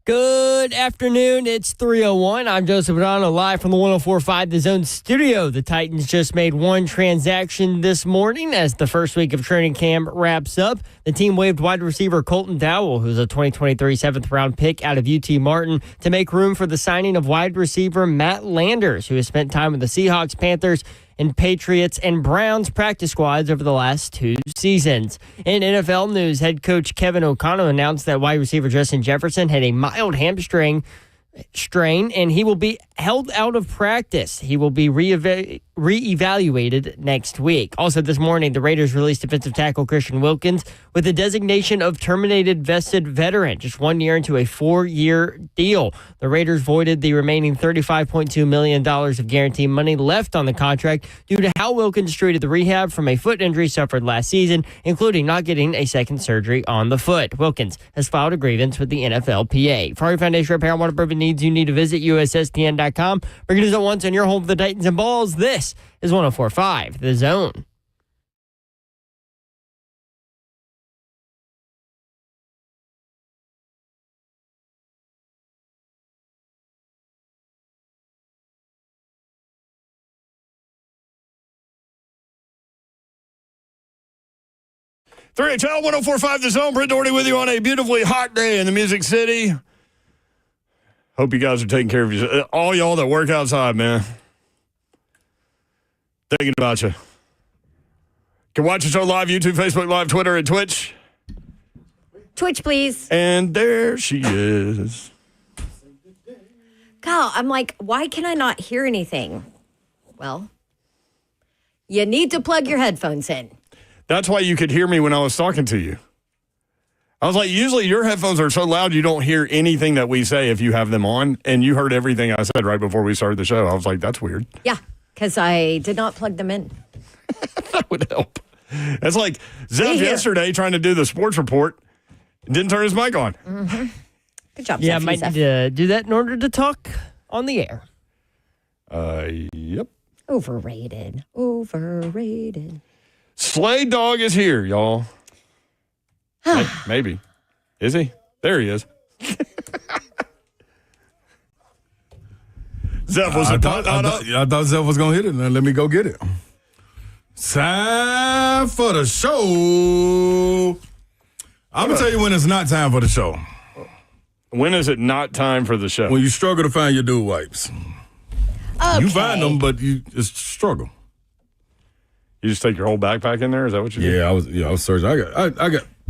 Good afternoon. It's 3:01. I'm Joseph O'Donnell, live from the 104.5 The Zone studio. The Titans just made one transaction this morning as the first week of training camp wraps up. The team waived wide receiver Colton Dowell, who's a 2023 seventh-round pick out of UT Martin, to make room for the signing of wide receiver Matt Landers, who has spent time with the Seahawks, Panthers, and Patriots and Browns practice squads over the last 2 seasons. In NFL news, head coach Kevin O'Connell announced that wide receiver Justin Jefferson had a mild hamstring strain, and he will be held out of practice. He will be reevaluated next week. Also this morning, the Raiders released defensive tackle Christian Wilkins with a designation of terminated vested veteran, just 1 year into a 4-year deal. The Raiders voided the remaining $35.2 million of guaranteed money left on the contract due to how Wilkins treated the rehab from a foot injury suffered last season, including not getting a second surgery on the foot. Wilkins has filed a grievance with the NFLPA. For our Foundation Repair and Waterproofing needs, you need to visit USSTN.com. Bring it at once on your home for the Titans and Balls. This is 104.5 The Zone. Channel 104.5 The Zone. Brent Doherty with you on a beautifully hot day in the Music City. Hope you guys are taking care of you. All y'all that work outside, man. Thinking about you. Can watch the show live, YouTube, Facebook Live, Twitter, and Twitch. Twitch, please. And there she is. Kyle, I'm like, why can I not hear anything? Well, you need to plug your headphones in. That's why you could hear me when I was talking to you. I was like, usually your headphones are so loud you don't hear anything that we say if you have them on, and you heard everything I said right before we started the show. I was like, that's weird. Yeah, because I did not plug them in. That would help. It's like Zeph yesterday trying to do the sports report and didn't turn his mic on. Mm-hmm. Good job, Yeah, Zeph. I might need to do that in order to talk on the air. Yep. Overrated. Slay Dog is here, y'all. Maybe. Is he? There he is. Zeph, was it I thought Zeph was going to hit it. Now let me go get it. Time for the show. I'm going to tell you when it's not time for the show. When is it not time for the show? When you struggle to find your dude wipes. Okay. You find them, but it's struggle. You just take your whole backpack in there? Is that what you do? Yeah, I was searching.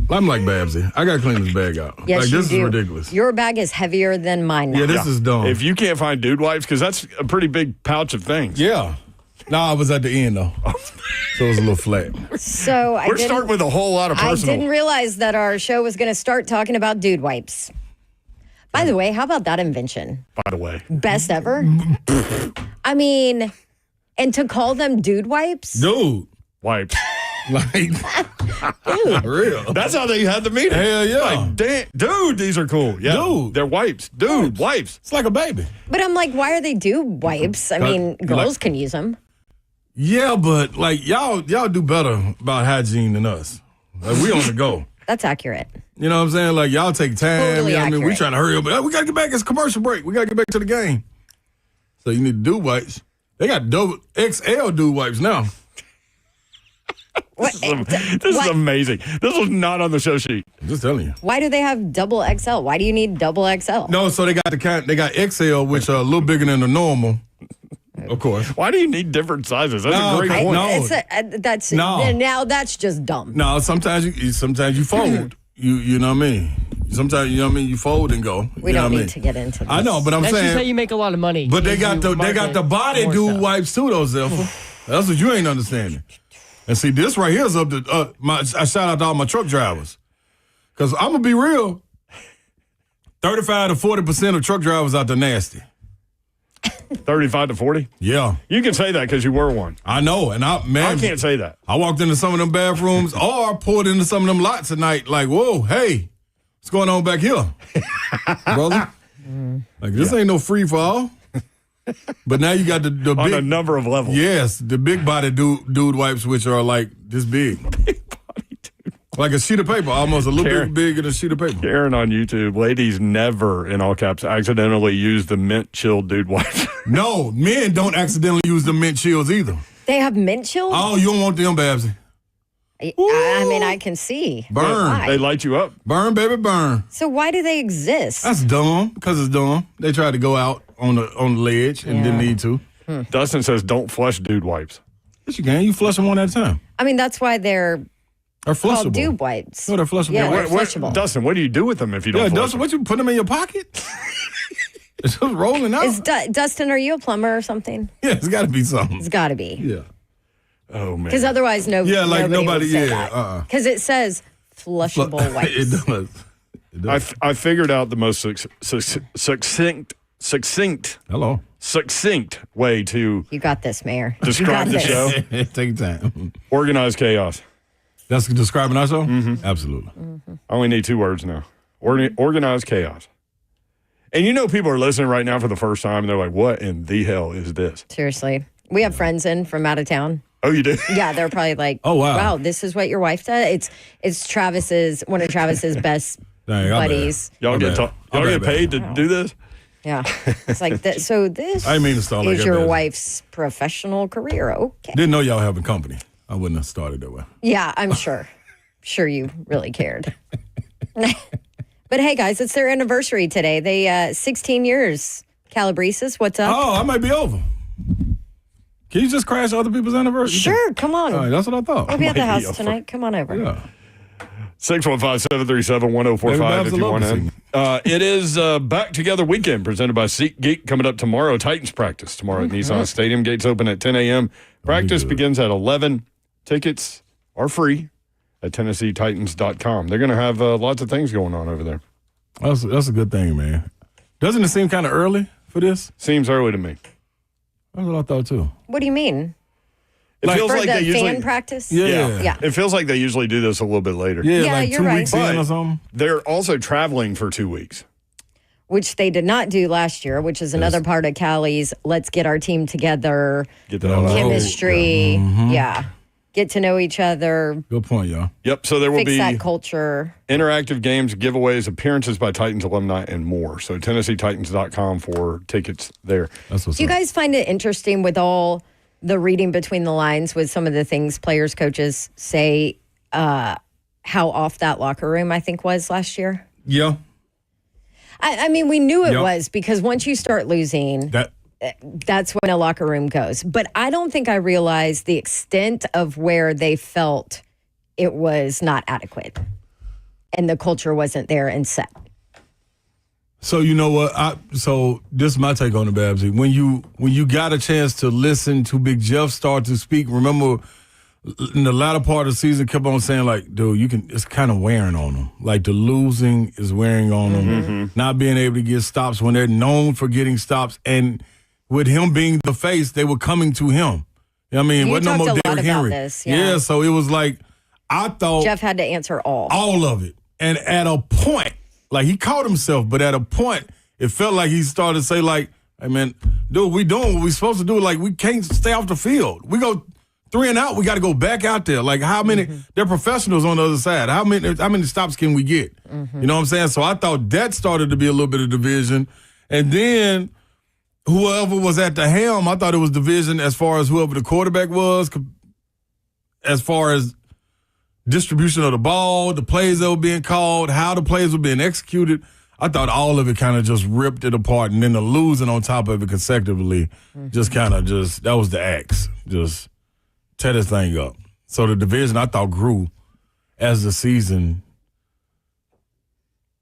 I'm like Babsy. I got to clean this bag out. Yes, like, this you do. is ridiculous. Your bag is heavier than mine now. Yeah, this is dumb. If you can't find dude wipes, because that's a pretty big pouch of things. Yeah. No, I was at the end, though. So it was a little flat. So We're starting with a whole lot of personal. I didn't realize that our show was going to start talking about dude wipes. By the way, how about that invention? By the way. Best ever? I mean, and to call them dude wipes? Dude. Wipes. Like, Dude. real. That's how they had the meeting. Hell yeah. Like, damn, dude, these are cool. Yeah. Dude. They're wipes. Dude, wipes. It's like a baby. But I'm like, why are they dude wipes? I mean, girls like- can use them. Yeah, but like y'all do better about hygiene than us. Like, we on the go. That's accurate. You know what I'm saying? Like, y'all take time. Totally You know what I mean? We accurate. trying to hurry up. We got to get back. It's a commercial break. We got to get back to the game. So you need to do wipes. They got double XL dude wipes now. What? This is amazing. This was not on the show sheet. I'm just telling you. Why do they have double XL? Why do you need double XL? No, so they got they got XL, which are a little bigger than the normal. Of course. Why do you need different sizes? That's No, a great point. No. Now that's just dumb. No, sometimes you fold. You know what I mean? Sometimes, you know what I mean, you fold and go. We don't need to get into this. I know, but I'm That's saying. just how you make a lot of money. But they got the body more dude stuff. wipes too, though, Zephyr. That's what you ain't understanding. And see, this right here is up to I shout out to all my truck drivers, because I'm gonna be real. 35 to 40% of truck drivers out there nasty. 35 to 40? Yeah, You can say that because you were one. I know, and I can't say that. I walked into some of them bathrooms or pulled into some of them lots tonight. Like, whoa, hey, what's going on back here, brother? Like, this ain't no free for all. But now you got the On big, a number of levels. yes, the big body dude wipes, which are like this big. Big body dude. Like a sheet of paper, almost a little bit bigger than a sheet of paper. Karen on YouTube, ladies never, in all caps, accidentally use the mint chill dude wipes. No, men don't accidentally use the mint chills either. They have mint chills? Oh, you don't want them, Babsy. I mean, I can see. Burn. They light you up. Burn, baby, burn. So why do they exist? That's dumb, because it's dumb. They tried to go out on the ledge and didn't need to. Dustin says, don't flush dude wipes. Yes, you can. You flush them one at a time. I mean, that's why they're They're flushable. called dude wipes. No, they're flushable. Yeah, What- they're flushable. Dustin, what do you do with them if you don't Yeah, flush Dustin, them? what you put them in your pocket? It's just rolling out. Is Dustin, are you a plumber or something? Yeah, it's got to be something. It's got to be. Yeah. Oh, man. Because otherwise, nobody would say that. Because it says flushable wipes. It does. It does. I figured out the most succinct way to You got this, Mayor. describe You the got show. this. Take time. Organized chaos. That's describing our show? Mm-hmm. Absolutely. I only need 2 words now. Organized chaos. And you know people are listening right now for the first time, and they're like, what in the hell is this? Seriously. We have friends in from out of town. Oh, you do? Yeah, they're probably like, Oh, wow. wow, this is what your wife does? It's one of Travis's best Dang, I bet. buddies. Y'all get paid to do this? Yeah. It's like, so this I didn't mean to start like is that, your Babs. wife's professional career. Okay. Didn't know y'all having company. I wouldn't have started that way. Yeah, I'm sure. Sure you really cared. But hey, guys, it's their anniversary today. They 16 years. Calabresis, what's up? Oh, I might be over. Can you just crash other people's anniversary? Sure, come on. All right, that's what I thought. We'll be at the Might be house over. tonight. Come on over. Yeah. 615-737-1045 if you want in. It is Back Together Weekend presented by SeatGeek coming up tomorrow. Titans practice tomorrow at Nissan Stadium. Gates open at 10 a.m. Practice begins at 11. Tickets are free at TennesseeTitans.com. They're going to have lots of things going on over there. That's a good thing, man. Doesn't it seem kind of early for this? Seems early to me. That's what I thought, too. What do you mean? It feels For like the they usually fan practice? Yeah. Yeah. It feels like they usually do this a little bit later. Yeah, Yeah, like you're 2 right. weeks in or something. They're also traveling for 2 weeks. Which they did not do last year, which is another part of Callie's let's get our team together, Get that all out. chemistry. Yeah. Get to know each other, Good point, y'all. Yep. So there will fix be that culture. interactive games, giveaways, appearances by Titans alumni, and more. So TennesseeTitans.com for tickets there. That's what's Do you up. guys find it interesting with all the reading between the lines with some of the things players, coaches say, how off that locker room, I think, was last year? Yeah. I mean, we knew it Yep. was because once you start losing, that's when a locker room goes. But I don't think I realized the extent of where they felt it was not adequate and the culture wasn't there and set. So you know what? So this is my take on the Babsy. When you got a chance to listen to Big Jeff start to speak, remember in the latter part of the season, kept on saying like, dude, it's kind of wearing on them. Like the losing is wearing on them. Not being able to get stops when they're known for getting stops, and with him being the face, they were coming to him. You know what I mean, You wasn't no talked more a lot Derrick about Henry. this, yeah. So it was like I thought Jeff had to answer all. of it. And at a point, like he caught himself, but at a point, it felt like he started to say, like, hey man, dude, we doing what we supposed to do. Like, we can't stay off the field. We go 3 and out, we got to go back out there. Like, how many, they're professionals on the other side. How many stops can we get? You know what I'm saying? So I thought that started to be a little bit of division. And then whoever was at the helm, I thought it was division as far as whoever the quarterback was, as far as distribution of the ball, the plays that were being called, how the plays were being executed. I thought all of it kind of just ripped it apart. And then the losing on top of it consecutively just kind of that was the axe. Just tear this thing up. So the division, I thought, grew as the season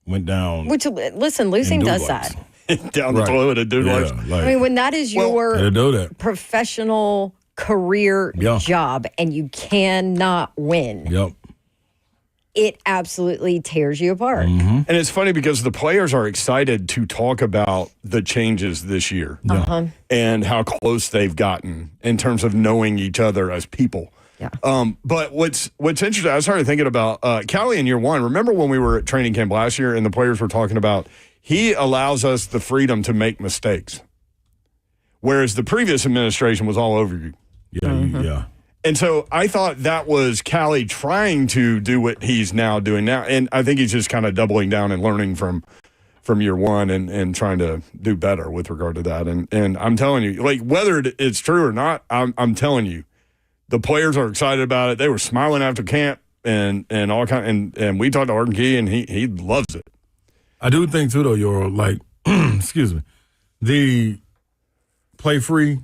went down. Which, listen, losing in does dude that. wipes. Down the Right. toilet at Dude Yeah, Wipes. like, I mean, when that is they your do that. professional career Yeah. job and you cannot win, Yep. it absolutely tears you apart. And it's funny because the players are excited to talk about the changes this year and how close they've gotten in terms of knowing each other as people. Yeah. But what's interesting, I started thinking about Callie in year one. Remember when we were at training camp last year and the players were talking about he allows us the freedom to make mistakes, whereas the previous administration was all over you. Yeah, yeah. And so I thought that was Callie trying to do what he's now doing now. And I think he's just kind of doubling down and learning from year one and trying to do better with regard to that. And I'm telling you, like, whether it's true or not, I'm telling you, the players are excited about it. They were smiling after camp and all kind. And we talked to Arden Key, and he loves it. I do think too, though, you're like, excuse me, the play free,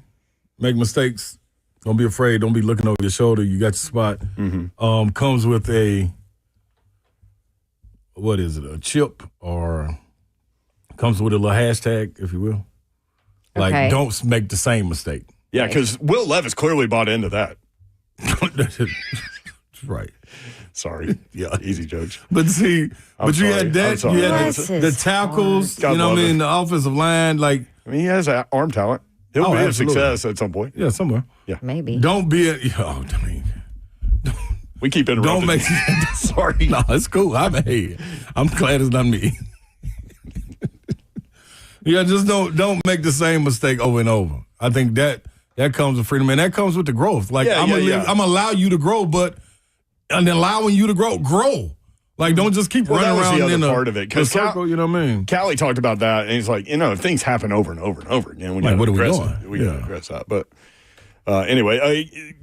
make mistakes. Don't be afraid. Don't be looking over your shoulder. You got your spot. Mm-hmm. Comes with a, what is it, a chip, or comes with a little hashtag, if you will. Like, Okay. don't make the same mistake. Yeah, because Will Levis clearly bought into that. Right. Sorry. Yeah, easy jokes. But see, you had that. You had the tackles, God you know what I love mean, it. the offensive line. Like, I mean, he has arm talent. He'll be a absolutely. success at some point. Yeah, somewhere. Yeah. Maybe. Don't be I mean, We keep interrupting. don't make. Sorry. No, it's cool. I'm glad it's not me. Yeah, just don't make the same mistake over and over. I think that comes with freedom, and that comes with the growth. Like, I'm gonna allow you to grow, but and allowing you to grow. Like, don't just keep running that was around the other in part of it, because circle. You know what I mean? Callie talked about that, and he's like, if things happen over and over and over again, we got what to are we address doing? it. We got to address that. But anyway,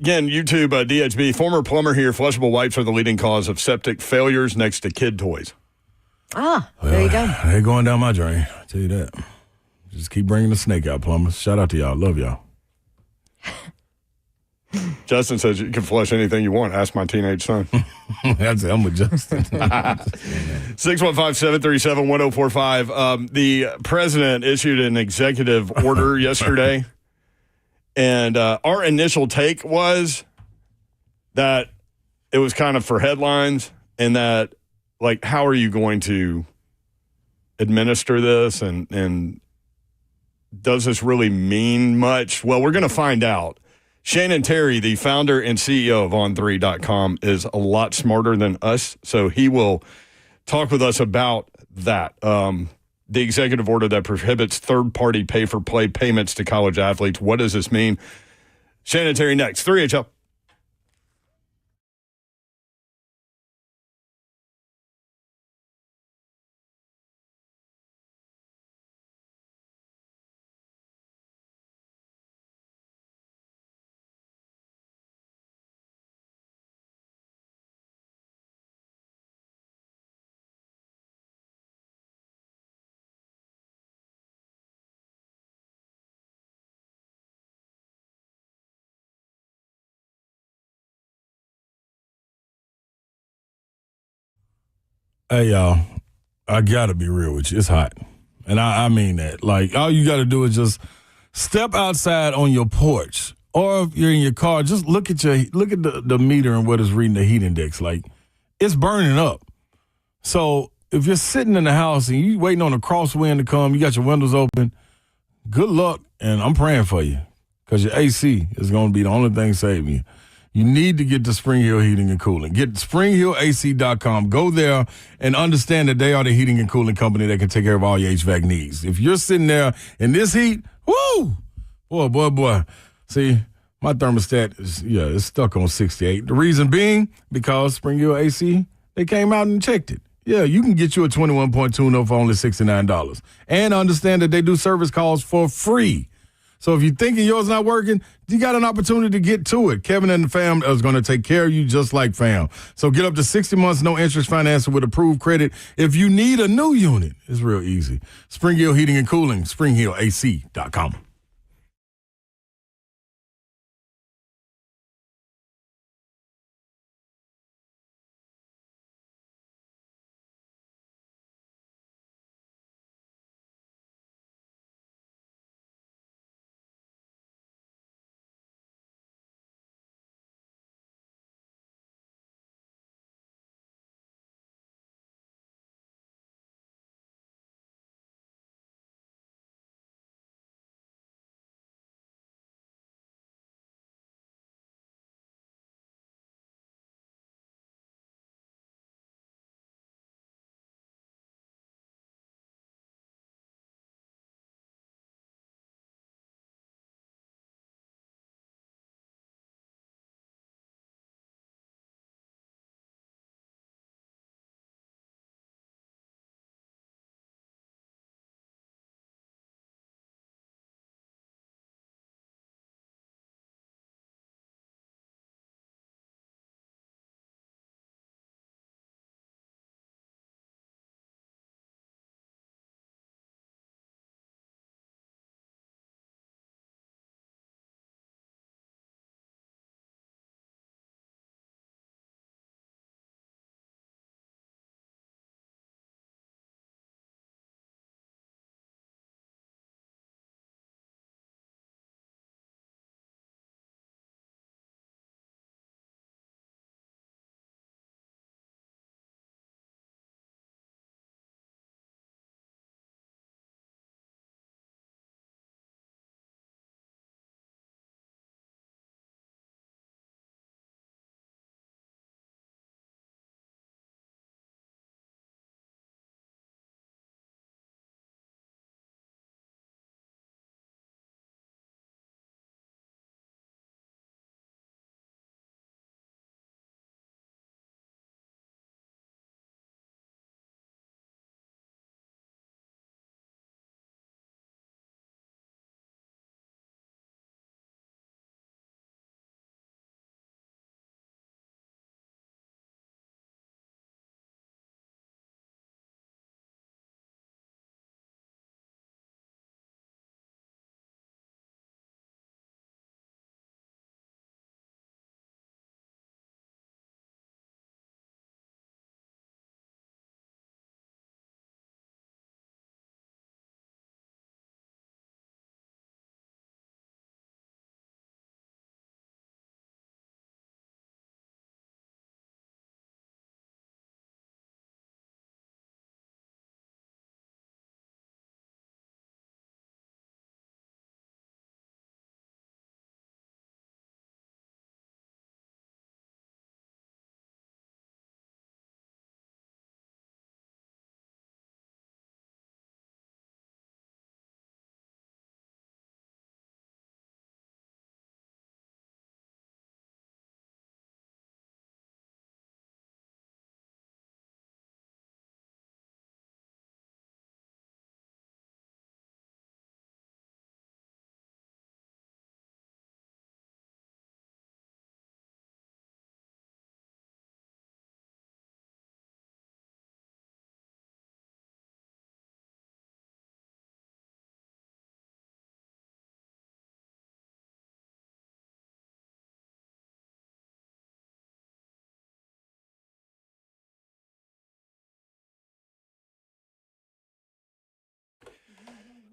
again, YouTube, DHB, former plumber here. Flushable wipes are the leading cause of septic failures next to kid toys. There you go. They're going down my drain. I'll tell you that. Just keep bringing the snake out, plumbers. Shout out to y'all. Love y'all. Justin says you can flush anything you want. Ask my teenage son. That's it. I'm with Justin. 615-737-1045. The president issued an executive order yesterday. And our initial take was that it was kind of for headlines, and that, like, how are you going to administer this? And does this really mean much? Well, we're going to find out. Shannon Terry, the founder and CEO of On3.com, is a lot smarter than us, so he will talk with us about that. The executive order that prohibits third-party pay-for-play payments to college athletes. What does this mean? Shannon Terry next. 3HL. Hey, y'all, I got to be real with you. It's hot. And I mean that. Like, all you got to do is just step outside on your porch, or if you're in your car, just look at the meter and what is reading the heat index. Like, it's burning up. So if you're sitting in the house and you waiting on a crosswind to come, you got your windows open, good luck, and I'm praying for you, because your AC is going to be the only thing saving you. You need to get to Spring Hill Heating and Cooling. Get springhillac.com. Go there and understand that they are the heating and cooling company that can take care of all your HVAC needs. If you're sitting there in this heat, woo, boy. See, my thermostat is stuck on 68. The reason being, because Spring Hill AC, they came out and checked it. Yeah, you can get you a 21-point tune-up for only $69. And understand that they do service calls for free. So if you're thinking yours not working, you got an opportunity to get to it. Kevin and the fam is going to take care of you just like fam. So get up to 60 months, no interest financing with approved credit. If you need a new unit, it's real easy. Spring Hill Heating and Cooling, springhillac.com.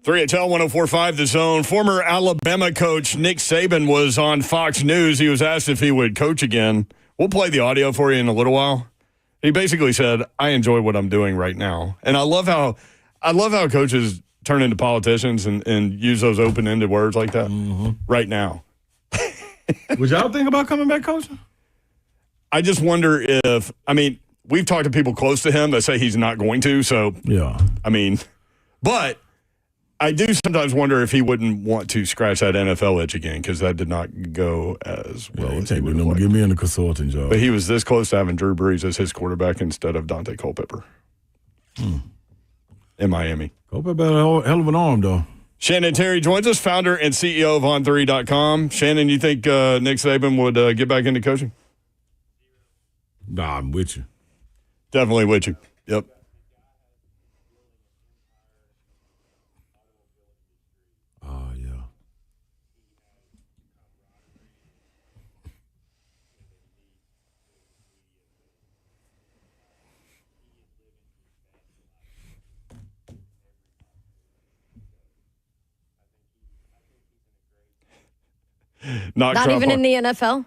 3HL 104.5 The Zone. Former Alabama coach Nick Saban was on Fox News. He was asked if he would coach again. We'll play the audio for you in a little while. He basically said, I enjoy what I'm doing right now. And I love how coaches turn into politicians and use those open-ended words like that right now. Would y'all think about coming back coaching? I just wonder if, we've talked to people close to him that say he's not going to. So, yeah. But I do sometimes wonder if he wouldn't want to scratch that NFL itch again because that did not go as well as he would have liked. Give me in the consulting job. But he was this close to having Drew Brees as his quarterback instead of Dante Culpepper in Miami. Culpepper had a hell of an arm, though. Shannon Terry joins us, founder and CEO of On3.com. Shannon, you think Nick Saban would get back into coaching? Nah, I'm with you. Definitely with you. Yep. Oh, yeah. Not even in the NFL?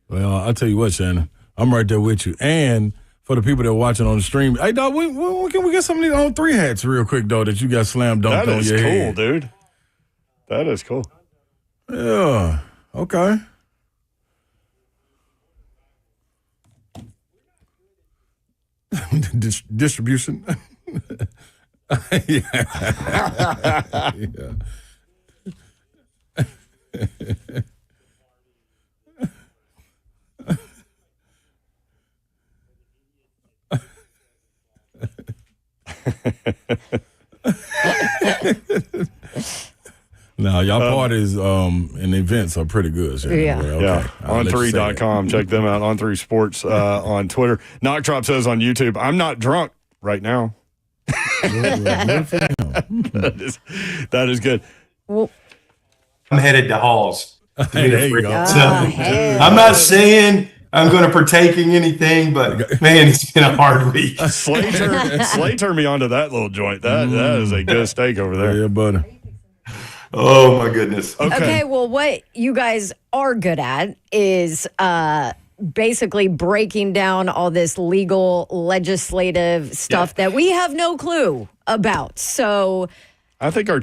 Well, I'll tell you what, Shannon. I'm right there with you. And for the people that are watching on the stream, hey, dog, when can we get some of these On3 hats real quick, though, that you got slam dunked on your head? That is cool, dude. That is cool. Yeah. Okay. Distribution. Yeah. Yeah. Now, y'all parties and events are pretty good. So yeah. Okay. Yeah. On3.com. Check them out. On3 Sports on Twitter. Knock Drop says on YouTube, I'm not drunk right now. That is good. I'm headed to Halls. There you go. I'm not saying I'm going to partake in anything, but man, it's been a hard week. Slay turned me onto that little joint. That is a good steak over there. Yeah, buddy. Oh my goodness. Okay, well, what you guys are good at is basically breaking down all this legal, legislative stuff that we have no clue about. So I think our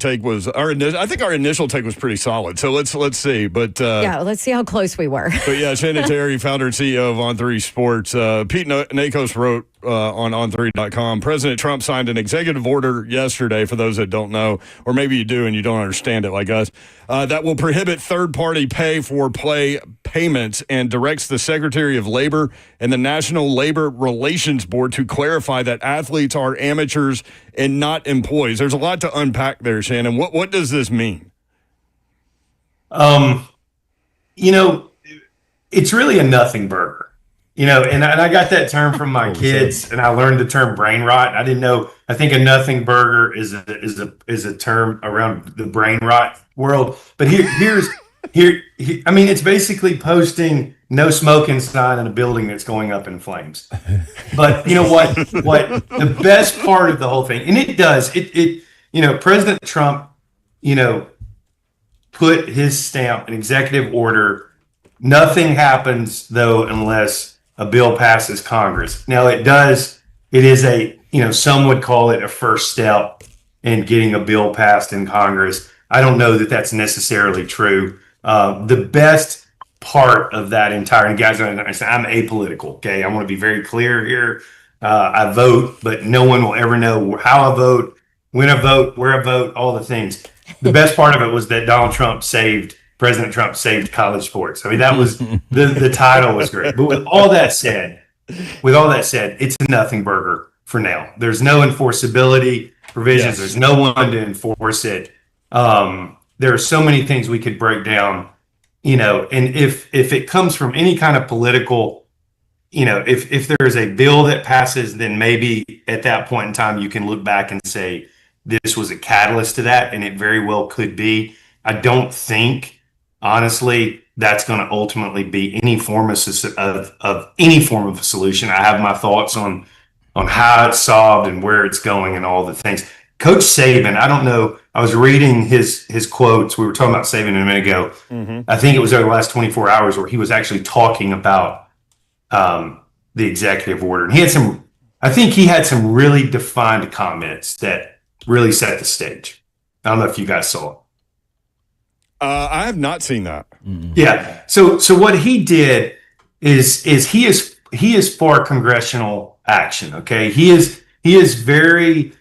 initial take was pretty solid. So let's see. But let's see how close we were. But yeah, Shannon Terry, founder and CEO of On3 Sports. Pete Nakos wrote on On3.com, President Trump signed an executive order yesterday, for those that don't know, or maybe you do and you don't understand it like us, that will prohibit third-party pay-for-play payments and directs the Secretary of Labor and the National Labor Relations Board to clarify that athletes are amateurs and not employees. There's a lot to unpack there, Shannon. What does this mean? It's really a nothing burger. And I got that term from my kids, and I learned the term brain rot. I didn't know. I think a nothing burger is a term around the brain rot world. But it's basically posting no smoking sign in a building that's going up in flames. But you know what the best part of the whole thing, and it does, President Trump, put his stamp, an executive order. Nothing happens though unless a bill passes Congress. Now it is some would call it a first step in getting a bill passed in Congress. I don't know that that's necessarily true. The best part of that entire, and guys, I'm apolitical, okay? I want to be very clear here. I vote, but no one will ever know how I vote, when I vote, where I vote, all the things. The best part of it was that President Trump saved college sports. I mean, that was the title was great. But with all that said, with all that said, it's a nothing burger for now. There's no enforceability provisions. Yes. There's no one to enforce it. There are so many things we could break down, and if it comes from any kind of political, if there is a bill that passes, then maybe at that point in time, you can look back and say, this was a catalyst to that, and it very well could be. I don't think, honestly, that's going to ultimately be any form of any form of a solution. I have my thoughts on how it's solved and where it's going and all the things. Coach Saban, I don't know. I was reading his quotes. We were talking about Saban a minute ago. Mm-hmm. I think it was over the last 24 hours where he was actually talking about the executive order. And I think he had some really defined comments that really set the stage. I don't know if you guys saw it. I have not seen that. Mm-hmm. Yeah. So what he did is he is for congressional action. Okay. He is very,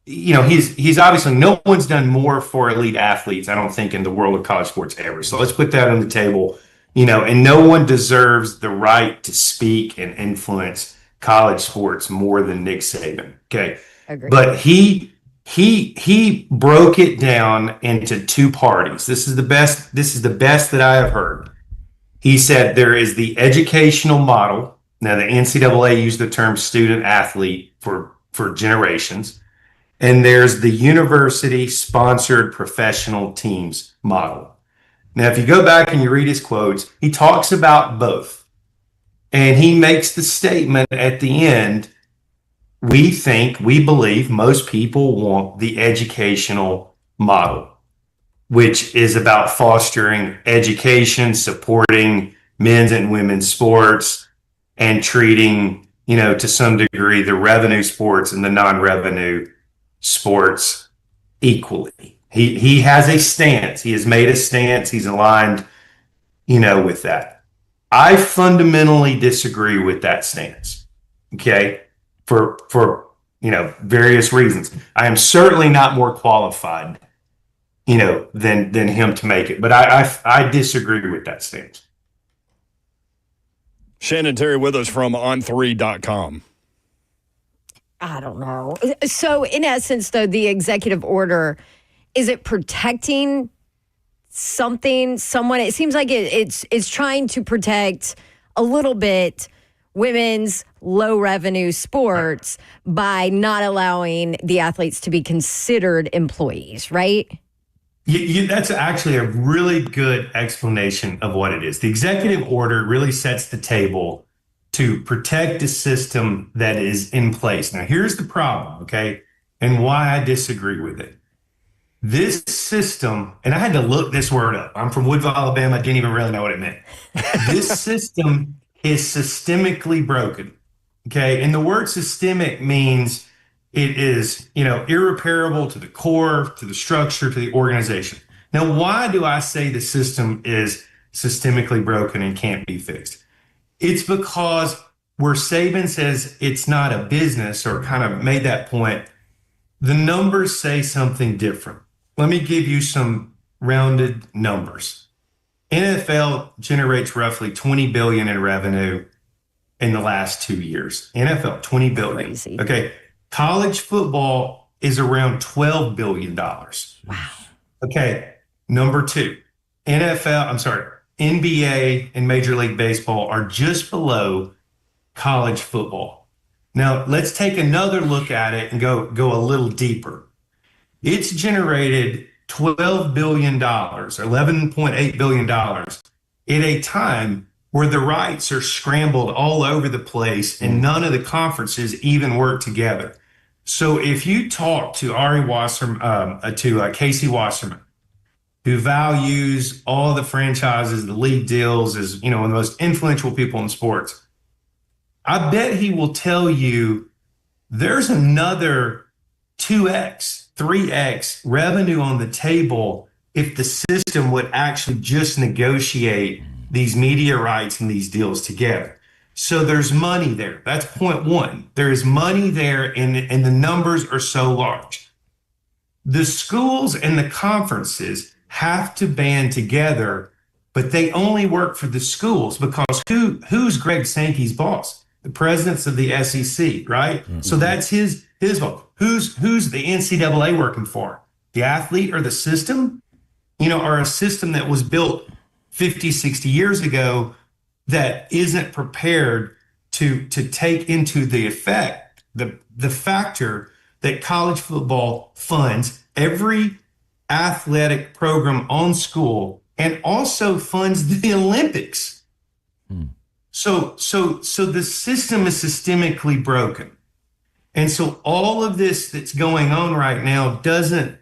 he's obviously, no one's done more for elite athletes, I don't think, in the world of college sports ever. So let's put that on the table, and no one deserves the right to speak and influence college sports more than Nick Saban. Okay. Agreed. But he broke it down into two parties. This is the best that I have heard. He said there is the educational model. Now, the NCAA used the term student athlete for generations. And there's the university sponsored professional teams model. Now, if you go back and you read his quotes, he talks about both. And he makes the statement at the end, we believe most people want the educational model, which is about fostering education, supporting men's and women's sports, and treating, to some degree, the revenue sports and the non-revenue sports equally. He has a stance. He has made a stance. He's aligned, with that. I fundamentally disagree with that stance. Okay. For various reasons. I am certainly not more qualified, than him to make it. But I disagree with that stance. Shannon Terry with us from on3.com. I don't know. So in essence, though, the executive order, is it protecting someone? It seems like it's trying to protect a little bit women's low revenue sports by not allowing the athletes to be considered employees, right? That's actually a really good explanation of what it is. The executive order really sets the table to protect a system that is in place. Now, here's the problem, okay, and why I disagree with it. This system, and I had to look this word up. I'm from Woodville, Alabama. I didn't even really know what it meant. This system is systemically broken, okay? And the word systemic means it is, irreparable to the core, to the structure, to the organization. Now, why do I say the system is systemically broken and can't be fixed? It's because where Saban says it's not a business, or kind of made that point, the numbers say something different. Let me give you some rounded numbers. NFL generates roughly $20 billion in revenue in the last 2 years. NFL, $20 billion. Crazy. Okay. College football is around $12 billion. Wow. Okay. Number two, NBA and Major League Baseball are just below college football. Now, let's take another look at it and go a little deeper. It's generated $12 billion, or $11.8 billion, at a time where the rights are scrambled all over the place and none of the conferences even work together. So if you talk to Casey Wasserman, who values all the franchises, the league deals, is one of the most influential people in sports, I bet he will tell you there's another 2x, 3x revenue on the table if the system would actually just negotiate these media rights and these deals together. So there's money there. That's point one. There is money there, and the numbers are so large. The schools and the conferences have to band together, but they only work for the schools, because who's Greg Sankey's boss? the presidents of the SEC, right? Mm-hmm. So that's his vote. Who's the NCAA working for? The athlete or the system? Or a system that was built 50, 60 years ago that isn't prepared to take into the effect, the factor that college football funds every athletic program on school and also funds the Olympics. So the system is systemically broken. And so all of this that's going on right now doesn't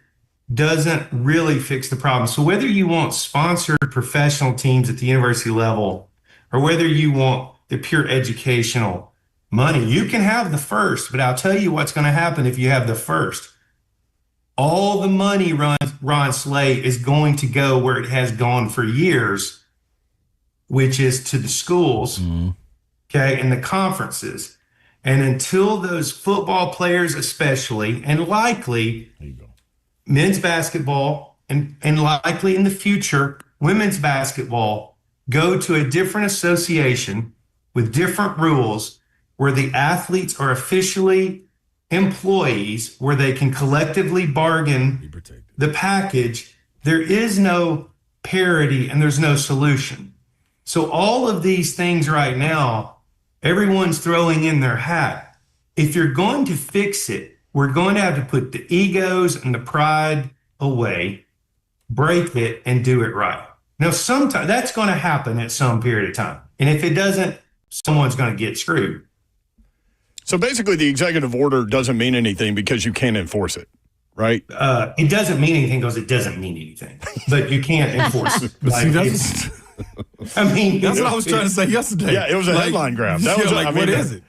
really fix the problem. So whether you want sponsored professional teams at the university level or whether you want the pure educational money, you can have the first, but I'll tell you what's going to happen if you have the first. All the money Ron Slay is going to go where it has gone for years, which is to the schools, okay, and the conferences. And until those football players especially, and likely men's basketball and likely in the future, women's basketball, go to a different association with different rules where the athletes are officially employees, where they can collectively bargain the package, there is no parity and there's no solution. So all of these things right now, everyone's throwing in their hat. If you're going to fix it, we're going to have to put the egos and the pride away, break it, and do it right. Now, sometimes that's going to happen at some period of time. And if it doesn't, someone's going to get screwed. So basically, the executive order doesn't mean anything because you can't enforce it, right? It doesn't mean anything because it doesn't mean anything. But you can't enforce it. That's what I was trying to say yesterday. Yeah, it was a headline grab. That was what is it?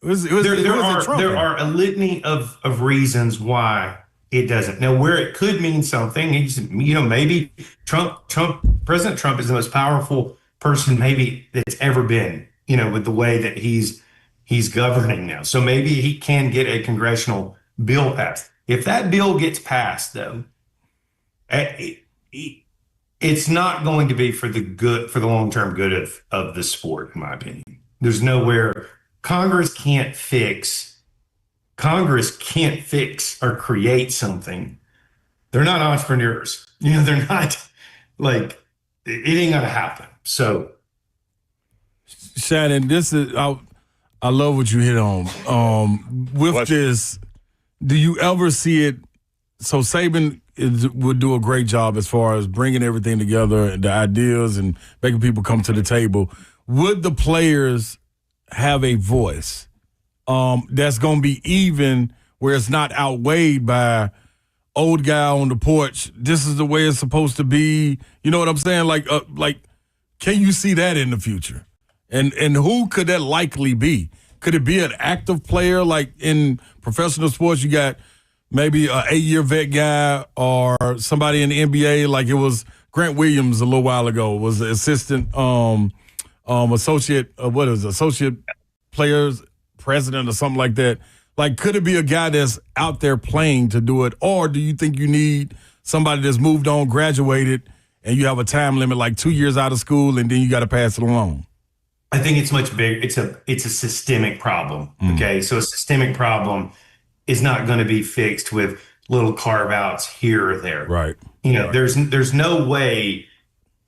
There are a litany of reasons why it doesn't. Now, where it could mean something, maybe President Trump is the most powerful person maybe that's ever been, with the way that he's governing now. So maybe he can get a congressional bill passed. If that bill gets passed, though, it's not going to be for the long-term good of the sport, in my opinion. There's nowhere Congress can't fix or create something. They're not entrepreneurs. They're not it ain't gonna happen. So Shannon, this is I love what you hit on. With this, do you ever see it? So Saban would do a great job as far as bringing everything together, the ideas, and making people come to the table. Would the players have a voice that's going to be even, where it's not outweighed by old guy on the porch? This is the way it's supposed to be. You know what I'm saying? Like, can you see that in the future? And who could that likely be? Could it be an active player like in professional sports? You got maybe an 8-year vet guy or somebody in the NBA, like it was Grant Williams a little while ago, was the assistant associate players president or something like that. Like, could it be a guy that's out there playing to do it? Or do you think you need somebody that's moved on, graduated, and you have a time limit, like 2 years out of school, and then you got to pass it along? I think it's much bigger. It's a systemic problem. Okay. So a systemic problem is not going to be fixed with little carve outs here or there. Right. There's no way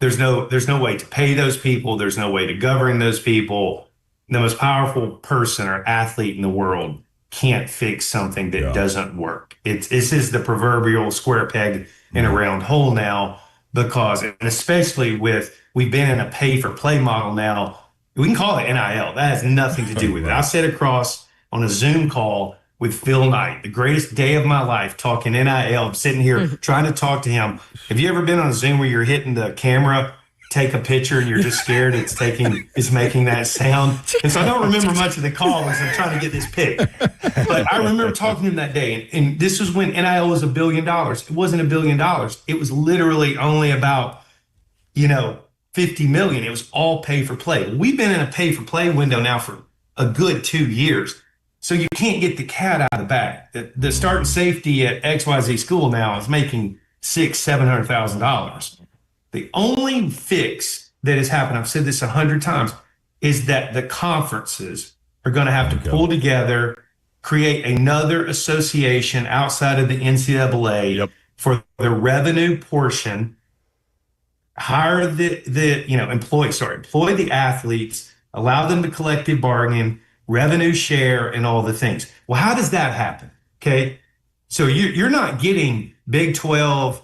to pay those people. There's no way to govern those people. The most powerful person or athlete in the world can't fix something that doesn't work. This is the proverbial square peg in a round hole now, because, and especially we've been in a pay for play model now. We can call it NIL. That has nothing to do with it. I sat across on a Zoom call with Phil Knight, the greatest day of my life, talking NIL. I'm sitting here trying to talk to him. Have you ever been on a Zoom where you're hitting the camera, take a picture, and you're just scared it's making that sound? And so I don't remember much of the call because I'm trying to get this pic. But I remember talking to him that day, and this was when NIL was $1 billion. It wasn't $1 billion. It was literally only about, 50 million. It was all pay for play. We've been in a pay for play window now for a good 2 years. So you can't get the cat out of the bag. The starting safety at XYZ school now is making $700,000. The only fix that has happened, I've said this 100 times, is that the conferences are going to have to pull together, create another association outside of the NCAA for the revenue portion, hire employ the athletes, allow them to collective bargain, revenue share, and all the things. Well, how does that happen? Okay. So you're not getting Big 12,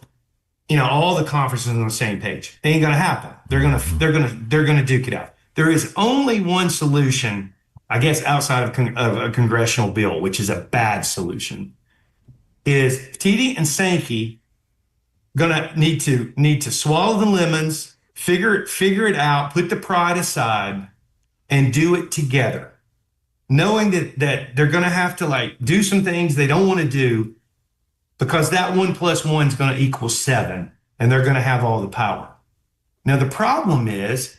all the conferences on the same page. It ain't going to happen. They're going to duke it out. There is only one solution, I guess, outside of a congressional bill, which is a bad solution, is Petiti and Sankey gonna need to swallow the lemons, figure it out, put the pride aside, and do it together, knowing that they're gonna have to do some things they don't want to do, because that 1 + 1 is gonna equal 7, and they're gonna have all the power. Now the problem is,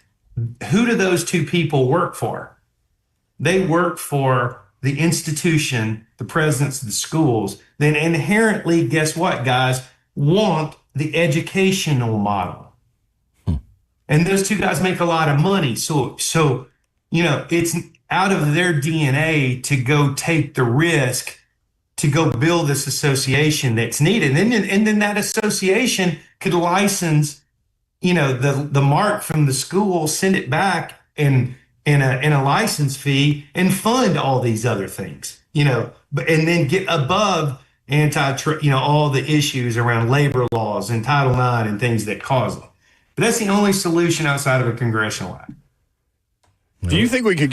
who do those two people work for? They work for the institution, the presidents of the schools, then inherently, guess what, guys, want the educational model. And those two guys make a lot of money. So it's out of their DNA to go take the risk to go build this association that's needed. And then that association could license, the mark from the school, send it back in a license fee, and fund all these other things, and then get above all the issues around labor laws and Title IX and things that cause them. But that's the only solution outside of a congressional act. Do you think we could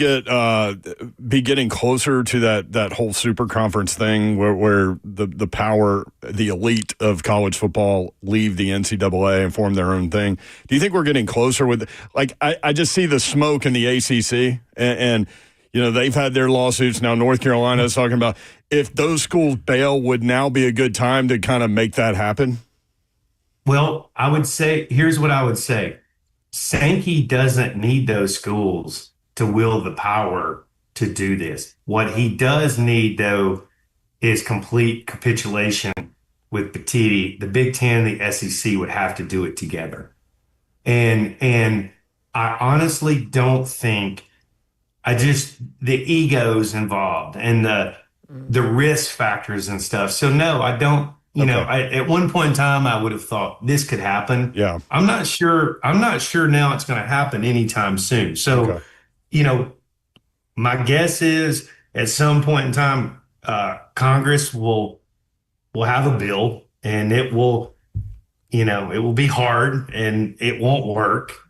be getting closer to that whole super conference thing where the power, the elite of college football leave the NCAA and form their own thing? Do you think we're getting closer with, I just see the smoke in the ACC and they've had their lawsuits. Now North Carolina is talking about if those schools bail, would now be a good time to kind of make that happen? Well, here's what I would say. Sankey doesn't need those schools to wield the power to do this. What he does need, though, is complete capitulation with Petiti. The Big Ten, the SEC would have to do it together. And I honestly don't think, the egos involved and the risk factors and stuff. So no, I don't. At one point in time, I would have thought this could happen. Yeah. I'm not sure now it's going to happen anytime soon. So, my guess is at some point in time, Congress will have a bill, and it will be hard and it won't work.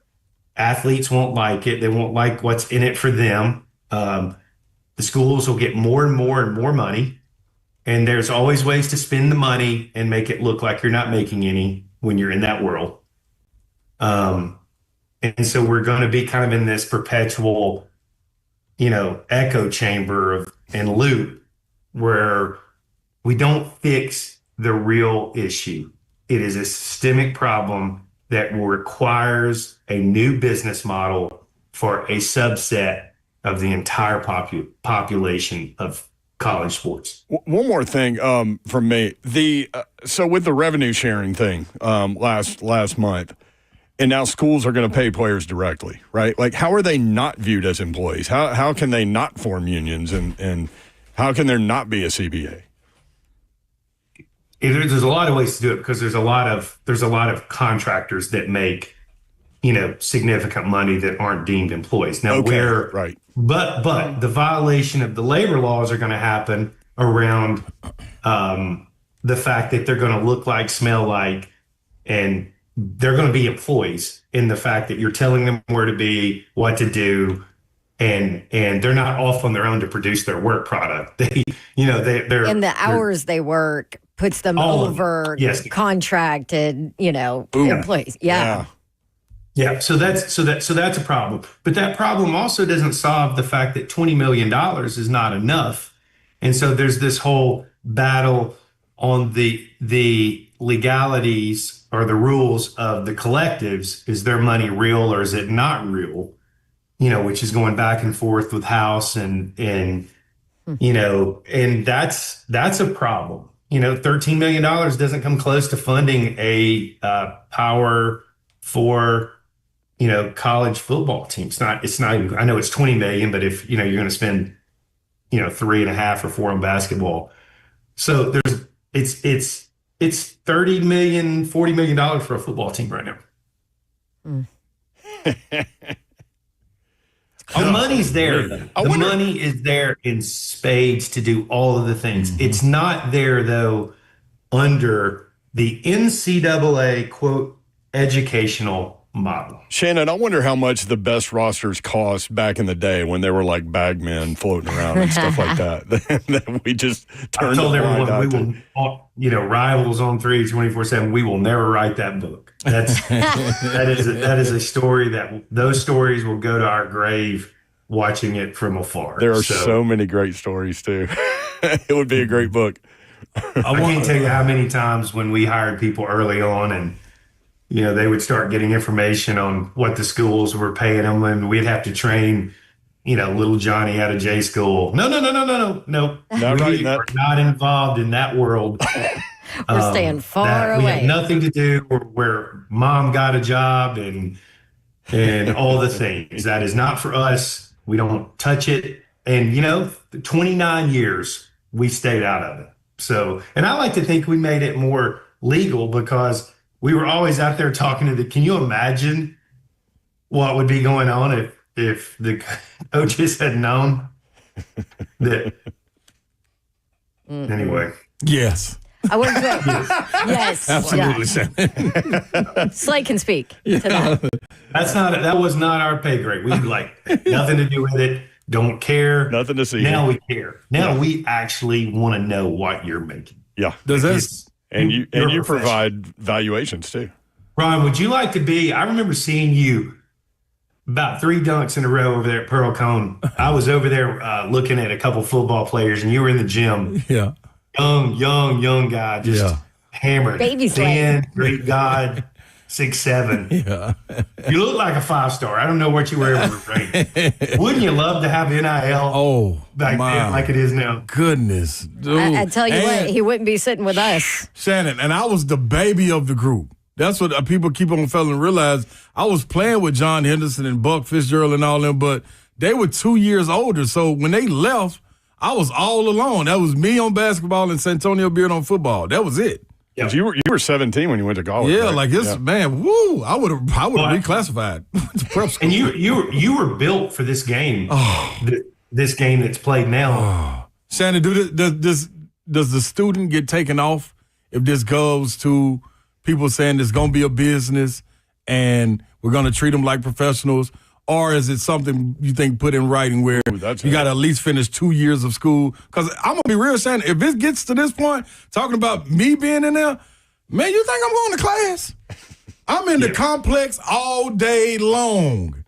Athletes won't like it. They won't like what's in it for them. The schools will get more and more and more money. And there's always ways to spend the money and make it look like you're not making any when you're in that world. And so we're going to be kind of in this perpetual, echo chamber and loop where we don't fix the real issue. It is a systemic problem that requires a new business model for a subset of the entire population of college sports. One more thing from me. So with the revenue sharing thing last month, and now schools are going to pay players directly, right? Like, how are they not viewed as employees? How can they not form unions, and how can there not be a CBA? There's a lot of ways to do it, because there's a lot of contractors that make significant money that aren't deemed employees. Now, right. But the violation of the labor laws are going to happen around the fact that they're going to look like, smell like, and they're going to be employees in the fact that you're telling them where to be, what to do, and they're not off on their own to produce their work product. They're and the hours they work puts them over contracted, employees. Yeah. Yeah, so that's a problem. But that problem also doesn't solve the fact that $20 million is not enough. And so there's this whole battle on the legalities or the rules of the collectives. Is their money real or is it not real? Which is going back and forth with House and that's a problem. $13 million doesn't come close to funding a power for college football team. It's not even, I know it's 20 million, but if you're going to spend 3.5 or 4 in basketball. So it's $30 million, $40 million for a football team right now. The money's there. The money is there in spades to do all of the things. It's not there, though, under the NCAA, quote, educational model. Shannon, I wonder how much the best rosters cost back in the day when they were like bag men floating around and stuff like that. That we just turned. I told everyone we will, rivals on 3 24/7. We will never write that book. That is a story those stories will go to our grave watching it from afar. There are so many great stories too. It would be a great book. I can't tell you how many times when we hired people early on and they would start getting information on what the schools were paying them, and we'd have to train, little Johnny out of J school. No. We are not involved in that world. We're staying far away. We have nothing to do where mom got a job and all the things. That is not for us. We don't touch it. And, 29 years we stayed out of it. So, and I like to think we made it more legal because we were always out there talking to can you imagine what would be going on if the coaches had known that? Anyway. Yes. I wouldn't say. Yes. Absolutely. Yeah. Slay can speak to that. That was not our pay grade. We nothing to do with it. Don't care. Nothing to see. Now we care. Now we actually want to know what you're making. Yeah. Does this? And you provide valuations too. Ron, would you like to be? I remember seeing you about 3 dunks in a row over there at Pearl Cone. I was over there looking at a couple football players, and you were in the gym. Yeah. Young guy, just hammered. Baby thin, great God, 6'7". Yeah. You look like a 5-star. I don't know what you were ever rated. Wouldn't you love to have NIL back then like it is now? Goodness. Dude. I tell you what, he wouldn't be sitting with us. Shannon, and I was the baby of the group. That's what people keep on failing to realize. I was playing with John Henderson and Buck Fitzgerald and all them, but they were 2 years older. So when they left, I was all alone. That was me on basketball and Santonio Beard on football. That was it. Yeah. You were 17 when you went to college. Yeah, right? Man, woo! I would have reclassified to prep school. And you were built for this game. This game that's played now. Shannon, does the student get taken off if this goes to people saying there's going to be a business and we're going to treat them like professionals? Or is it something you think put in writing where you got to at least finish 2 years of school? Because I'm going to be real, Shannon, if it gets to this point, talking about me being in there, man, you think I'm going to class? I'm in the complex all day long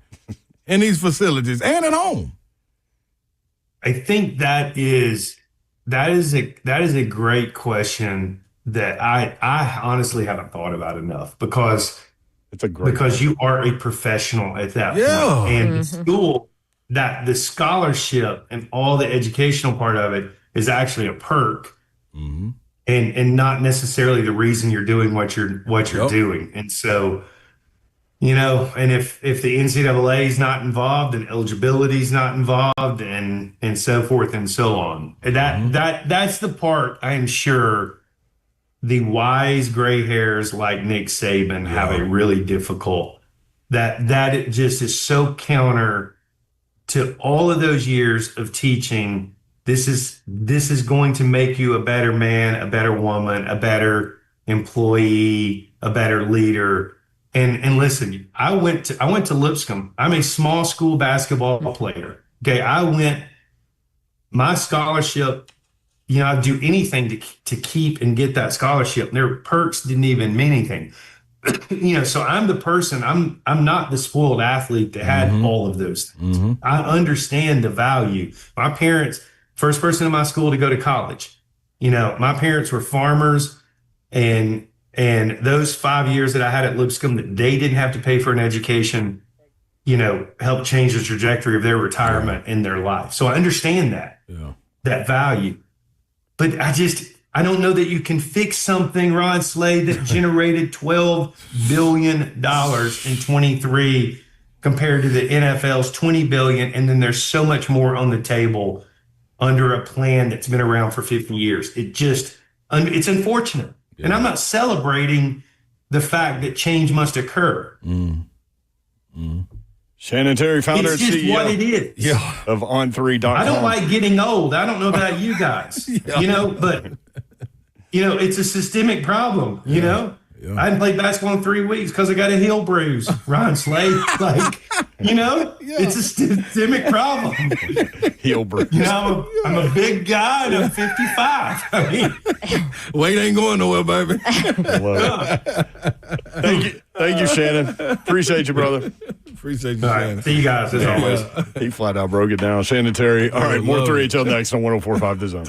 in these facilities and at home. I think that is a great question that I honestly haven't thought about enough because you are a professional at that point. And the school, that the scholarship and all the educational part of it is actually a perk and not necessarily the reason you're doing what you're doing. And so, and if the NCAA is not involved and eligibility is not involved and so forth and so on, that's the part I am sure the wise gray hairs like Nick Saban have a really difficult, that it just is so counter to all of those years of teaching. This is going to make you a better man, a better woman, a better employee, a better leader. And listen, I went to Lipscomb. I'm a small school basketball player. Okay, my scholarship, I'd do anything to keep and get that scholarship. Their perks didn't even mean anything. So I'm the person, I'm not the spoiled athlete that had all of those things. I understand the value. My parents, first person in my school to go to college. My parents were farmers, and those 5 years that I had at Lipscomb that they didn't have to pay for an education, helped change the trajectory of their retirement in their life. So I understand that value. But I don't know that you can fix something, Ron Slade, that generated $12 billion in 23 compared to the NFL's $20 billion. And then there's so much more on the table under a plan that's been around for 50 years. It's unfortunate. Yeah. And I'm not celebrating the fact that change must occur. Shannon Terry, founder and it's just CEO what it is. Of On3.com. I don't like getting old. I don't know about you guys, but it's a systemic problem, Yeah. I hadn't played basketball in 3 weeks because I got a heel bruise. Ryan Slade, it's a systemic problem. Heel bruise. I'm a big guy and I'm 55. I mean, weight ain't going nowhere, baby. Thank you, Shannon. Appreciate you, brother. Appreciate you, Shannon. See you guys as always. He flat out broke it down. Shannon Terry. All right, more 3HL next on 104.5 The Zone.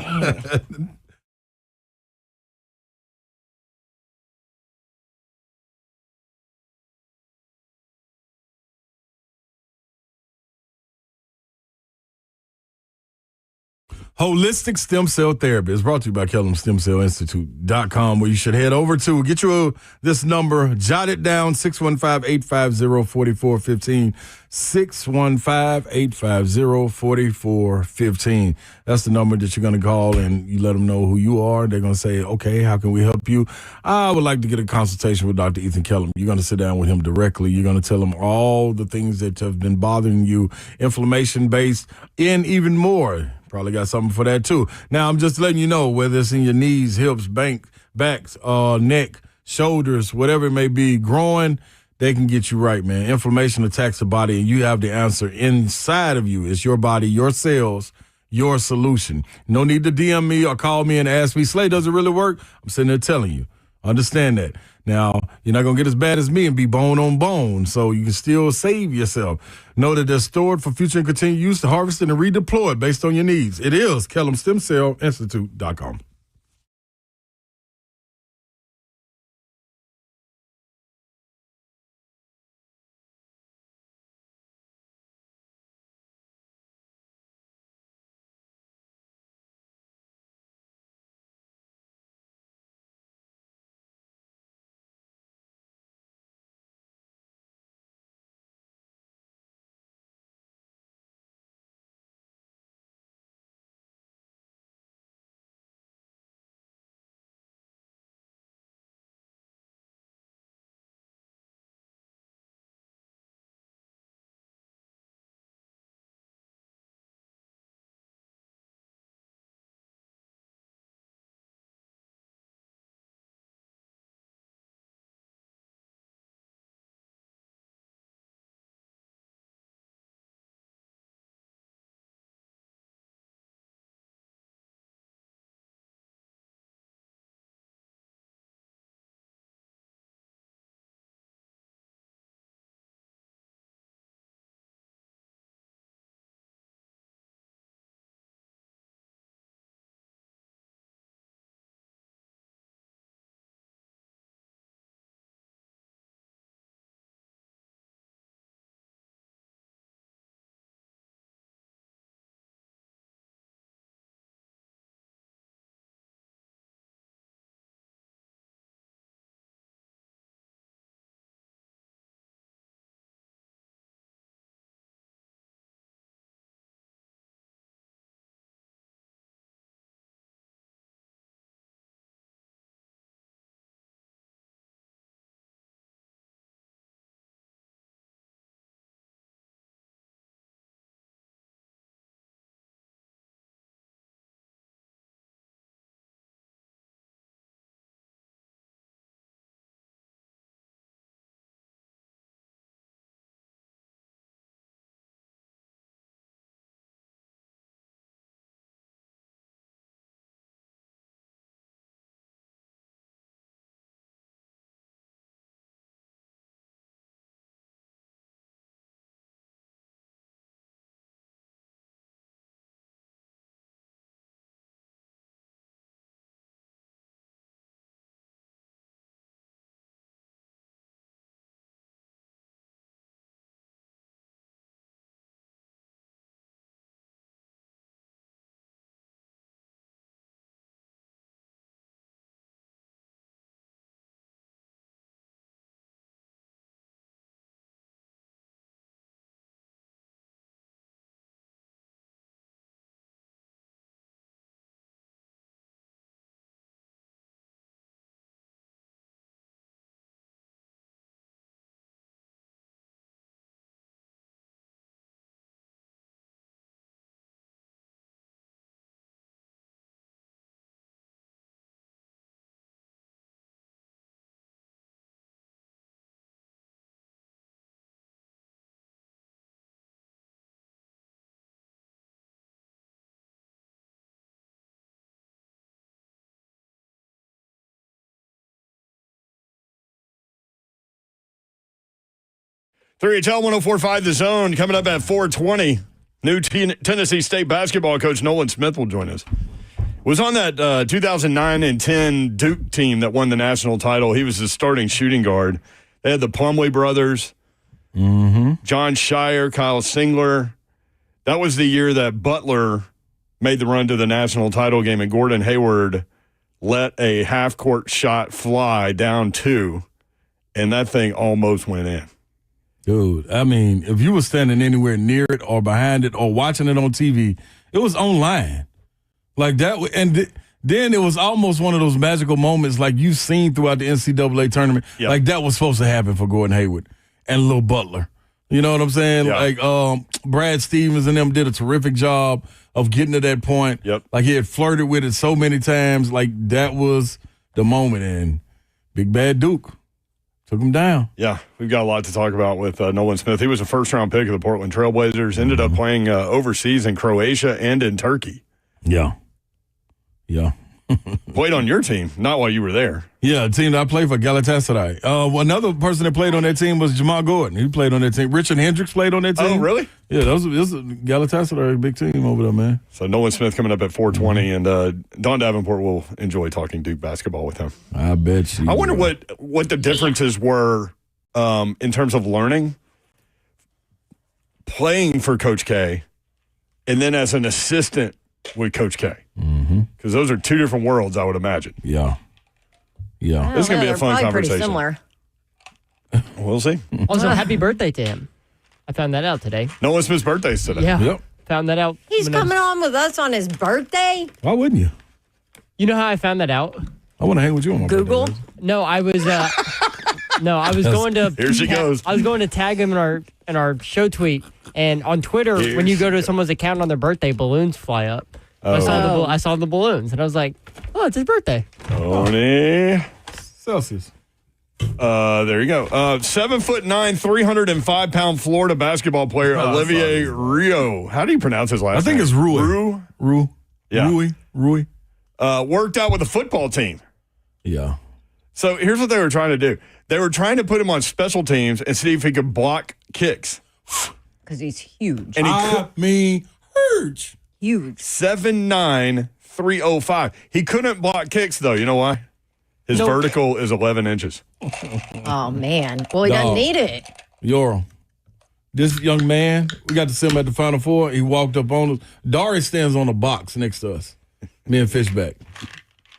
Holistic Stem Cell Therapy is brought to you by KellamStemCellInstitute.com, where you should head over to. Get you this number, jot it down, 615-850-4415, 615-850-4415. That's the number that you're going to call, and you let them know who you are. They're going to say, okay, how can we help you? I would like to get a consultation with Dr. Ethan Kellam. You're going to sit down with him directly. You're going to tell him all the things that have been bothering you, inflammation-based, and even more. Probably got something for that, too. Now, I'm just letting you know, whether it's in your knees, hips, backs, neck, shoulders, whatever it may be, growing, they can get you right, man. Inflammation attacks the body, and you have the answer inside of you. It's your body, your cells, your solution. No need to DM me or call me and ask me, Slay, does it really work? I'm sitting there telling you. Understand that. Now, you're not going to get as bad as me and be bone on bone, so you can still save yourself. Know that they're stored for future and continued use to harvest and redeploy based on your needs. It is KellamStemCellInstitute.com. 3HL 104.5 The Zone coming up at 4:20. New Tennessee State basketball coach Nolan Smith will join us. Was on that 2009 and 10 Duke team that won the national title. He was the starting shooting guard. They had the Plumlee brothers, John Shire, Kyle Singler. That was the year that Butler made the run to the national title game, and Gordon Hayward let a half-court shot fly down 2, and that thing almost went in. Dude, I mean, if you were standing anywhere near it or behind it or watching it on TV, it was online. Like that, and then it was almost one of those magical moments like you've seen throughout the NCAA tournament. Yep. Like that was supposed to happen for Gordon Hayward and Lil Butler. You know what I'm saying? Yep. Like Brad Stevens and them did a terrific job of getting to that point. Yep. Like he had flirted with it so many times. Like that was the moment, and Big Bad Duke took him down. Yeah, we've got a lot to talk about with Nolan Smith. He was a first-round pick of the Portland Trailblazers, ended up playing overseas in Croatia and in Turkey. Yeah. Played on your team, not while you were there. Yeah, the team that I played for, Galatasaray. Another person that played on that team was Jamal Gordon. He played on that team. Richard Hendricks played on that team. Oh, really? Yeah, that was Galatasaray, a big team over there, man. So Nolan Smith coming up at 4:20, and Don Davenport will enjoy talking Duke basketball with him. I bet you. I wonder what the differences were in terms of learning, playing for Coach K, and then as an assistant with Coach K. Because those are two different worlds, I would imagine. Yeah. This is going to be a fun conversation. Pretty similar. We'll see. Also, happy birthday to him. I found that out today. Nolan Smith's birthday's today. Yeah. Yep. Found that out. He's coming on with us on his birthday? Why wouldn't you? You know how I found that out? I want to hang with you on my Google? birthday. No, I was going to Here she goes. I was going to tag him in our show tweet, and on Twitter, when you go to someone's account on their birthday, balloons fly up. I saw the balloons, and I was like, "Oh, it's his birthday." Tony Celsius. There you go. 7'9", 305-pound Florida basketball player Olivier Rio. How do you pronounce his last name? I think it's Rui. Rui. Yeah. Rui. Worked out with the football team. Yeah. So here's what they were trying to do. They were trying to put him on special teams and see if he could block kicks. Because he's huge. And huge. Huge. 7'9", 305. He couldn't block kicks, though. You know why? His vertical is 11 inches. Oh, man. Well, he doesn't need it. Yoram. This young man, we got to see him at the Final Four. He walked up on us. Darius stands on a box next to us. Me and Fishback.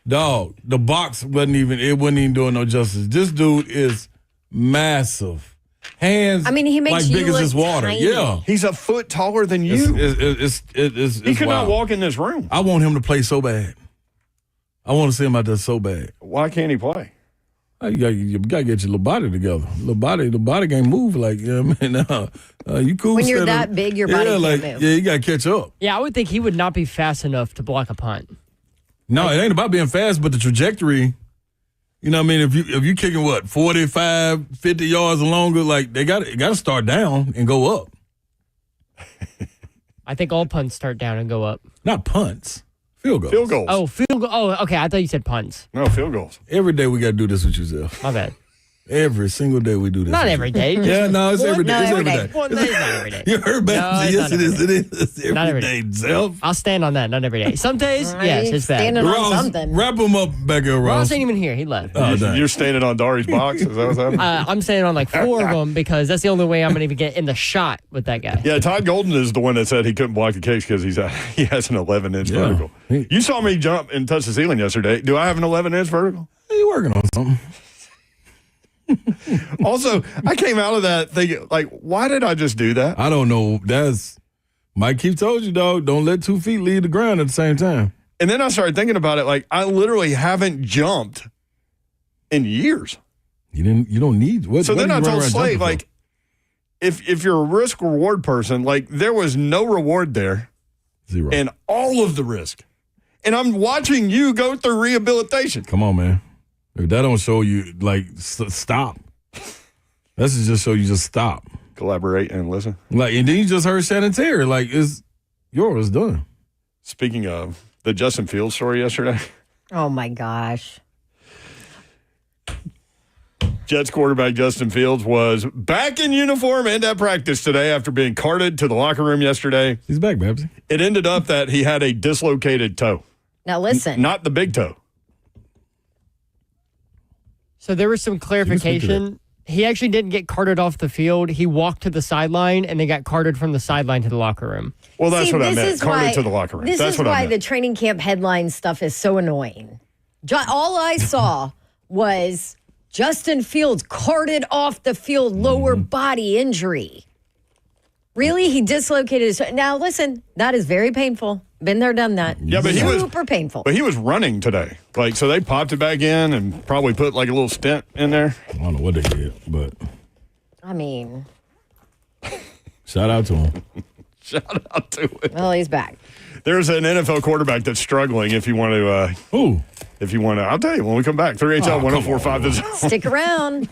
Dog, the box wasn't even doing no justice. This dude is massive. Hands, he makes like you big as look this water. tiny. Yeah, He's a foot taller than you. He could not walk in this room. I want him to play so bad. I want to see him out there so bad. Why can't he play? You gotta get your little body together. The body can't move like you cool. When you're that big, your body can't move. Yeah, you gotta catch up. Yeah, I would think he would not be fast enough to block a punt. No, it ain't about being fast, but the trajectory. You know what I mean? If you kicking 45, 50 yards or longer, like they got to start down and go up. I think all punts start down and go up. Not punts. Field goals. Field goals. Oh, field goal. Oh, okay. I thought you said punts. No, field goals. Every day we got to do this with yourself. My bad. Every single day we do this. Not every day. Yeah, no, it's every day. No, it's every every day. day. Well, no, it's not every day. You heard back. No, Yes, it is. It is. It's Not every every day, Zelf. I'll stand on that. Not every day. Some days, yes, it's bad. Standing on Ross, something. wrap him up back here, Ross. Ross ain't even here. He left. Oh, dang. You're standing on Dari's box? Is that what's happening? I'm standing on like 4 of them because that's the only way I'm going to even get in the shot with that guy. Yeah, Todd Golden is the one that said he couldn't block the kicks because he has an 11-inch vertical. You saw me jump and touch the ceiling yesterday. Do I have an 11-inch vertical? You working on something? Also, I came out of that thinking, like, why did I just do that? I don't know. That's Mike Keith told you, dog. Don't let 2 feet leave the ground at the same time. And then I started thinking about it, like, I literally haven't jumped in years. You don't need. So then I told Slade, like, if you're a risk reward person, like, there was no reward there. 0. And all of the risk. And I'm watching you go through rehabilitation. Come on, man. If that don't show you, like, stop. That should just show you just stop. Collaborate and listen. Like, and then you just heard Shannon Terry. Like, yours done. Speaking of the Justin Fields story yesterday. Oh, my gosh. Jets quarterback Justin Fields was back in uniform and at practice today after being carted to the locker room yesterday. He's back, Babsy. It ended up that he had a dislocated toe. Now listen. Not the big toe. So there was some clarification. He actually didn't get carted off the field. He walked to the sideline and they got carted from the sideline to the locker room. Well, that's what I meant. Carted to the locker room. This That's is what I why meant. the training camp headline stuff is so annoying. All I saw was Justin Fields carted off the field, lower body injury. Really? He dislocated his... Now, listen, that is very painful. Been there, done that. Yeah, but he was super painful. But he was running today. So they popped it back in and probably put like a little stent in there. I don't know what they did, but... I mean... Shout out to him. Shout out to him. Well, he's back. There's an NFL quarterback that's struggling if you want to... Who? If you want to... I'll tell you when we come back. 3HL 104.5. Stick around.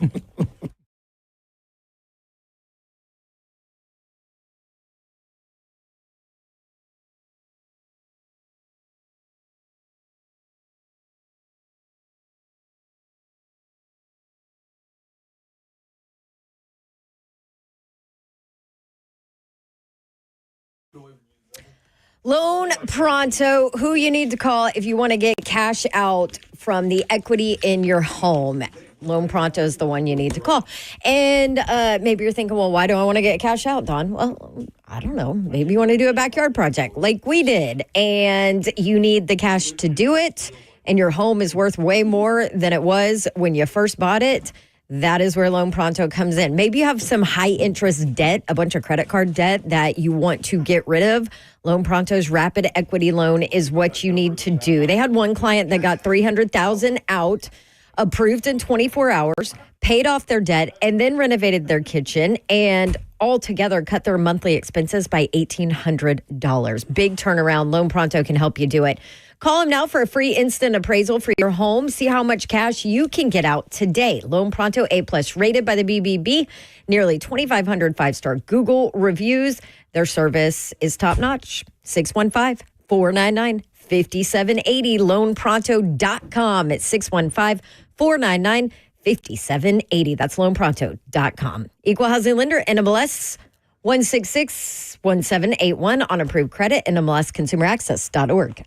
Loan Pronto, who you need to call if you want to get cash out from the equity in your home. Loan Pronto is the one you need to call. And maybe you're thinking, well, why do I want to get cash out, Don? Well, I don't know. Maybe you want to do a backyard project like we did, and you need the cash to do it, and your home is worth way more than it was when you first bought it. That is where Loan Pronto comes in. Maybe you have some high interest debt, a bunch of credit card debt that you want to get rid of. Loan Pronto's rapid equity loan is what you need to do. They had one client that got $300,000 out, approved in 24 hours, paid off their debt, and then renovated their kitchen, and altogether cut their monthly expenses by $1,800. Big turnaround. Loan Pronto can help you do it. Call him now for a free instant appraisal for your home. See how much cash you can get out today. Loan Pronto A+ rated by the BBB. Nearly 2,500 five-star Google reviews. Their service is top-notch. 615-499-5780. LoanPronto.com. It's 615-499-5780. That's LoanPronto.com. Equal housing lender, NMLS 1661781 on approved credit, NMLSconsumeraccess.org.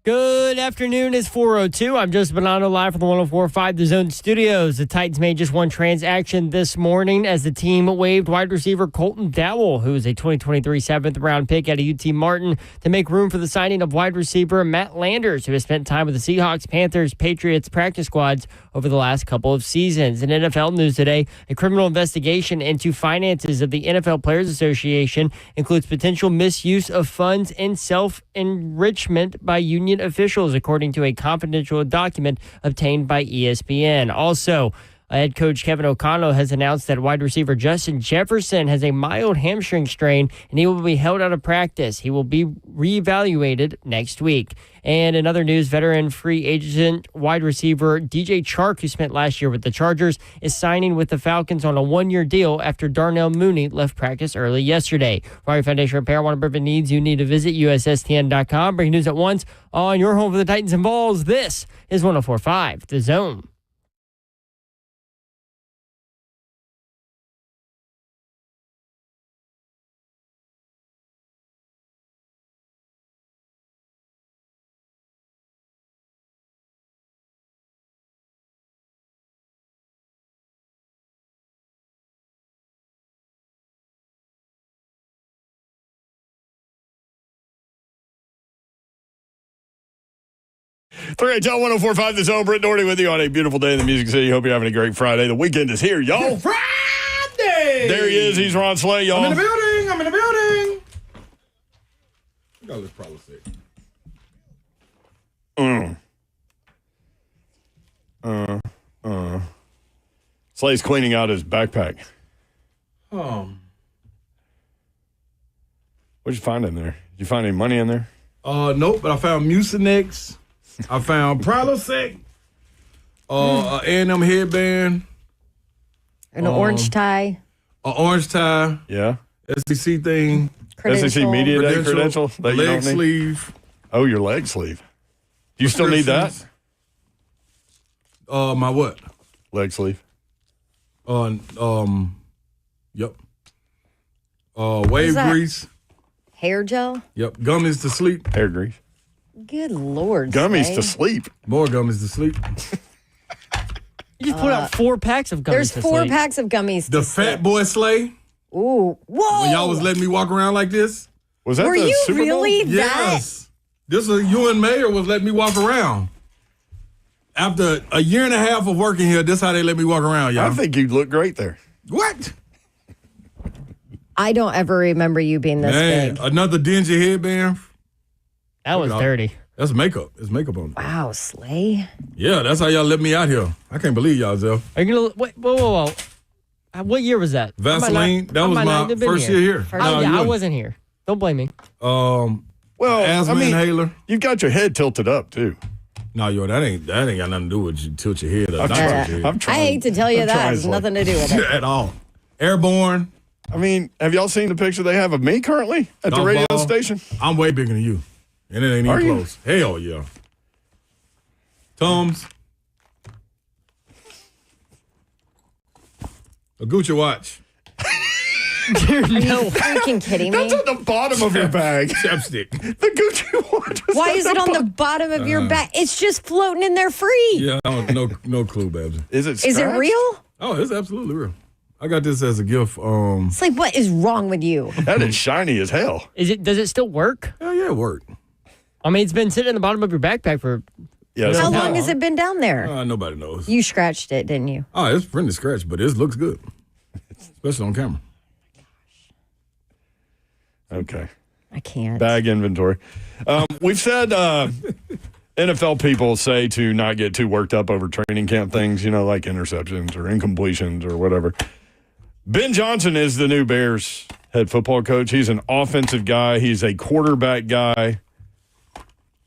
Good afternoon. It's 4:02. I'm Joseph Bonanno live from the 104.5 The Zone Studios. The Titans made just one transaction this morning as the team waived wide receiver Colton Dowell, who is a 2023 7th-round pick out of UT Martin, to make room for the signing of wide receiver Matt Landers, who has spent time with the Seahawks, Panthers, Patriots practice squads over the last couple of seasons. In NFL news today, a criminal investigation into finances of the NFL Players Association includes potential misuse of funds and self-enrichment by union officials, according to a confidential document obtained by ESPN. Also, head coach Kevin O'Connell has announced that wide receiver Justin Jefferson has a mild hamstring strain and he will be held out of practice. He will be reevaluated next week. And in other news, veteran free agent wide receiver DJ Chark, who spent last year with the Chargers, is signing with the Falcons on a one-year deal after Darnell Mooney left practice early yesterday. For your foundation repair, waterproofing needs, you need to visit USSTN.com. Breaking news at once on your home for the Titans and Balls. This is 104.5 The Zone. Three Tell 104.5 The Zone. Britt Doherty with you on a beautiful day in the Music City. Hope you're having a great Friday. The weekend is here, y'all. Friday! There he is. He's Ron Slay, y'all. I'm in the building. I got this problem sick. Slay's cleaning out his backpack. What'd you find in there? Did you find any money in there? Nope, but I found Mucinex. I found Prilosec. A A&M headband. An orange tie. An orange tie. Yeah. SEC thing. SEC Media Day credential. That you leg don't need? sleeve. Oh, your leg sleeve. Do you still need that? My what? Leg sleeve. Yep. Wave grease. Hair gel? Yep. Gummies to sleep. Hair grease. Good Lord. Gummies Slay. to sleep. More gummies to sleep. You just put out 4 packs of gummies. There's to 4 sleep. packs of gummies. The Fat Boy Slay. Ooh. Whoa. When y'all was letting me walk around like this. Was that Were the you Super Bowl? really that? Yes. This is Ewan Mayer was letting me walk around. After a year and a half of working here, this is how they let me walk around, y'all. I think you'd look great there. What? I don't ever remember you being this big. Another dingy headband. That was dirty. That's makeup. It's makeup on it. Wow, Slay. Yeah, that's how y'all let me out here. I can't believe y'all, Zell. Are you gonna wait? Whoa! What year was that? Vaseline. That was my first year here. Oh, yeah, I wasn't here. Don't blame me. Well, asthma inhaler. You've got your head tilted up too. No, that ain't got nothing to do with you tilt your head up. I'm trying. I hate to tell you I'm that. trying, It's Slay. nothing to do with it. At all. Airborne. I mean, have y'all seen the picture they have of me currently at the radio Ball. station? I'm way bigger than you. And it ain't Are even you? close. Hell yeah. Tums. A Gucci watch. Are you freaking kidding me? That's at the bottom of your bag. Chapstick. The Gucci watch. Why is it on the bottom of your back? It's just floating in there free. Yeah, I don't, no clue, Babs. Is it? Is it scratched? real? Oh, it's absolutely real. I got this as a gift. It's like, what is wrong with you? That is shiny as hell. Does it still work? Hell yeah, it worked. I mean, it's been sitting in the bottom of your backpack for. Yeah. How so- long has it been down there? Nobody knows. You scratched it, didn't you? Oh, it's printed scratch, but it looks good, especially on camera. Okay. I can't. Bag inventory. We've said NFL people say to not get too worked up over training camp things, like interceptions or incompletions or whatever. Ben Johnson is the new Bears head football coach. He's an offensive guy. He's a quarterback guy.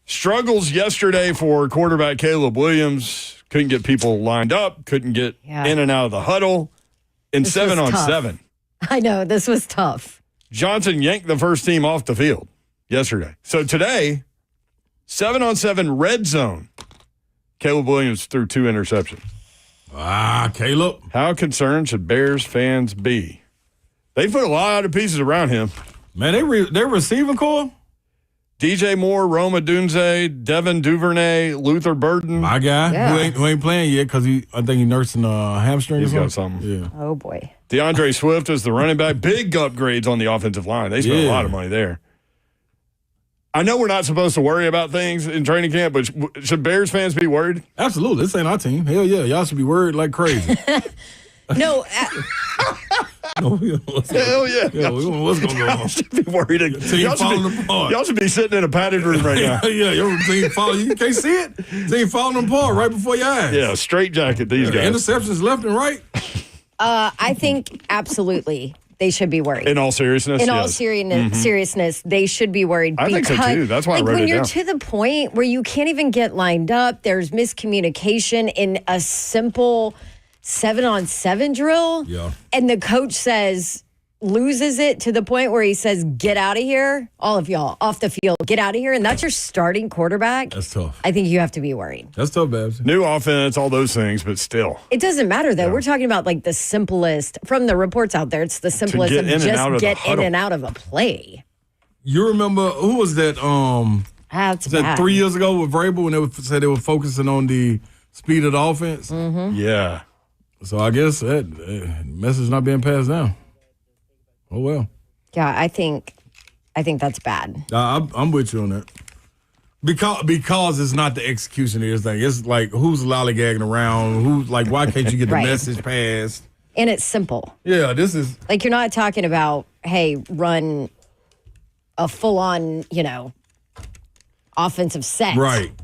Struggles yesterday for quarterback Caleb Williams. Couldn't get people lined up. Couldn't get in and out of the huddle. In This 7 was on tough. 7. I know, this was tough. Johnson yanked the first team off the field yesterday. So today, 7 on 7 red zone. Caleb Williams threw 2 interceptions. Caleb. How concerned should Bears fans be? They put a lot of pieces around him. Man, their receiving core. DJ Moore, Roma Dunze, Devin Duvernay, Luther Burden. My guy who ain't playing yet because I think he's nursing a hamstring. He's or got something. Yeah. Oh, boy. DeAndre Swift is the running back. Big upgrades on the offensive line. They spent a lot of money there. I know we're not supposed to worry about things in training camp, but should Bears fans be worried? Absolutely. This ain't our team. Hell yeah. Y'all should be worried like crazy. No. Hell yeah. What's going to go on? Y'all should be worried. Team falling apart. Y'all should be sitting in a padded room right now. Yeah, your team falling. You can't see it. Team falling apart right before your eyes. Yeah, straight jacket, these guys. Interceptions left and right. I think absolutely they should be worried. In all seriousness? In all seriousness, they should be worried. I think so too. That's why I wrote it down. When you're to the point where you can't even get lined up, there's miscommunication in a simple 7-on-7 drill. Yeah. And the coach loses it to the point where he says, get out of here, all of y'all, off the field, get out of here. And that's your starting quarterback. That's tough. I think you have to be worried. That's tough, Babs. New offense, all those things, but still. It doesn't matter, though. Yeah. We're talking about like the simplest, from the reports out there, it's the simplest of just get in and out of a play. You remember, who was that? That's was that 3 years ago with Vrabel when they said they were focusing on the speed of the offense? Mm-hmm. Yeah. So I guess that message not being passed down. Oh, well. Yeah, I think that's bad. I'm with you on that. Because it's not the execution of this thing. It's like, who's lollygagging around? Who's like, why can't you get the message passed? And it's simple. Yeah, this is. Like, you're not talking about, hey, run a full-on, offensive set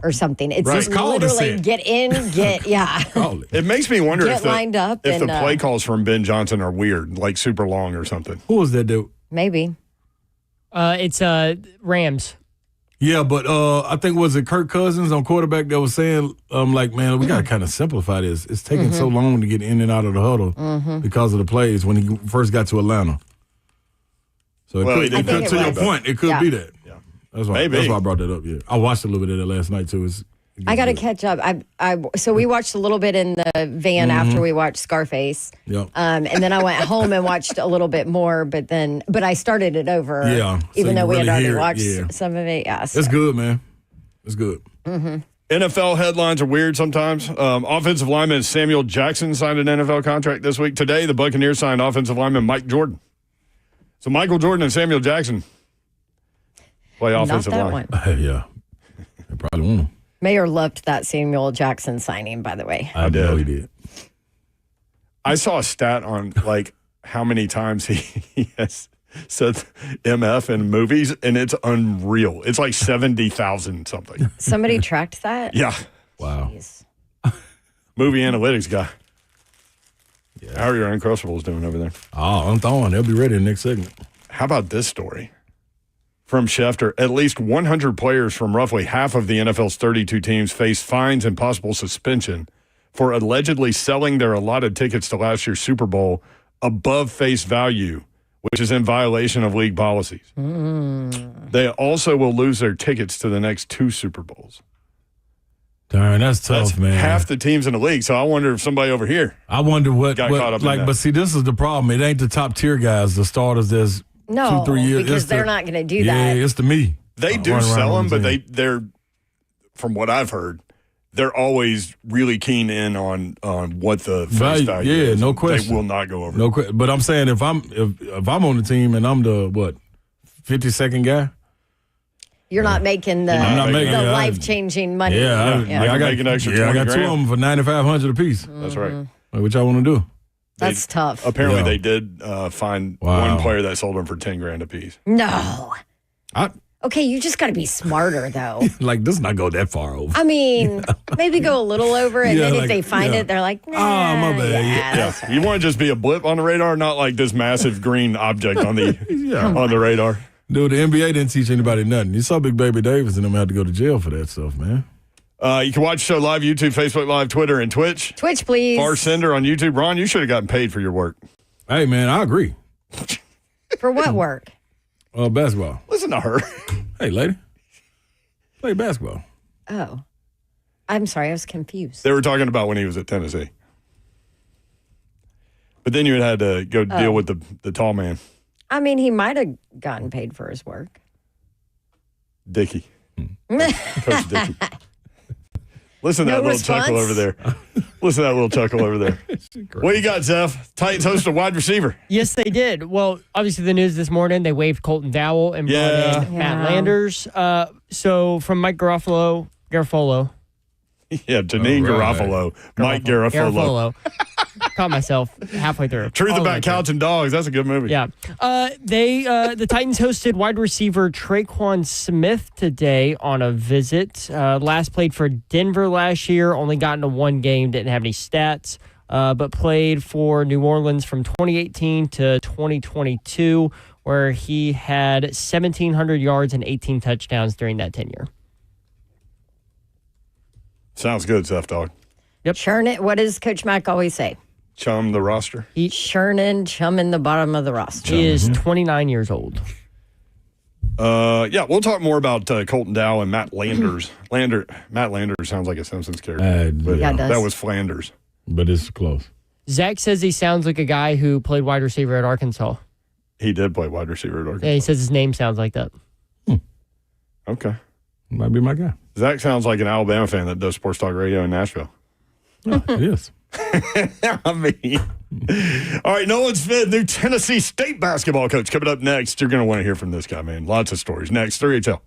or something. It's just literally get in, Call it. It makes me wonder get lined up if the play calls from Ben Johnson are weird, like super long or something. Who was that dude? Maybe. It's Rams. Yeah, but I think was it Kirk Cousins on quarterback that was saying, like, man, we got to kind of simplify this. It's taking so long to get in and out of the huddle because of the plays when he first got to Atlanta. So it could, to your point, it could be that. Yeah. That's why I brought that up. Yeah, I watched a little bit of that last night too. I got to catch up. So we watched a little bit in the van after we watched Scarface. Yep. And then I went home and watched a little bit more, but I started it over. Yeah. Even though we had already watched some of it. Yeah. So. It's good, man. It's good. Mm-hmm. NFL headlines are weird sometimes. Offensive lineman Samuel Jackson signed an NFL contract this week. Today, the Buccaneers signed offensive lineman Mike Jordan. So Michael Jordan and Samuel Jackson play offensive line. Yeah. They probably won. Mayor loved that Samuel Jackson signing, by the way. I did. He did. I saw a stat on like how many times he has said MF in movies, and it's unreal. It's like 70,000 something. Somebody tracked that? Yeah. Wow. Jeez. Movie analytics guy. Yeah. How are your Uncrustables doing over there? Oh, I'm throwing. They'll be ready in the next segment. How about this story? From Schefter, at least 100 players from roughly half of the NFL's 32 teams face fines and possible suspension for allegedly selling their allotted tickets to last year's Super Bowl above face value, which is in violation of league policies. They also will lose their tickets to the next 2 Super Bowls. Darn, that's tough, man. Half the teams in the league, so I wonder if somebody over here got caught up in that. But see, this is the problem. It ain't the top tier guys, the starters that's 2-3 years. Because they're not going to do that. Yeah, it's to me. They do sell them, but they're, from what I've heard, they're always really keen in on what the face value is. Yeah, no question. They will not go over. No question. But I'm saying if I'm on the team and I'm the 52nd guy, you're not making the life-changing money. I got an extra. I got 2 of them for $9,500 apiece. That's right. What y'all want to do? That's tough. Apparently, they did find one player that sold them for $10,000 a piece. No. Okay, you just got to be smarter, though. Like, this not go that far over. I mean, maybe go a little over, and then if they find it, they're like, nah. Oh, my bad. Yeah. You want to just be a blip on the radar, not like this massive green object on the on the radar. Dude, the NBA didn't teach anybody nothing. You saw Big Baby Davis and them had to go to jail for that stuff, man. You can watch the show live, YouTube, Facebook Live, Twitter, and Twitch. Twitch, please. Far Sender on YouTube. Ron, you should have gotten paid for your work. Hey, man, I agree. For what work? Basketball. Listen to her. Hey, lady. Play basketball. Oh. I'm sorry, I was confused. They were talking about when he was at Tennessee. But then you had to go deal with the tall man. I mean, he might have gotten paid for his work. Dickey. Coach Dickey. Listen to that little chuckle over there. Listen to that little chuckle over there. What you got, Zeph? Titans host a wide receiver. Yes, they did. Well, obviously the news this morning, they waived Colton Dowell and brought in Matt Landers. So from Mike Garofalo. Yeah, Janine Garofalo. Mike Garofalo. Caught myself halfway through. Truth About Couch and Dogs. That's a good movie. Yeah. The Titans hosted wide receiver Traquan Smith today on a visit. Last played for Denver last year. Only got into one game. Didn't have any stats. But played for New Orleans from 2018 to 2022, where he had 1,700 yards and 18 touchdowns during that tenure. Sounds good, Zeph Dog. Yep. Churn it. What does Coach Mack always say? Chum the roster. Chumming the bottom of the roster. He is 29 years old. Yeah, we'll talk more about Colton Dowell and Matt Landers. Matt Landers sounds like a Simpsons character. But yeah, it does. That was Flanders. But it's close. Zach says he sounds like a guy who played wide receiver at Arkansas. He did play wide receiver at Arkansas. Yeah, he says his name sounds like that. Okay. Might be my guy. Zach sounds like an Alabama fan that does sports talk radio in Nashville. Oh, it is. I mean, all right, Nolan Smith, new Tennessee State basketball coach, coming up next. You're going to want to hear from this guy, man. Lots of stories. Next, 3HL.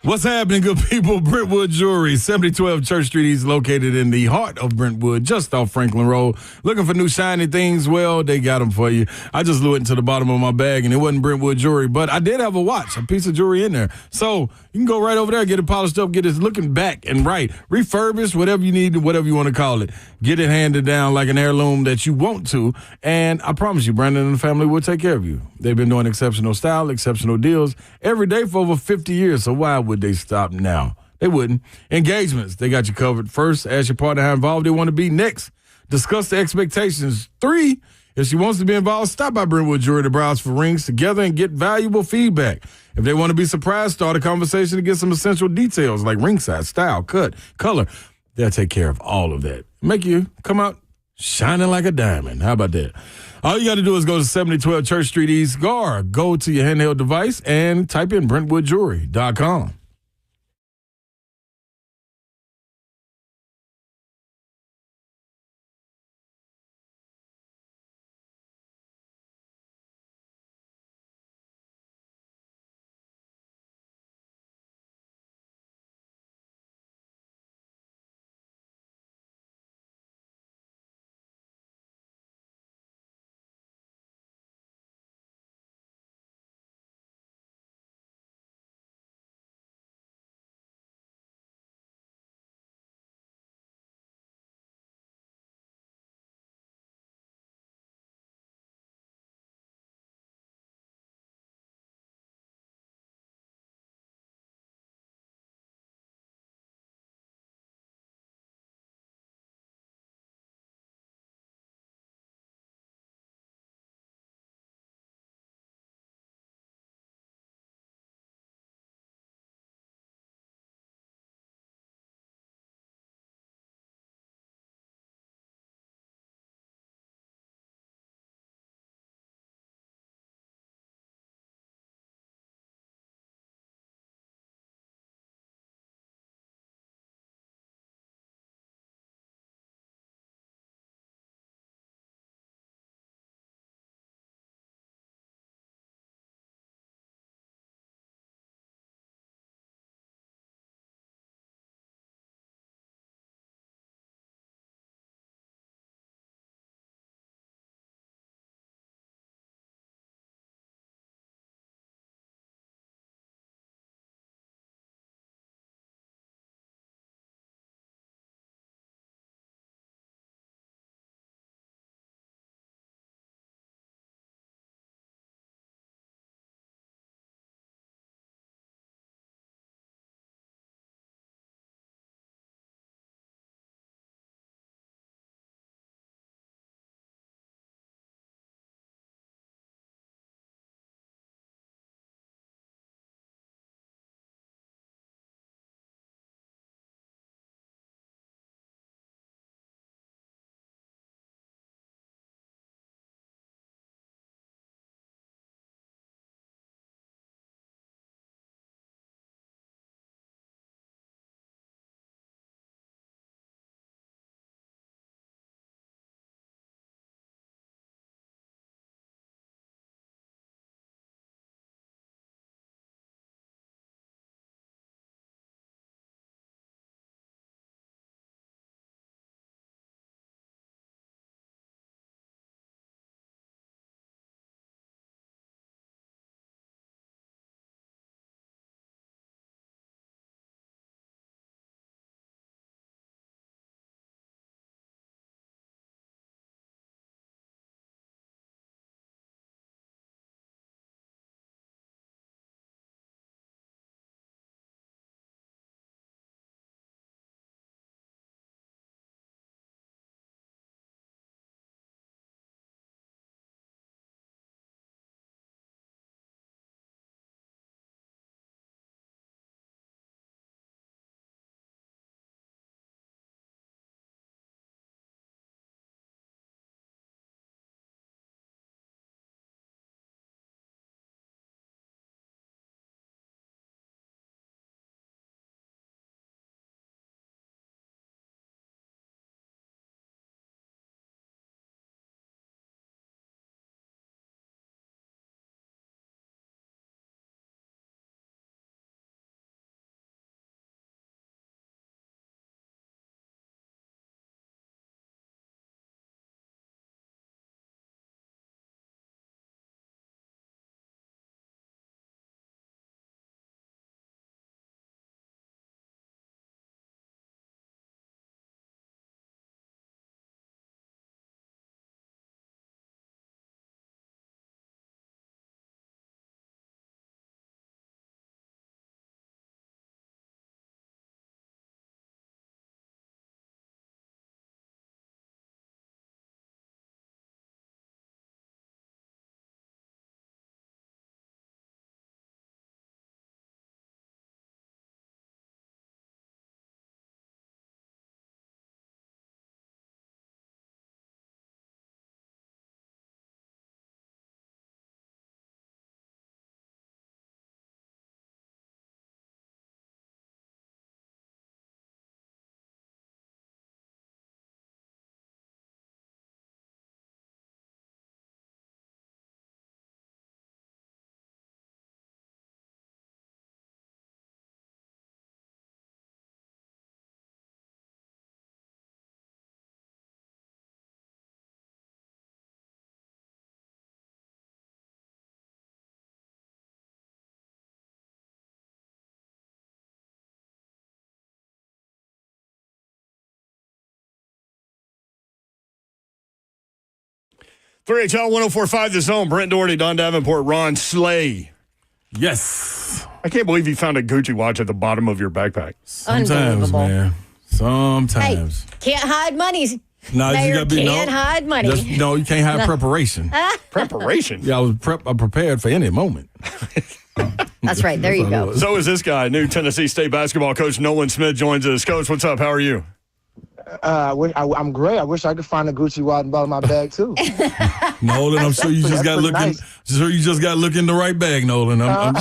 What's happening, good people? Brentwood Jewelry, 7012 Church Street East, located in the heart of Brentwood, just off Franklin Road. Looking for new shiny things? Well, they got them for you. I just blew it into the bottom of my bag, and it wasn't Brentwood Jewelry, but I did have a watch, a piece of jewelry in there. So you can go right over there, get it polished up, get it looking back and right, refurbished, whatever you need, whatever you want to call it. Get it handed down like an heirloom that you want to, and I promise you, Brandon and the family will take care of you. They've been doing exceptional style, exceptional deals every day for over 50 years, so why would they stop now? They wouldn't. Engagements, they got you covered. First, ask your partner how involved they want to be. Next, discuss the expectations. 3, if she wants to be involved, stop by Brentwood Jewelry to browse for rings together and get valuable feedback. If they want to be surprised, start a conversation to get some essential details like ring size, style, cut, color. They'll take care of all of that. Make you come out shining like a diamond. How about that? All you got to do is go to 7012 Church Street East, or go to your handheld device and type in BrentwoodJewelry.com. 3HL 104.5 The Zone. Brent Doherty, Don Davenport, Ron Slay. Yes. I can't believe you found a Gucci watch at the bottom of your backpack. Sometimes, man. Sometimes. Hey, can't hide money. No, Mayor you gotta be can't hide money. You can't hide preparation. Preparation? Yeah, I'm prepared for any moment. That's right. There you go. So is this guy. New Tennessee State basketball coach Nolan Smith joins us. Coach, what's up? How are you? I'm great. I wish I could find a Gucci wallet in the bottom of my bag too. Nolan, I'm sure you just got looking. Nice. Sure, you just got look in the right bag, Nolan. Man,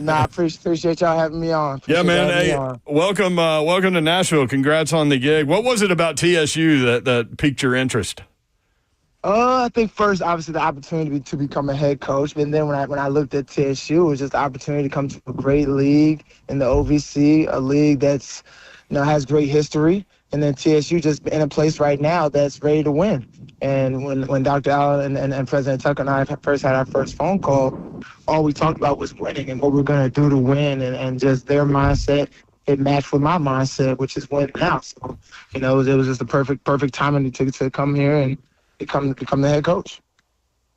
I appreciate y'all having me on. Yeah, man. Hey, welcome to Nashville. Congrats on the gig. What was it about TSU that piqued your interest? I think first, obviously, the opportunity to become a head coach, and then when I looked at TSU, it was just the opportunity to come to a great league in the OVC, a league that's has great history, and then TSU just in a place right now that's ready to win. And when Dr. Allen and President Tucker and I first had our first phone call, all we talked about was winning and what we're going to do to win, and just their mindset. It matched with my mindset, which is win now. So, it was just the perfect timing to come here and become the head coach.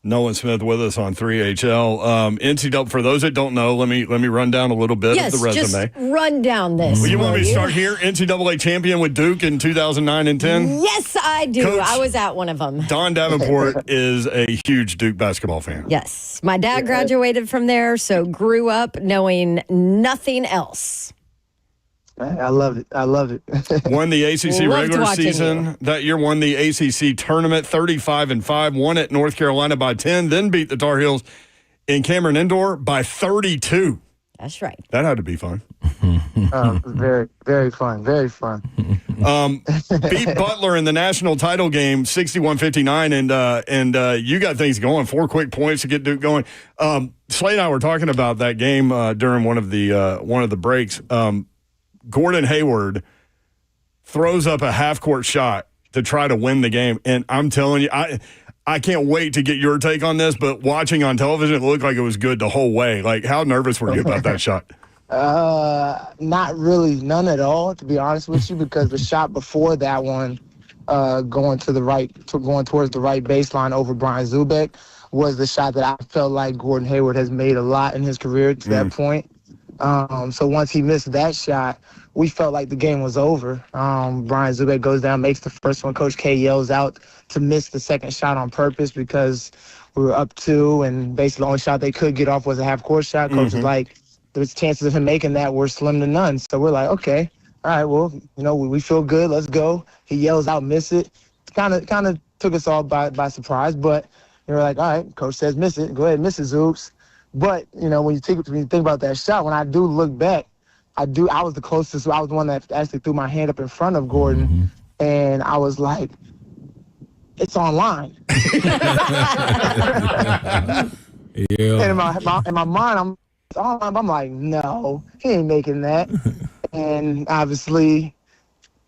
Nolan Smith with us on 3HL. NCAA, for those that don't know, let me run down a little bit of the resume. Just run down this. Well, you want me to start here? NCAA champion with Duke in 2009 and 10? Yes, I do. Coach, I was at one of them. Don Davenport is a huge Duke basketball fan. Yes. My dad graduated from there, so grew up knowing nothing else. I loved it. Won the ACC regular season you. that year, won the ACC tournament 35-5, won at North Carolina by 10, then beat the Tar Heels in Cameron Indoor by 32. That's right. That had to be fun. Very, very fun. Very fun. Beat Butler in the national title game 61-59, and you got things going. 4 quick points to get Duke going. Slay and I were talking about that game during one of the breaks. Gordon Hayward throws up a half-court shot to try to win the game. And I'm telling you, I can't wait to get your take on this, but watching on television, it looked like it was good the whole way. Like, how nervous were you about that shot? Not really, none at all, to be honest with you, because the shot before that one, going towards the right baseline over Brian Zubek, was the shot that I felt like Gordon Hayward has made a lot in his career to that point. So once he missed that shot, we felt like the game was over. Brian Zubek goes down, makes the first one. Coach K yells out to miss the second shot on purpose because we were up 2, and basically the only shot they could get off was a half-court shot. Coach was like, there's chances of him making that were slim to none. So we're like, okay, all right, well, we feel good. Let's go. He yells out, miss it. Kind of took us all by surprise, but we're like, all right, coach says miss it. Go ahead, miss it, Zoops. But, when you think about that shot, when I do look back, I was the closest. So I was the one that actually threw my hand up in front of Gordon, and I was like, it's online. Yeah. And in my mind, I'm like, no, he ain't making that. And obviously,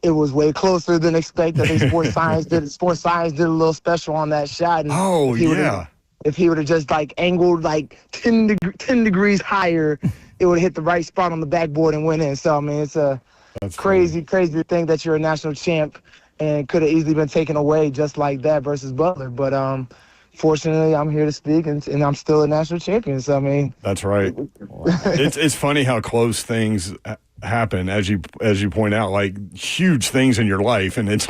it was way closer than expected. I think Sports Science did a little special on that shot. And if he would have just angled 10 degrees higher, it would have hit the right spot on the backboard and went in. So, I mean, it's crazy to think that you're a national champ and could have easily been taken away just like that versus Butler. But fortunately, I'm here to speak, and I'm still a national champion. So, I mean. That's right. It's funny how close things happen, as you point out, huge things in your life, and it's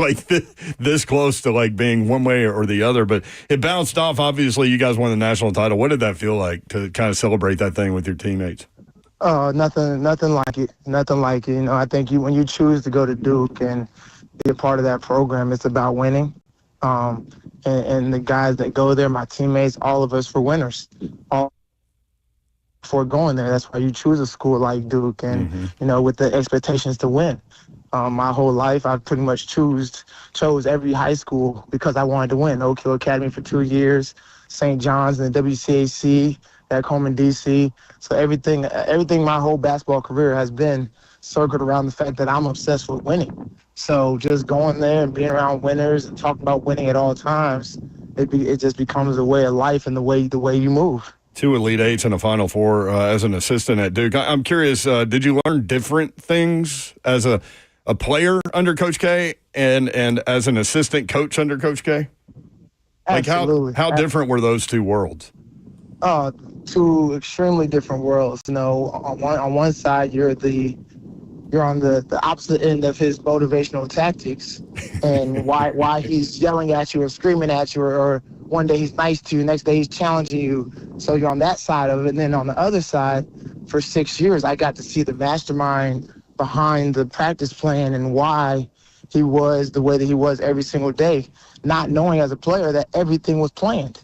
this close to being one way or the other. But it bounced off. Obviously, you guys won the national title. What did that feel like to kind of celebrate that thing with your teammates? Nothing like it. Nothing like it. I think when you choose to go to Duke and be a part of that program, it's about winning. And the guys that go there, my teammates, all of us were winners. All before going there. That's why you choose a school like Duke and, with the expectations to win. My whole life, I pretty much chose every high school because I wanted to win. Oak Hill Academy for 2 years, St. John's and the WCAC back home in D.C. So everything my whole basketball career has been circled around the fact that I'm obsessed with winning. So just going there and being around winners and talking about winning at all times, it just becomes a way of life and the way you move. 2 Elite Eights and a Final Four as an assistant at Duke. I'm curious, did you learn different things as a a player under Coach K and as an assistant coach under Coach K? Like Absolutely. how different were those two worlds? Two extremely different worlds. You know, on one side, you're on the opposite end of his motivational tactics, and why he's yelling at you or screaming at you, or one day he's nice to you, next day he's challenging you. So you're on that side of it. And then on the other side, for 6 years, I got to see the mastermind behind the practice plan and why he was the way that he was every single day, not knowing as a player that everything was planned.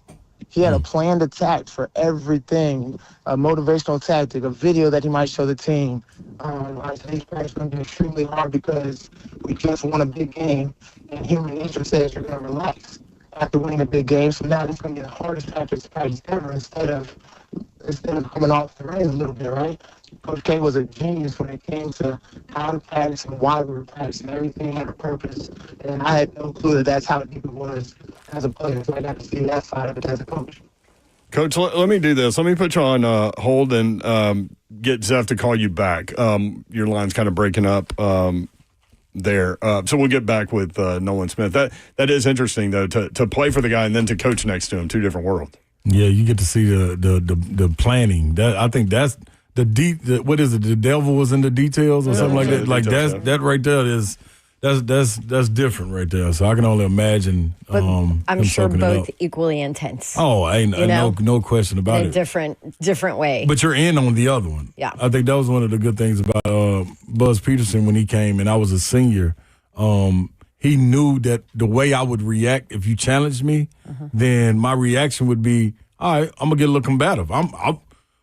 He had a planned attack for everything, a motivational tactic, a video that he might show the team. I said these practice going to be extremely hard because we just won a big game, and human nature says you're going to relax after winning a big game. So now this is going to be the hardest practice ever instead of coming off the reins a little bit, right? Coach K was a genius when it came to how to practice and why we were practicing. Everything had a purpose, and I had no clue that that's how deep it was as a player. So I got to see that side of it as a coach. Coach, let me do this. Let me put you on hold and get Zeph to call you back. Your line's kind of breaking up there. So we'll get back with Nolan Smith. That is interesting, though, to play for the guy and then to coach next to him, two different worlds. Yeah, you get to see the planning. I think that's what is it? The devil was in the details or something like that. Like that right there is that's different right there. So I can only imagine. But I'm sure both equally intense. Oh, no question about it. Different way. But you're in on the other one. Yeah, I think that was one of the good things about Buzz Peterson when he came and I was a senior. He knew that the way I would react if you challenged me, then my reaction would be, all right, I'm gonna get a little combative.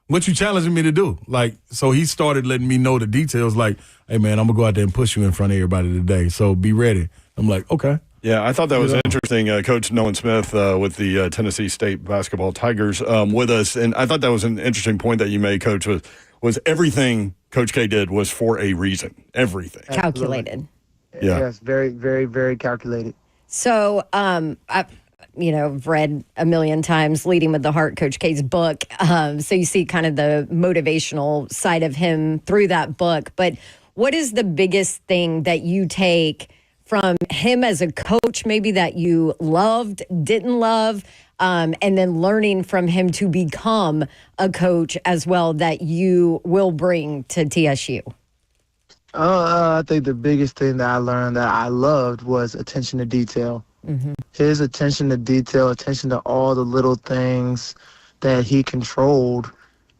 What you challenging me to do? Like, so he started letting me know the details. Like, hey man, I'm gonna go out there and push you in front of everybody today. So be ready. I'm like, okay. Yeah, I thought that was interesting. Coach Nolan Smith with the Tennessee State basketball Tigers with us, and I thought that was an interesting point that you made, Coach. Was everything Coach K did was for a reason. Everything calculated. Yeah. Yes, very, very, very calculated. So, I've read a million times Leading with the Heart, Coach K's book. So you see kind of the motivational side of him through that book. But what is the biggest thing that you take from him as a coach, maybe that you loved, didn't love, and then learning from him to become a coach as well that you will bring to TSU? I think the biggest thing that I learned that I loved was attention to detail. His attention to detail, attention to all the little things that he controlled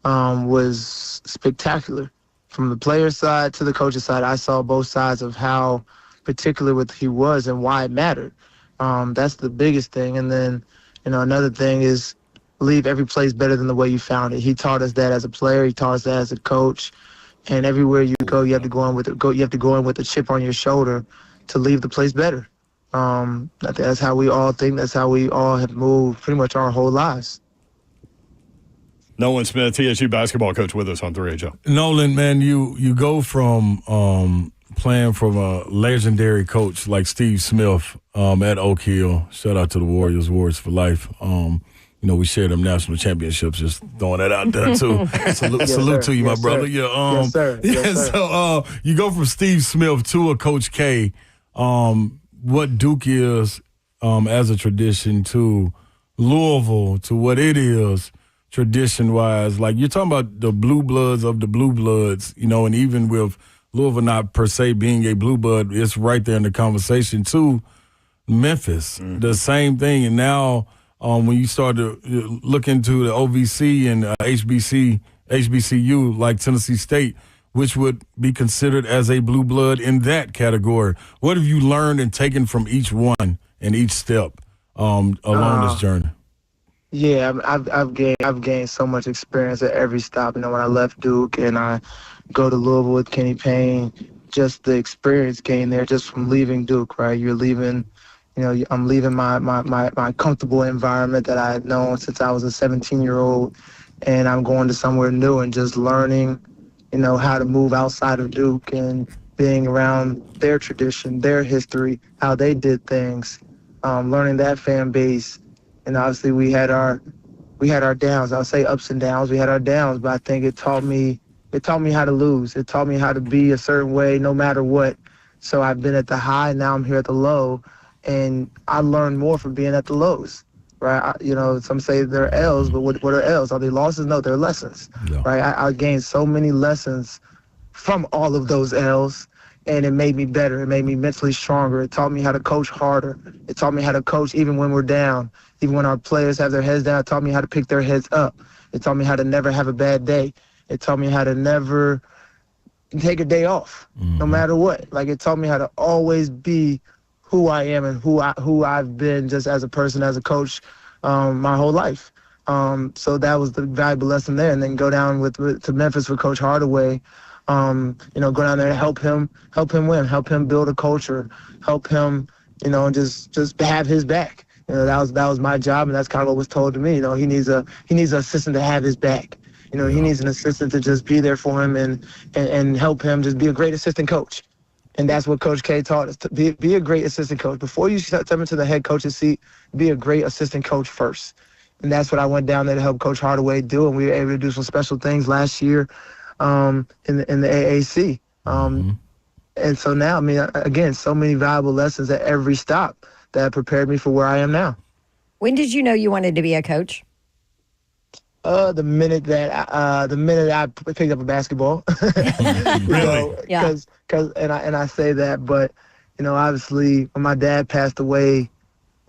was spectacular. From the player side to the coach's side, I saw both sides of how particular what he was and why it mattered. That's the biggest thing. And then, another thing is leave every place better than the way you found it. He taught us that as a player. He taught us that as a coach. And everywhere you go, you have to go in with a chip on your shoulder to leave the place better. That's how we all think. That's how we all have moved pretty much our whole lives. Nolan Smith, TSU basketball coach, with us on 3HL. Nolan, man, you go from playing from a legendary coach like Steve Smith at Oak Hill. Shout out to the Warriors for life. We share them national championships. Just throwing that out there too. Salute to you, my brother. Yeah, yes, sir. Yes, sir. So you go from Steve Smith to a Coach K. What Duke is as a tradition to Louisville to what it is tradition-wise. Like, you're talking about the blue bloods of the blue bloods, and even with Louisville not per se being a blue blood, it's right there in the conversation to Memphis. The same thing. And now when you start to look into the OVC and HBCU like Tennessee State, which would be considered as a blue blood in that category. What have you learned and taken from each one and each step along this journey? Yeah, I've gained so much experience at every stop. When I left Duke and I go to Louisville with Kenny Payne, just the experience gained there just from leaving Duke, right? You're leaving, I'm leaving my comfortable environment that I had known since I was a 17-year-old, and I'm going to somewhere new and just learning how to move outside of Duke and being around their tradition, their history, how they did things, learning that fan base. And obviously we had our downs. I'll say ups and downs. We had our downs, but I think it taught me how to lose. It taught me how to be a certain way no matter what. So I've been at the high, now I'm here at the low, and I learned more from being at the lows, right? Some say they're L's, but what are L's? Are they losses? No, they're lessons, right? I gained so many lessons from all of those L's, and it made me better. It made me mentally stronger. It taught me how to coach harder. It taught me how to coach even when we're down, even when our players have their heads down. It taught me how to pick their heads up. It taught me how to never have a bad day. It taught me how to never take a day off, no matter what. Like, it taught me how to always be who I am and who I've been just as a person, as a coach, my whole life. So that was the valuable lesson there. And then go down to Memphis with Coach Hardaway. Go down there and help him win, help him build a culture, help him, just have his back. That was my job, and that's kind of what was told to me. He needs an assistant to have his back. He needs an assistant to just be there for him and help him just be a great assistant coach. And that's what Coach K taught us, to be a great assistant coach. Before you step into the head coach's seat, be a great assistant coach first. And that's what I went down there to help Coach Hardaway do, and we were able to do some special things last year in the AAC. And so now, again, so many valuable lessons at every stop that prepared me for where I am now. When did you know you wanted to be a coach? The minute I picked up a basketball. Really? Because I say that, but obviously when my dad passed away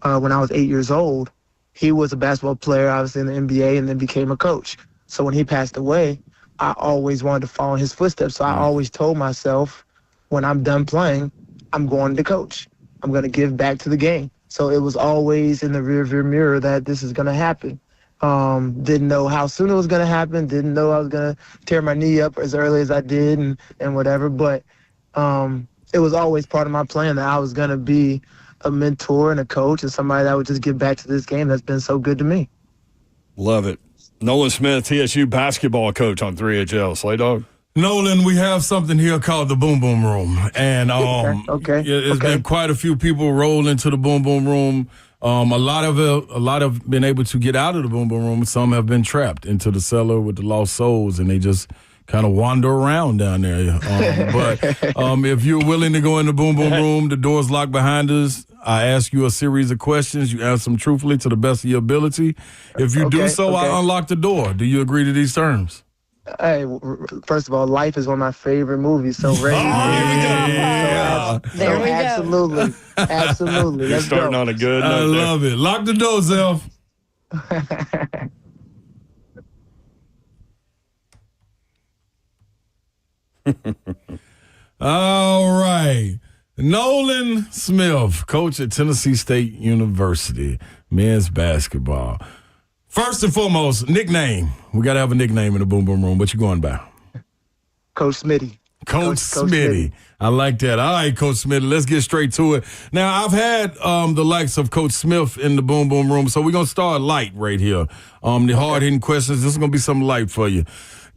when I was 8 years old, he was a basketball player, obviously in the NBA, and then became a coach. So when he passed away, I always wanted to follow in his footsteps. So I always told myself, when I'm done playing, I'm going to coach. I'm going to give back to the game. So it was always in the rearview mirror that this is going to happen. Didn't know how soon it was going to happen. Didn't know I was going to tear my knee up as early as I did and whatever. But it was always part of my plan that I was going to be a mentor and a coach and somebody that would just give back to this game that's been so good to me. Love it. Nolan Smith, TSU basketball coach on 3HL. Slay Dog. Nolan, we have something here called the Boom Boom Room. And there's been quite a few people roll into the Boom Boom Room. A lot have been able to get out of the Boom Boom Room. Some have been trapped into the cellar with the lost souls, and they just kind of wander around down there. But if you're willing to go in the Boom Boom Room, the door's locked behind us. I ask you a series of questions. You answer them truthfully to the best of your ability. If you do so, I unlock the door. Do you agree to these terms? Hey, first of all, Life is one of my favorite movies. So ready. There we go. Absolutely. You're starting on a good note. I love it. Lock the door, Zelf. All right. Nolan Smith, coach at Tennessee State University, men's basketball. First and foremost, nickname. We got to have a nickname in the Boom Boom Room. What you going by? Coach Smitty. Coach Smitty. I like that. All right, Coach Smitty, let's get straight to it. Now, I've had the likes of Coach Smith in the Boom Boom Room, so we're going to start light right here. The hard-hitting questions, this is going to be something light for you.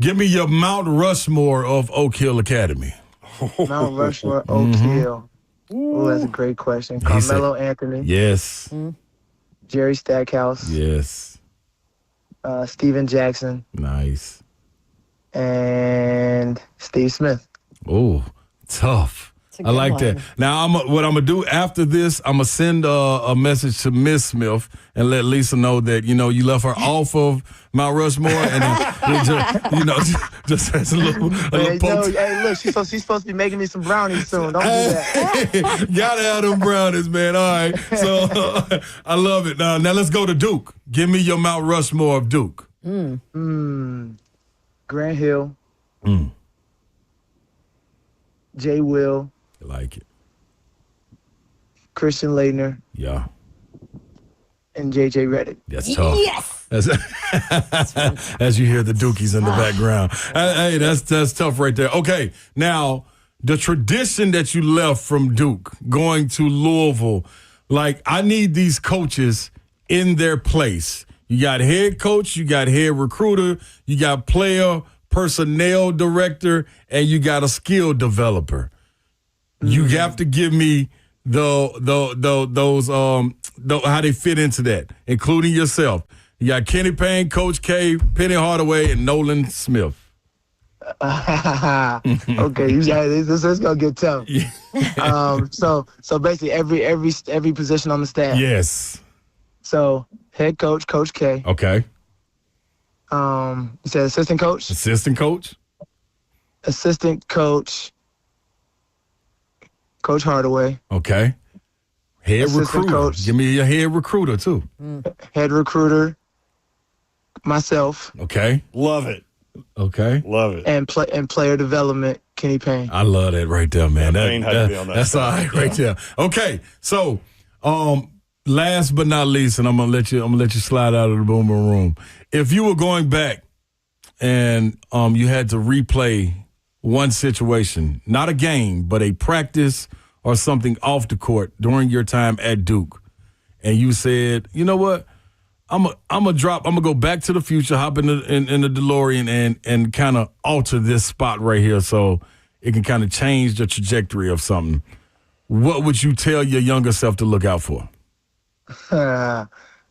Give me your Mount Rushmore of Oak Hill Academy. Mount Rushmore, Oak Hill. Oh, that's a great question. Carmelo Anthony. Yes. Jerry Stackhouse. Yes. Steven Jackson. Nice. And Steve Smith. Oh, tough. I like that. Now, what I'm going to do after this, I'm going to send a message to Miss Smith and let Lisa know that, you left her off of Mount Rushmore. And, just as a little poke. Hey, look, she's supposed to be making me some brownies soon. Don't do that. Gotta have them brownies, man. All right. So, I love it. Now, let's go to Duke. Give me your Mount Rushmore of Duke. Grant Hill. Jay Will. I like it. Christian Laettner. Yeah. And J.J. Redick. That's tough. Yes. As you hear the Dookies in the background. Hey, that's tough right there. Okay, now, the tradition that you left from Duke, going to Louisville, I need these coaches in their place. You got head coach, you got head recruiter, you got player, personnel director, and you got a skill developer. You have to give me those how they fit into that, including yourself. You got Kenny Payne, Coach K, Penny Hardaway, and Nolan Smith. Okay, this is gonna get tough. So basically every position on the staff. Yes. So head coach, Coach K. Okay. You said assistant coach. Assistant coach. Assistant coach, Coach Hardaway. Okay. Head Assistant recruiter. coach. Give me your head recruiter too. Head recruiter, myself. Okay. Love it. Okay. Love it. And player development, Kenny Payne. I love that right there, man. Payne had to be on that that's side. all right right there. Okay. So, last but not least, and I'm gonna let you slide out of the boomer room. If you were going back and you had to replay one situation, not a game, but a practice or something off the court during your time at Duke, and you said, you know what? I'm gonna go back to the future, hop in the DeLorean and kind of alter this spot right here so it can kind of change the trajectory of something. What would you tell your younger self to look out for?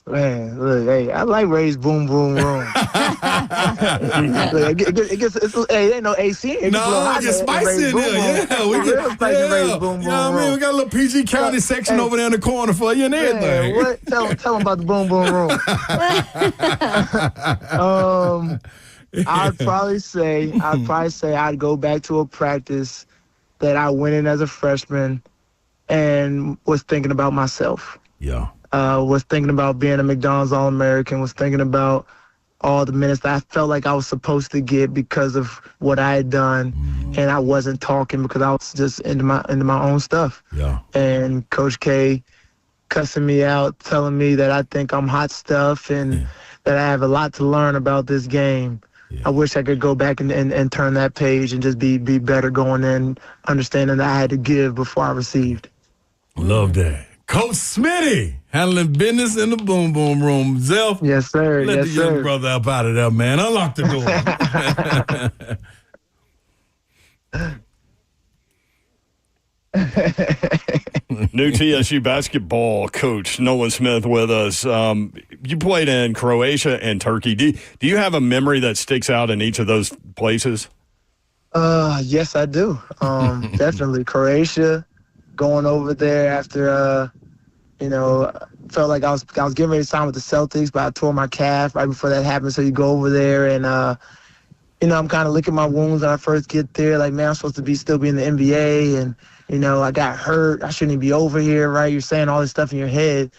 Man, look, hey, I like Ray's boom boom room. Look, it ain't no AC. It gets spicy in there. Yeah, we get spicy Ray's boom boom. You know what I mean? We got a little PG County section over there in the corner for you and everything. What? Tell them about the boom boom room. I'd probably say I'd go back to a practice that I went in as a freshman and was thinking about myself. Yeah. Was thinking about being a McDonald's All-American, was thinking about all the minutes that I felt like I was supposed to get because of what I had done, and I wasn't talking because I was just into my own stuff. Yeah. And Coach K cussing me out, telling me that I think I'm hot stuff and that I have a lot to learn about this game. Yeah. I wish I could go back and turn that page and just be better going in, understanding that I had to give before I received. Love that. Coach Smitty, handling business in the boom boom room. Zelf, yes, sir. Let the young brother up out of there, man. Unlock the door. New TSU basketball coach Nolan Smith with us. You played in Croatia and Turkey. Do you have a memory that sticks out in each of those places? Yes, I do. Definitely Croatia. Going over there after, felt like I was getting ready to sign with the Celtics, but I tore my calf right before that happened. So you go over there and, I'm kind of licking my wounds when I first get there. Like, man, I'm supposed to still be in the NBA, and I got hurt. I shouldn't be over here, right? You're saying all this stuff in your head,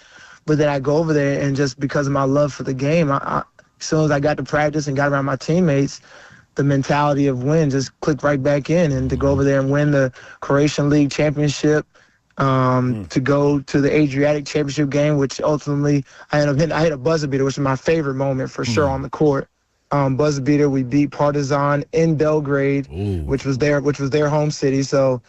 but then I go over there, and just because of my love for the game, as soon as I got to practice and got around my teammates, the mentality of win just clicked right back in, and to go over there and win the Croatian League championship, to go to the Adriatic championship game, which ultimately I hit a buzzer beater, which is my favorite moment for sure on the court. Buzzer beater, we beat Partizan in Belgrade, which was their home city. So,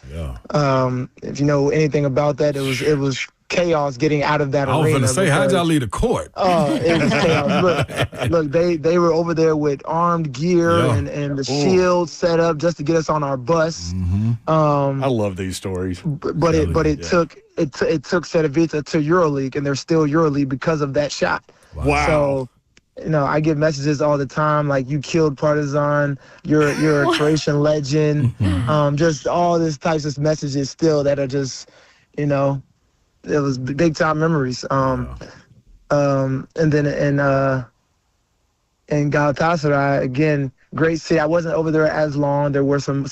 if you know anything about that, it was chaos getting out of that arena. I was going to say, how'd y'all leave the court? It was chaos. Look, they were over there with armed gear and the shield set up just to get us on our bus. Mm-hmm. I love these stories. But it took Cedevita to EuroLeague, and they're still EuroLeague because of that shot. Wow. So, I get messages all the time like, you killed Partizan, you're a Croatian legend, just all these types of messages still that are just, it was big time memories. And then in Galatasaray, again, great city. I wasn't over there as long. There were some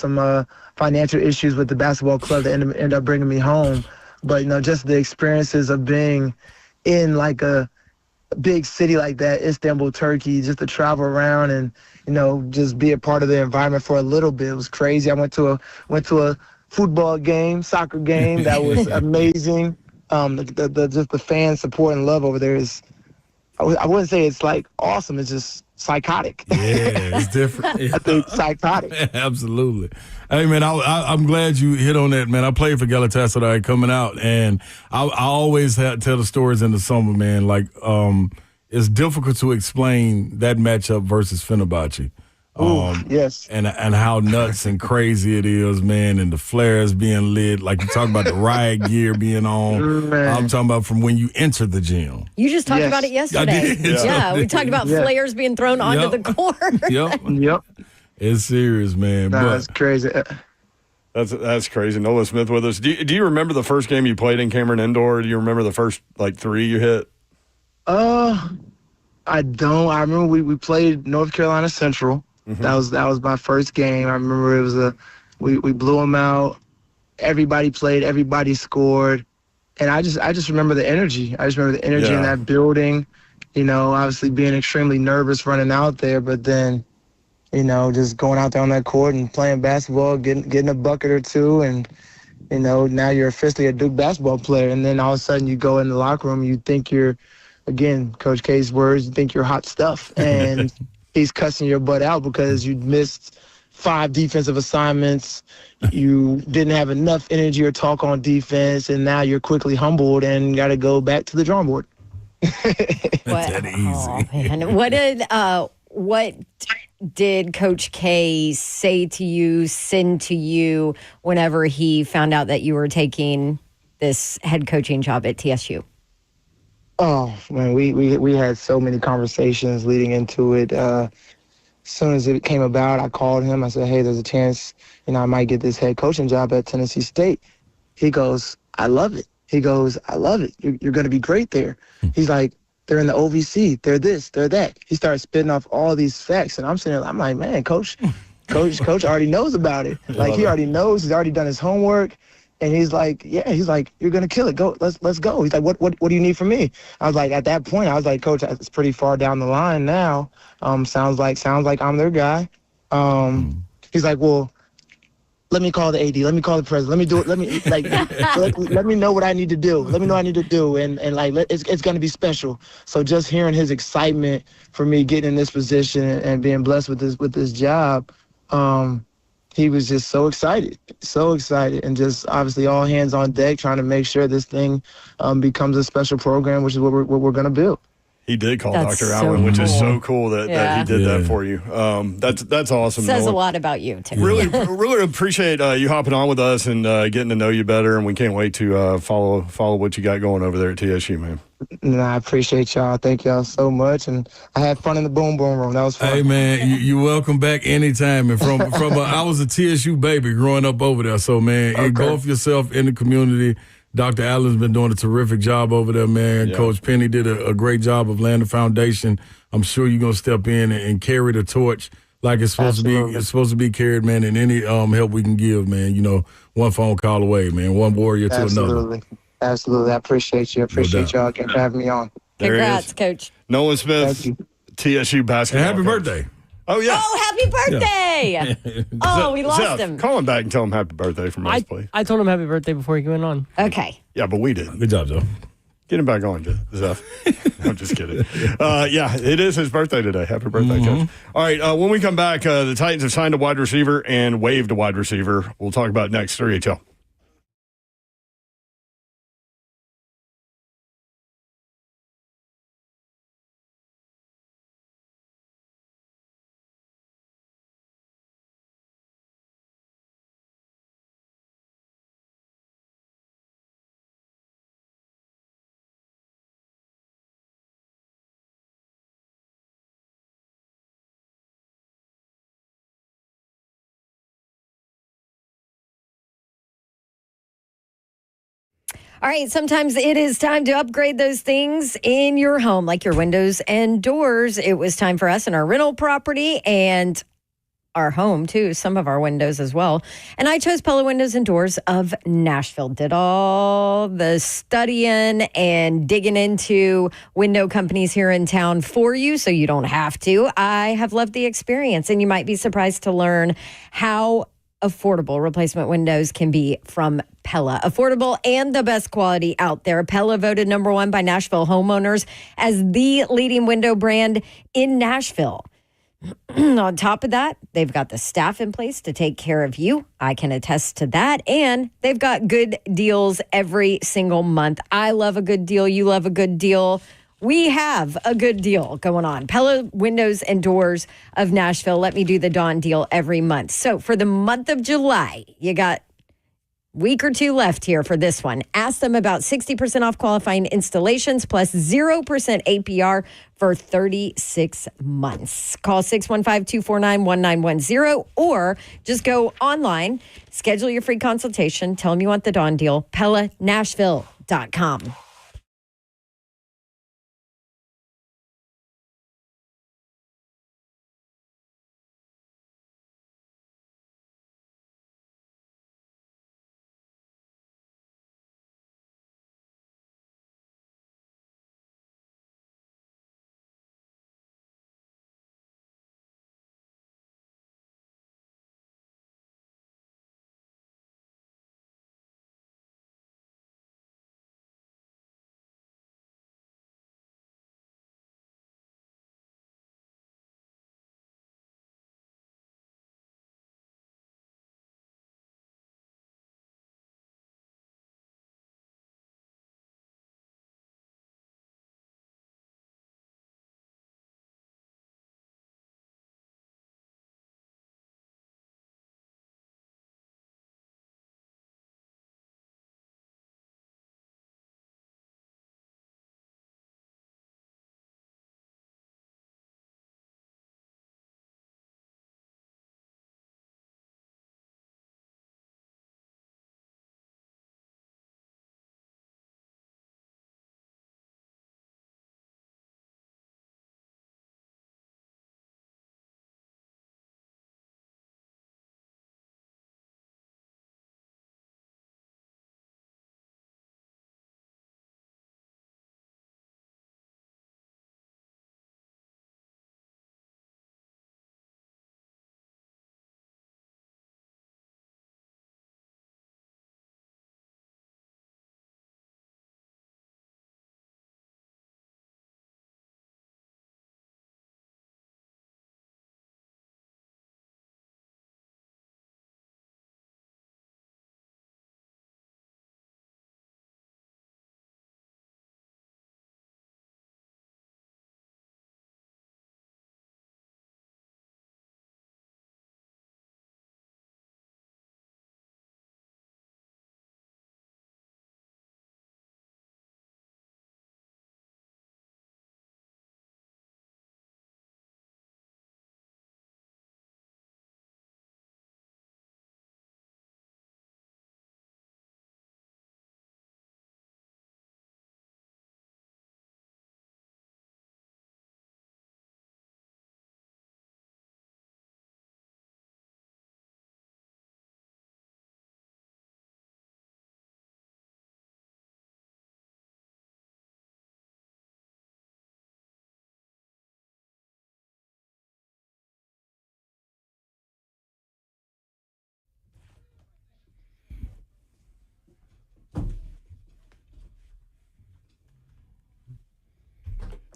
financial issues with the basketball club that ended up bringing me home. But, just the experiences of being in like a big city like that, Istanbul, Turkey, just to travel around and, just be a part of the environment for a little bit. It was crazy. I went to a football game, soccer game that was amazing. Just the fan support and love over there is, I wouldn't say it's like awesome. It's just psychotic. Yeah, it's different. I think psychotic. Absolutely. Hey, man, I'm glad you hit on that, man. I played for Galatasaray coming out, and I always tell the stories in the summer, man. Like, it's difficult to explain that matchup versus Fenerbahce. Yes. And how nuts and crazy it is, man, and the flares being lit. Like, you talk about the riot gear being on. Man. I'm talking about from when you enter the gym. You just talked about it yesterday. I did. Yeah, we talked about flares being thrown onto the court. Yep. It's serious, man. No, it's crazy. That's crazy. Nolan Smith with us. Do you remember the first game you played in Cameron Indoor? Do you remember the first, 3 you hit? I don't. I remember we played North Carolina Central. Mm-hmm. That was my first game. I remember it was we blew them out. Everybody played. Everybody scored. And I just remember the energy. I just remember the energy in that building. Obviously being extremely nervous running out there, but then, just going out there on that court and playing basketball, getting a bucket or two, and, now you're officially a Duke basketball player. And then all of a sudden you go in the locker room, you think you're, again, Coach K's words, you think you're hot stuff. And he's cussing your butt out because you missed 5 defensive assignments. You didn't have enough energy or talk on defense, and now you're quickly humbled and got to go back to the drawing board. That's that easy. Man. What did Coach K say to you, send to you whenever he found out that you were taking this head coaching job at TSU? Oh, man, we had so many conversations leading into it. As soon as it came about, I called him. I said, hey, there's a chance, I might get this head coaching job at Tennessee State. He goes, I love it. He goes, I love it. You're going to be great there. He's like, they're in the OVC. They're this, they're that. He started spitting off all these facts, and I'm sitting there, I'm like, man, Coach already knows about it. Like, he already knows. He's already done his homework. And he's like, you're going to kill it. Go, let's go. He's like, what do you need from me? I was like, at that point, I was like, Coach, it's pretty far down the line now. Sounds like I'm their guy. He's like, well, let me call the AD. Let me call the president. Let me do it. Let me let me know what I need to do. Let me know what I need to do. And it's going to be special. So just hearing his excitement for me getting in this position and being blessed with this job, he was just so excited, and just obviously all hands on deck trying to make sure this thing becomes a special program, which is what we're going to build. He did call Dr. Allen, which is so cool that he did that for you. That's awesome. Says a lot about you, too. Really appreciate you hopping on with us and getting to know you better, and we can't wait to follow what you got going over there at TSU, man. I appreciate y'all. Thank y'all so much, and I had fun in the boom room. That was fun. Hey, man, you're welcome back anytime. And from I was a TSU baby growing up over there, so, man, engulf yourself in the community. Dr. Allen's been doing a terrific job over there, man. Yeah. Coach Penny did a great job of laying the foundation. I'm sure you're going to step in and carry the torch like it's supposed to be. It's supposed to be carried, man, and any help we can give, man. One phone call away, man. One warrior to another. Absolutely. I appreciate you. I appreciate y'all again for having me on. Congrats, Coach. Nolan Smith, TSU basketball. And happy birthday. Oh, yeah. Oh, happy birthday. Yeah. We lost him. Call him back and tell him happy birthday from us, please. I told him happy birthday before he went on. Okay. Yeah, but we didn't. Good job, Joe. Get him back on, Zeph. I'm just kidding. It is his birthday today. Happy birthday, Coach. All right, when we come back, the Titans have signed a wide receiver and waived a wide receiver. We'll talk about next 3HL. All right, sometimes it is time to upgrade those things in your home, like your windows and doors. It was time for us in our rental property and our home, too, some of our windows as well. And I chose Pella Windows and Doors of Nashville. Did all the studying and digging into window companies here in town for you so you don't have to. I have loved the experience, and you might be surprised to learn how affordable replacement windows can be from Pella. Affordable and the best quality out there. Pella voted #1 by Nashville homeowners as the leading window brand in Nashville. On top of that, they've got the staff in place to take care of you. I can attest to that. And they've got good deals every single month. I love a good deal. You love a good deal. We have a good deal going on. Pella Windows and Doors of Nashville. Let me do the Dawn deal every month. So for the month of July, you got week or two left here for this one. Ask them about 60% off qualifying installations plus 0% APR for 36 months. Call 615-249-1910 or just go online, schedule your free consultation, tell them you want the Dawn deal, PellaNashville.com.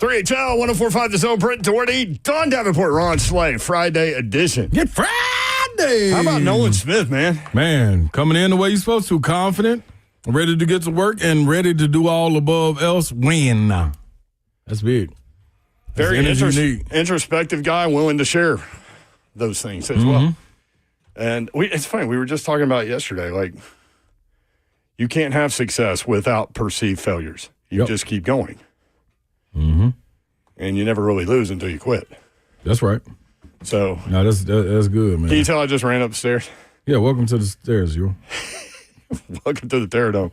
HL 104.5 The Zone, Brent Doherty, Don Davenport, Ron Slay, Friday edition. Get Friday. How about Nolan Smith, man? Man, coming in the way you're supposed to, confident, ready to get to work, and ready to do all above else. Win. That's big. That's Very introspective guy, willing to share those things as well. And it's funny, we were just talking about it yesterday. Like, you can't have success without perceived failures. You just keep going. And you never really lose until you quit. That's right. So no, that's good, man. Can you tell I just ran up the stairs? Yeah, welcome to the stairs, you. Welcome to the Terradome.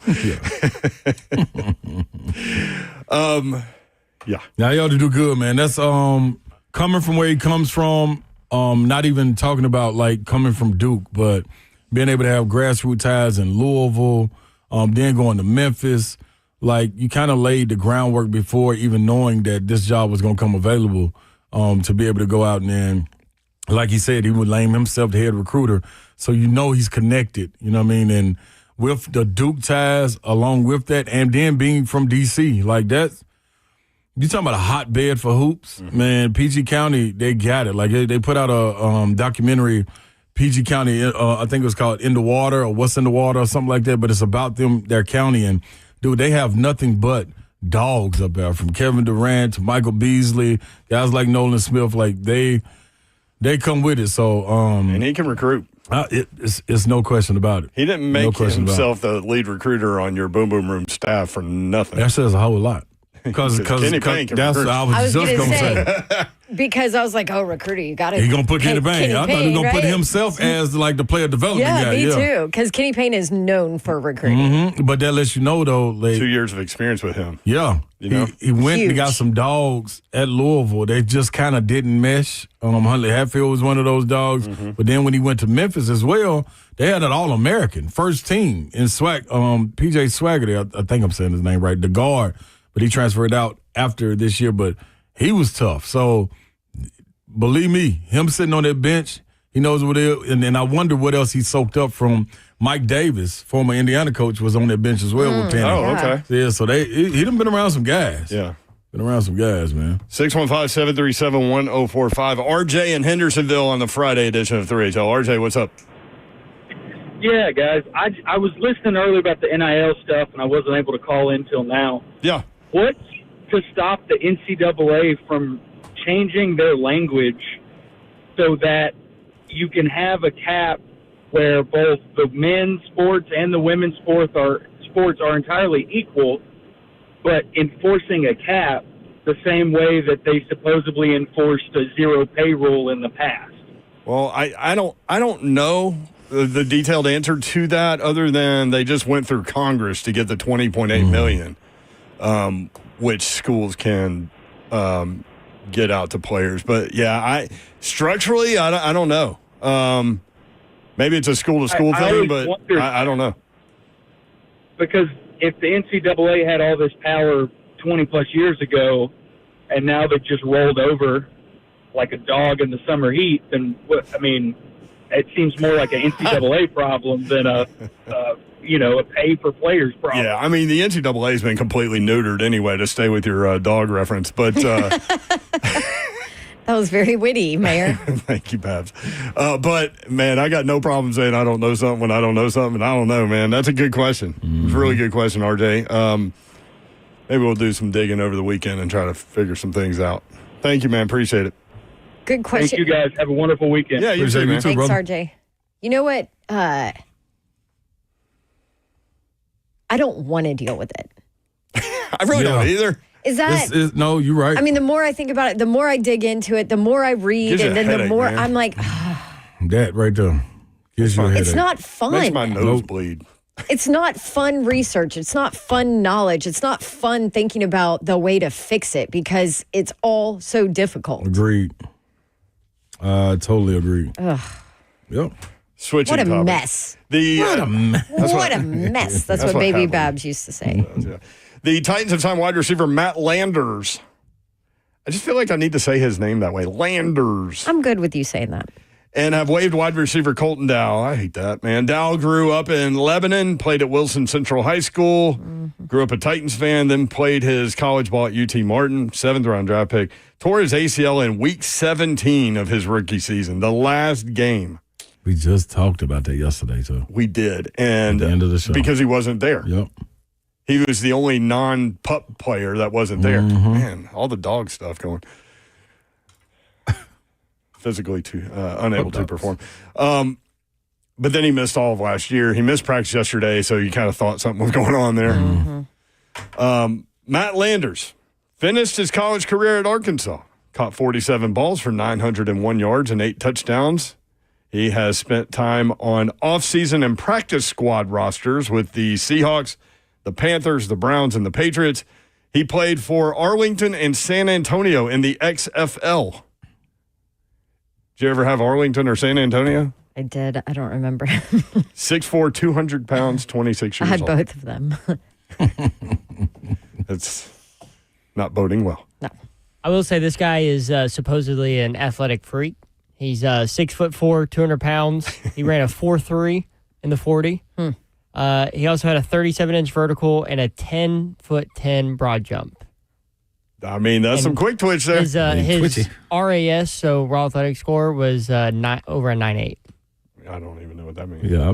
Yeah. Now you ought to do good, man. That's coming from where he comes from. Not even talking about like coming from Duke, but being able to have grassroots ties in Louisville, then going to Memphis. Like, you kind of laid the groundwork before even knowing that this job was going to come available, to be able to go out and then, like he said, he would name himself the head recruiter. So you know he's connected, you know what I mean? And with the Duke ties along with that, and then being from D.C., like that's, you talking about a hotbed for hoops? Man, PG County, they got it. Like, they put out a documentary, PG County, I think it was called In the Water or What's in the Water or something like that, but it's about their county. And dude, they have nothing but dogs up there, from Kevin Durant to Michael Beasley, guys like Nolan Smith. Like, they come with it. So, and he can recruit. It's no question about it. He didn't make himself the lead recruiter on your Boom Boom Room staff for nothing. That says a whole lot. Because Kenny Payne can that's what I was just going to say. Because I was like, oh, recruiter, you got to. He's going to put Kenny Payne. I thought he was going to put himself as like the player development guy. Me too. Because Kenny Payne is known for recruiting. But that lets you know, though. 2 years of experience with him. Yeah. You know? He went and got some dogs at Louisville. They just kind of didn't mesh. Huntley Hatfield was one of those dogs. But then when he went to Memphis as well, they had an All-American, first team in P.J. Swaggerty. I think I'm saying his name right, the guard. But he transferred out after this year, but he was tough. So, believe me, him sitting on that bench, he knows what it is. And I wonder what else he soaked up from Mike Davis, former Indiana coach, was on that bench as well with Penny. Oh, okay. Yeah, so he done been around some guys. Yeah. Been around some guys, man. 615-737-1045. RJ in Hendersonville on the Friday edition of 3HL. RJ, what's up? Yeah, guys. I was listening earlier about the NIL stuff, and I wasn't able to call in till now. Yeah. What's to stop the NCAA from changing their language so that you can have a cap where both the men's sports and the women's sports are entirely equal, but enforcing a cap the same way that they supposedly enforced a zero pay rule in the past? Well, I don't know the detailed answer to that other than they just went through Congress to get the $20.8 million. Which schools can get out to players. But, yeah, structurally, I don't know. Maybe it's a school-to-school thing, but I don't know. Because if the NCAA had all this power 20-plus years ago and now they've just rolled over like a dog in the summer heat, then, it seems more like an NCAA problem than a pay for players problem. Yeah, the NCAA has been completely neutered anyway, to stay with your dog reference. But that was very witty, Mayor. Thank you, Babs. But, man, I got no problem saying I don't know something when I don't know something. I don't know, man. That's a good question. It's a really good question, RJ. Maybe we'll do some digging over the weekend and try to figure some things out. Thank you, man. Appreciate it. Good question. Thank you, guys. Have a wonderful weekend. Yeah, you too, man. Thanks, RJ. You know what? I don't want to deal with it. I really don't either. Is that? No, you're right. The more I think about it, the more I dig into it, the more I read, and then the more I'm like, that right there gives you a headache. It's not fun. Makes my nose bleed. It's not fun research. It's not fun knowledge. It's not fun thinking about the way to fix it because it's all so difficult. Agreed. Totally agree. Ugh. Yep. Switching What a topic. mess. What a mess. What a mess. That's what Baby happened. Babs used to say. The Titans have signed wide receiver Matt Landers. I just feel like I need to say his name that way. Landers. I'm good with you saying that. And have waived wide receiver Colton Dow. I hate that, man. Dow grew up in Lebanon, played at Wilson Central High School, grew up a Titans fan, then played his college ball at UT Martin, 7th-round draft pick. Tore his ACL in week 17 of his rookie season, the last game. We just talked about that yesterday, too. We did. And at the end of the show. Because he wasn't there. Yep. He was the only non-pup player that wasn't there. Man, all the dog stuff going. Physically unable to perform. But then he missed all of last year. He missed practice yesterday, so you kind of thought something was going on there. Matt Landers finished his college career at Arkansas. Caught 47 balls for 901 yards and 8 touchdowns. He has spent time on off-season and practice squad rosters with the Seahawks, the Panthers, the Browns, and the Patriots. He played for Arlington and San Antonio in the XFL. Did you ever have Arlington or San Antonio? I did. I don't remember. 6'4", 200 pounds, 26 years old. I had both of them. It's not boding well. No. I will say this guy is supposedly an athletic freak. He's 6'4", 200 pounds. He ran a 4.3 in the 40. He also had a 37-inch vertical and a 10'10" broad jump. That's some quick twitch there. His RAS, so raw athletic score, was over a 9.8. I don't even know what that means. Yeah,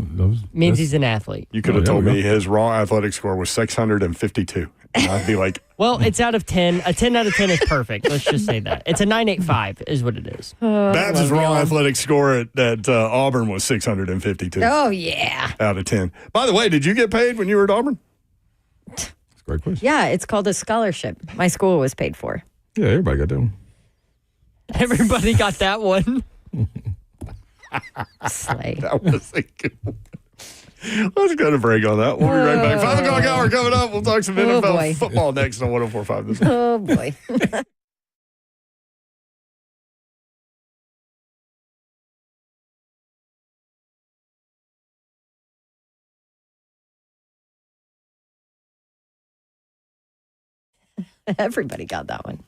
means he's an athlete. You could have told me his raw athletic score was 652. I'd be like, Well, it's out of 10. A 10 out of 10 is perfect. Let's just say that. It's a 9.85 is what it is. Babs' raw athletic score at Auburn was 652 Oh, yeah. out of 10. By the way, did you get paid when you were at Auburn? That's a great question. Yeah, it's called a scholarship. My school was paid for. Yeah, everybody got that one. Everybody got that one. Slay. That was a good one. Let's go to break on that. We'll be right back. 5 o'clock hour coming up. We'll talk some NFL boy. football next on 104.5 this morning. Oh, boy. Everybody got that one.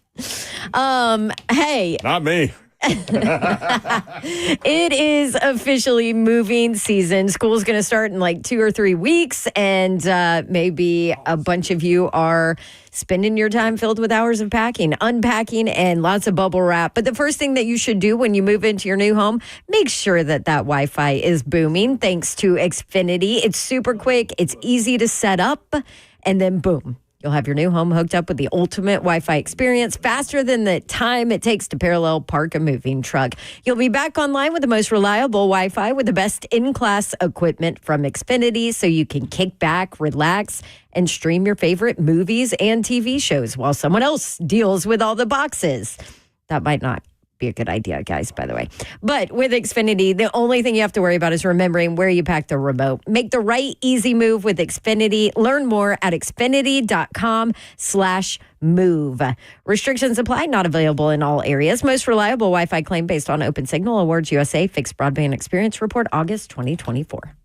Hey, Not me. it is officially moving season. School's going to start in like 2 or 3 weeks, and maybe a bunch of you are spending your time filled with hours of packing, unpacking, and lots of bubble wrap. But the first thing that you should do when you move into your new home, make sure that Wi-Fi is booming thanks to Xfinity. It's super quick. It's easy to set up, and then boom. You'll have your new home hooked up with the ultimate Wi-Fi experience faster than the time it takes to parallel park a moving truck. You'll be back online with the most reliable Wi-Fi with the best in-class equipment from Xfinity so you can kick back, relax, and stream your favorite movies and TV shows while someone else deals with all the boxes. That might not be a good idea, guys, by the way. But with Xfinity, the only thing you have to worry about is remembering where you pack the remote. Make the right, easy move with Xfinity. Learn more at xfinity.com/move. Restrictions apply, not available in all areas. Most reliable Wi-Fi claim based on Open Signal Awards USA Fixed Broadband Experience Report, August 2024.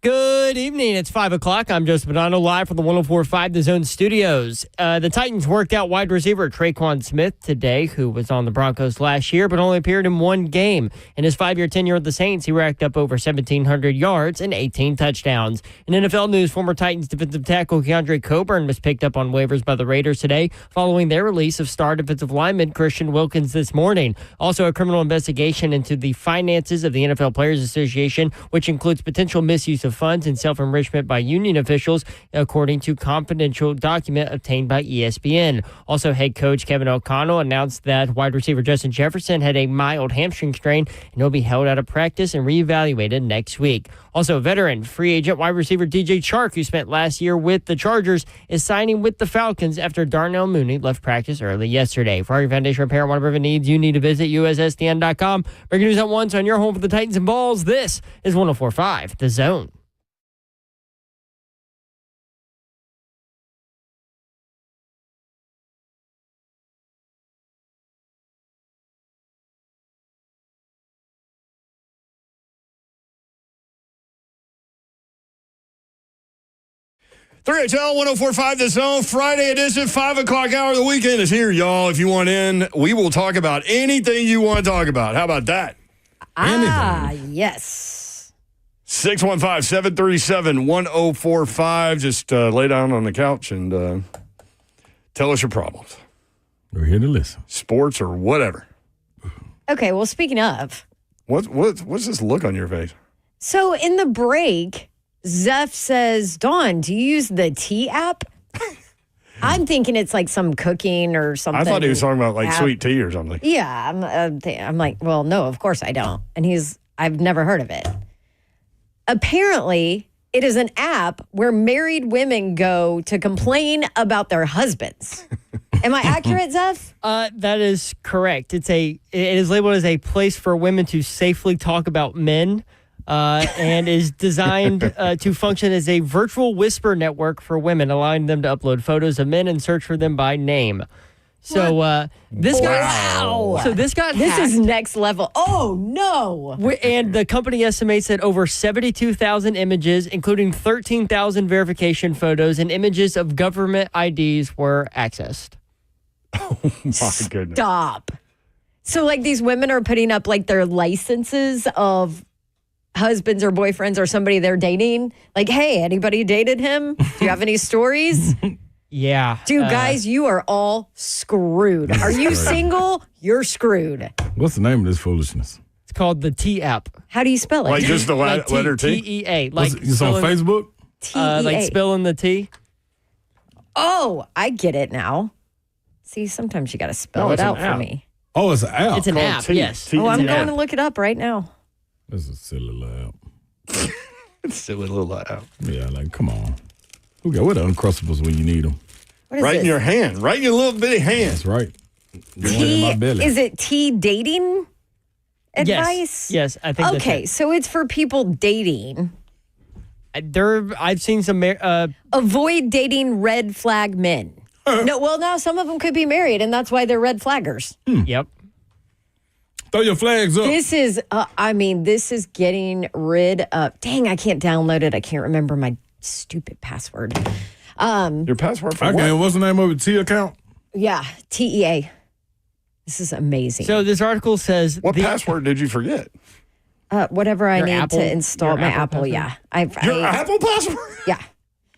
Good evening. It's 5 o'clock. I'm Joseph Bonanno, live from the 104.5 The Zone studios. The Titans worked out wide receiver Nolan Smith today, who was on the Broncos last year, but only appeared in one game. In his 5-year tenure with the Saints, he racked up over 1,700 yards and 18 touchdowns. In NFL news, former Titans defensive tackle Keandre Coburn was picked up on waivers by the Raiders today, following their release of star defensive lineman Christian Wilkins this morning. Also, a criminal investigation into the finances of the NFL Players Association, which includes potential misuse of funds and self-enrichment by union officials, according to confidential document obtained by ESPN. Also, head coach Kevin O'Connell announced that wide receiver Justin Jefferson had a mild hamstring strain and he'll be held out of practice and reevaluated next week. Also, veteran free agent wide receiver DJ Chark, who spent last year with the Chargers, is signing with the Falcons after Darnell Mooney left practice early yesterday. For your foundation repair and whatever needs, you need to visit USSTN.com. Breaking news at once on your home for the Titans and Balls. This is 104.5 The Zone. HL 104.5 The Zone, Friday edition, 5 o'clock hour of the weekend is here, y'all. If you want in, we will talk about anything you want to talk about. How about that? Yes. 615-737-1045. Just lay down on the couch and tell us your problems. We're here to listen. Sports or whatever. Okay, well, speaking of. What's this look on your face? So in the break, Zeph says, Dawn, do you use the tea app? I'm thinking it's like some cooking or something. I thought he was talking about like sweet tea or something. Yeah, I'm like, well, no, of course I don't. And I've never heard of it. Apparently, it is an app where married women go to complain about their husbands. Am I accurate, Zeph? That is correct. It is labeled as a place for women to safely talk about men. And is designed to function as a virtual whisper network for women, allowing them to upload photos of men and search for them by name. So this got hacked. This is next level. Oh no! And the company estimates that over 72,000 images, including 13,000 verification photos and images of government IDs, were accessed. Oh my goodness! Stop. So like these women are putting up like their licenses of husbands or boyfriends or somebody they're dating. Like, hey, anybody dated him? Do you have any stories? Yeah. Dude, guys, you are all screwed. Are you single? You're screwed. What's the name of this foolishness? It's called the T app. How do you spell it? Like just the letter T? T-E-A. It's on Facebook? T-E-A. Like spelling the T. Oh, I get it now. See, sometimes you got to spell it out for me. Oh, it's an app. It's an app, yes. Oh, I'm going to look it up right now. This is a silly little app. It's silly little app. Yeah, like, come on. What are Uncrustables when you need them? What is right this? in your hand. Right in your little bitty hand. That's right. Tea, in my belly. is it tea dating advice? Yes, I think Okay, that's it. so it's for people dating. I've seen some... Avoid dating red flag men. No, some of them could be married, and that's why they're red flaggers. Yep. Throw your flags up. This is, this is getting rid of... Dang, I can't download it. I can't remember my stupid password. Your password for Okay, what? what's the name of it? T account? Yeah, TEA. This is amazing. So this article says... What password did you forget? Whatever I need Apple- to install your my Apple Apple, password? yeah. Your Apple password? Yeah.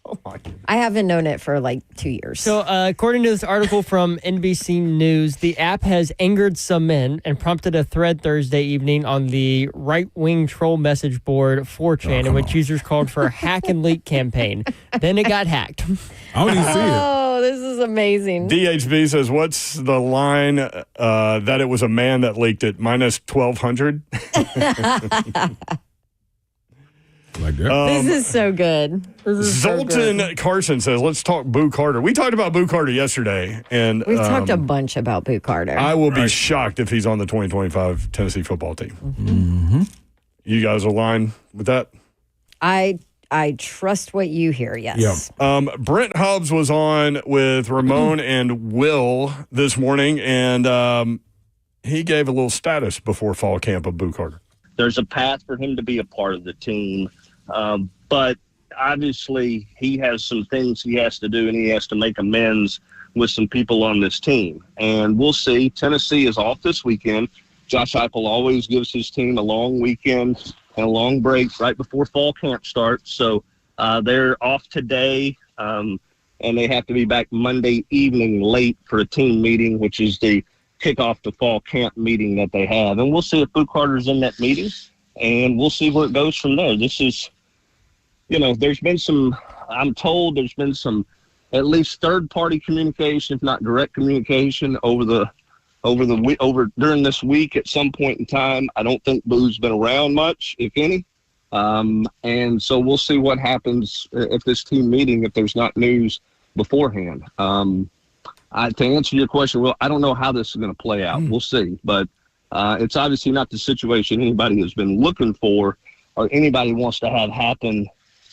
Oh my God. I haven't known it for like 2 years. So, according to this article from NBC News, the app has angered some men and prompted a thread Thursday evening on the right-wing troll message board 4chan, in which users called for a hack and leak campaign. Then it got hacked. I don't even see it. Oh, this is amazing. DHB says, what's the line that it was a man that leaked it? Minus 1,200? Like that. This is so good. This is so Zoltan good. Carson says, let's talk Boo Carter. We talked about Boo Carter yesterday, and We've talked a bunch about Boo Carter. I will be shocked if he's on the 2025 Tennessee football team. Mm-hmm. You guys align with that? I trust what you hear, yes. Yeah. Brent Hubbs was on with Ramon and Will this morning, and he gave a little status before fall camp of Boo Carter. There's a path for him to be a part of the team. but obviously he has some things he has to do, and he has to make amends with some people on this team. And we'll see. Tennessee is off this weekend. Josh Heupel always gives his team a long weekend and a long break right before fall camp starts. So they're off today, and they have to be back Monday evening late for a team meeting, which is the kickoff to fall camp meeting that they have. And we'll see if Boo Carter's in that meeting, and we'll see where it goes from there. This is, there's been some, I'm told there's been some at least third-party communication, if not direct communication, during this week at some point in time. I don't think Boo's been around much, if any. And so we'll see what happens at this team meeting if there's not news beforehand. To answer your question, Will, I don't know how this is going to play out. We'll see. But it's obviously not the situation anybody has been looking for or anybody wants to have happen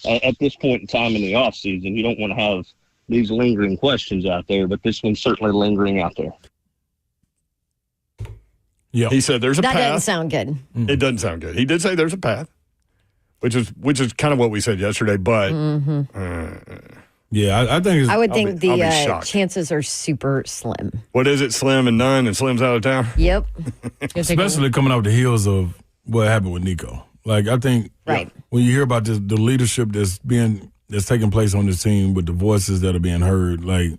at this point in time in the offseason. You don't want to have these lingering questions out there, but this one's certainly lingering out there. Yeah, he said there's a path. That doesn't sound good. It doesn't sound good. He did say there's a path, which is kind of what we said yesterday. But yeah, I think I would think the chances are super slim. What is it? Slim and none, and Slim's out of town. Yep. Especially coming off the heels of what happened with Nico. Like, I think when you hear about the leadership that's taking place on this team with the voices that are being heard, like,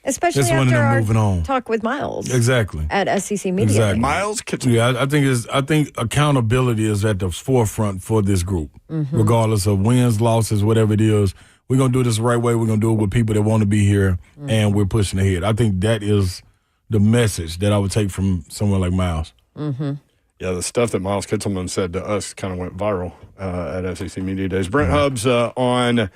especially after our talk with Miles. Exactly. At SEC Media. Exactly. Miles Kittle. Yeah, I think accountability is at the forefront for this group, regardless of wins, losses, whatever it is. We're going to do this the right way. We're going to do it with people that want to be here, and we're pushing ahead. I think that is the message that I would take from someone like Miles. Yeah, the stuff that Miles Kittelman said to us kind of went viral at SEC Media Days. Brent Hubbs on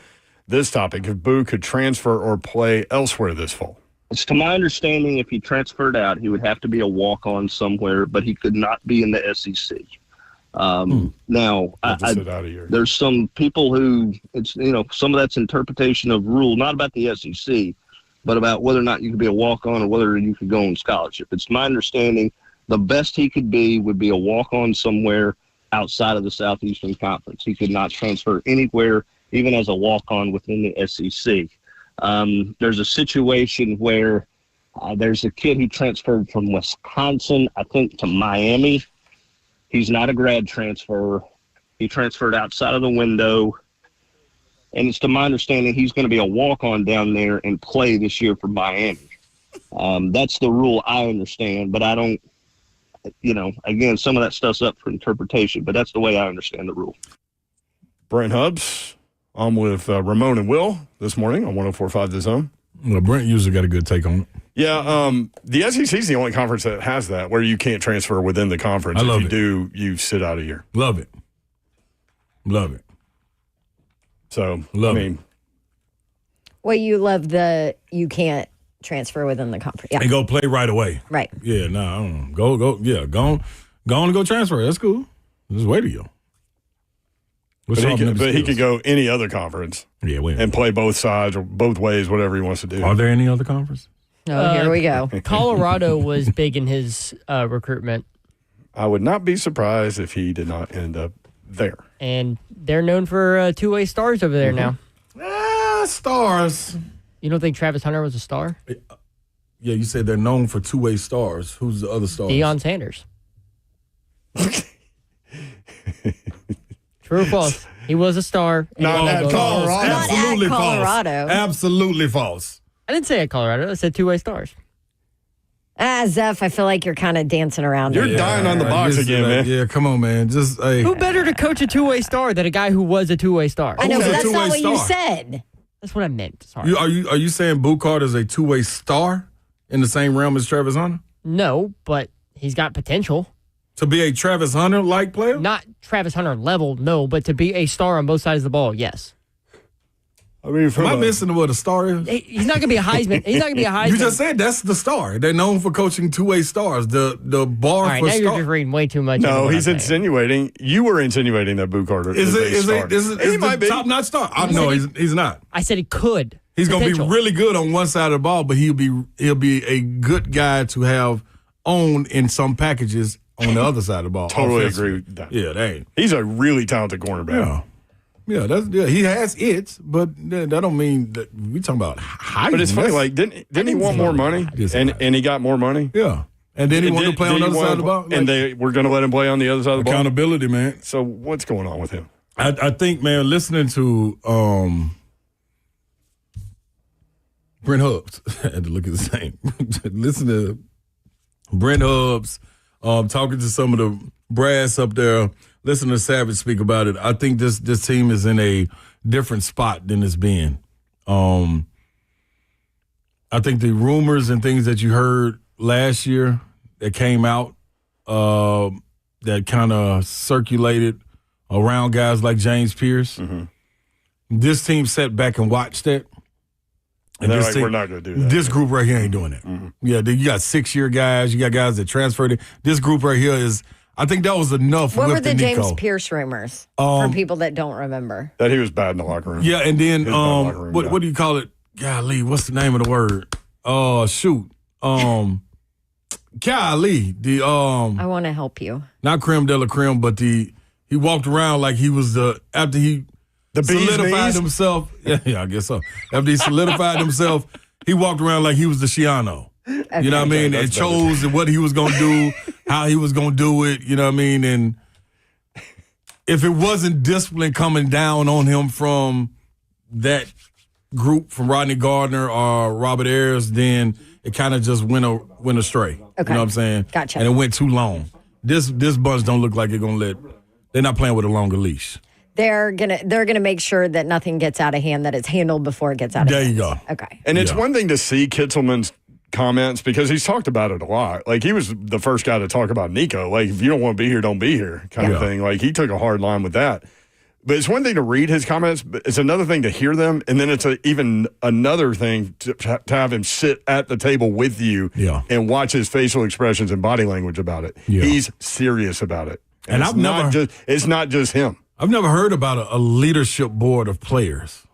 this topic, if Boo could transfer or play elsewhere this fall. It's to my understanding, if he transferred out, he would have to be a walk-on somewhere, but he could not be in the SEC. Now, there's some people who, some of that's interpretation of rule, not about the SEC, but about whether or not you could be a walk-on or whether you could go on scholarship. It's my understanding the best he could be would be a walk-on somewhere outside of the Southeastern Conference. He could not transfer anywhere, even as a walk-on within the SEC. There's a situation where there's a kid who transferred from Wisconsin, I think, to Miami. He's not a grad transfer. He transferred outside of the window. And it's to my understanding he's going to be a walk-on down there and play this year for Miami. That's the rule I understand, but I don't, again, some of that stuff's up for interpretation, but that's the way I understand the rule. Brent Hubbs, I'm with Ramon and Will this morning on 104.5 The Zone. Well, Brent usually got a good take on it. Yeah, the SEC is the only conference that has that, where you can't transfer within the conference. If you do, you sit out a year. Love it. So, Well, you love you can't transfer within the conference. Yeah. And go play right away. Right. Yeah, go on and go transfer. That's cool. Just wait a year. But he could go any other conference and play both sides or both ways, whatever he wants to do. Are there any other conference? Oh, here we go. Colorado was big in his recruitment. I would not be surprised if he did not end up there. And they're known for two-way stars over there now. Stars. You don't think Travis Hunter was a star? Yeah, you said they're known for two-way stars. Who's the other stars? Deion Sanders. True or false? He was a star. Not at Colorado. Absolutely Not at Colorado. False. Absolutely false. I didn't say at Colorado. I said two-way stars. Zeph, I feel like you're kind of dancing around. You're dying on the box again, man. Yeah, come on, man. Just who better to coach a two-way star than a guy who was a two-way star? I know, but that's not what you said. That's what I meant. Sorry. Are you saying Boo Carter's a two-way star in the same realm as Travis Hunter? No, but he's got potential. To be a Travis Hunter-like player? Not Travis Hunter level, no, but to be a star on both sides of the ball, yes. I mean, am I missing what a star is? He's not going to be a Heisman. He's not going to be a Heisman. You just said that's the star. They're known for coaching two-way stars. The bar All right, for now star. you're just reading way too much. No, he's insinuating. You were insinuating that Boo Carter is a star. Is the top-notch star? No, he's not. I said he could. He's going to be really good on one side of the ball, but he'll be a good guy to have owned in some packages on the other side of the ball. Totally agree with that. Yeah, he's a really talented cornerback. Yeah, he has it, but that don't mean that we talking about hiding. But it's funny, like didn't he want more money, and he got more money? Yeah, and then he wanted to play on the other side of the ball, and they were going to let him play on the other side of the ball. Accountability, man. So what's going on with him? I think, man, listening to Brent Hubbs, I had to look at the same. Listen to Brent Hubbs talking to some of the brass up there. Listen to Savage speak about it. I think this team is in a different spot than it's been. I think the rumors and things that you heard last year that came out that kind of circulated around guys like James Pierce, this team sat back and watched that. And they're like, we're not going to do that. This group right here ain't doing that. Yeah, you got 6-year guys. You got guys that transferred it. This group right here is, I think that was enough. What were the Nico. James Pierce rumors for people that don't remember? That he was bad in the locker room. Yeah, and then what do you call it? Golly, what's the name of the word? Shoot. Golly, I want to help you. Not creme de la creme, but he walked around like he was after he solidified himself. Yeah, I guess so. After he solidified himself, he walked around like he was the Shiano. Okay. You know what I mean? And chose what he was going to do, how he was going to do it. You know what I mean? And if it wasn't discipline coming down on him from that group, from Rodney Gardner or Robert Ayers, then it kind of just went astray. Okay. You know what I'm saying? Gotcha. And it went too long. This bunch don't look like they're not playing with a longer leash. They're gonna make sure that nothing gets out of hand, that it's handled before it gets out of hand. There you go. Okay. And it's one thing to see Kitzelman's comments because he's talked about it a lot. Like he was the first guy to talk about Nico. Like if you don't want to be here, don't be here kind of thing. Like he took a hard line with that. But it's one thing to read his comments, but it's another thing to hear them. And then it's even another thing to have him sit at the table with you and watch his facial expressions and body language about it. Yeah. He's serious about it. And it's not just him. I've never heard about a leadership board of players.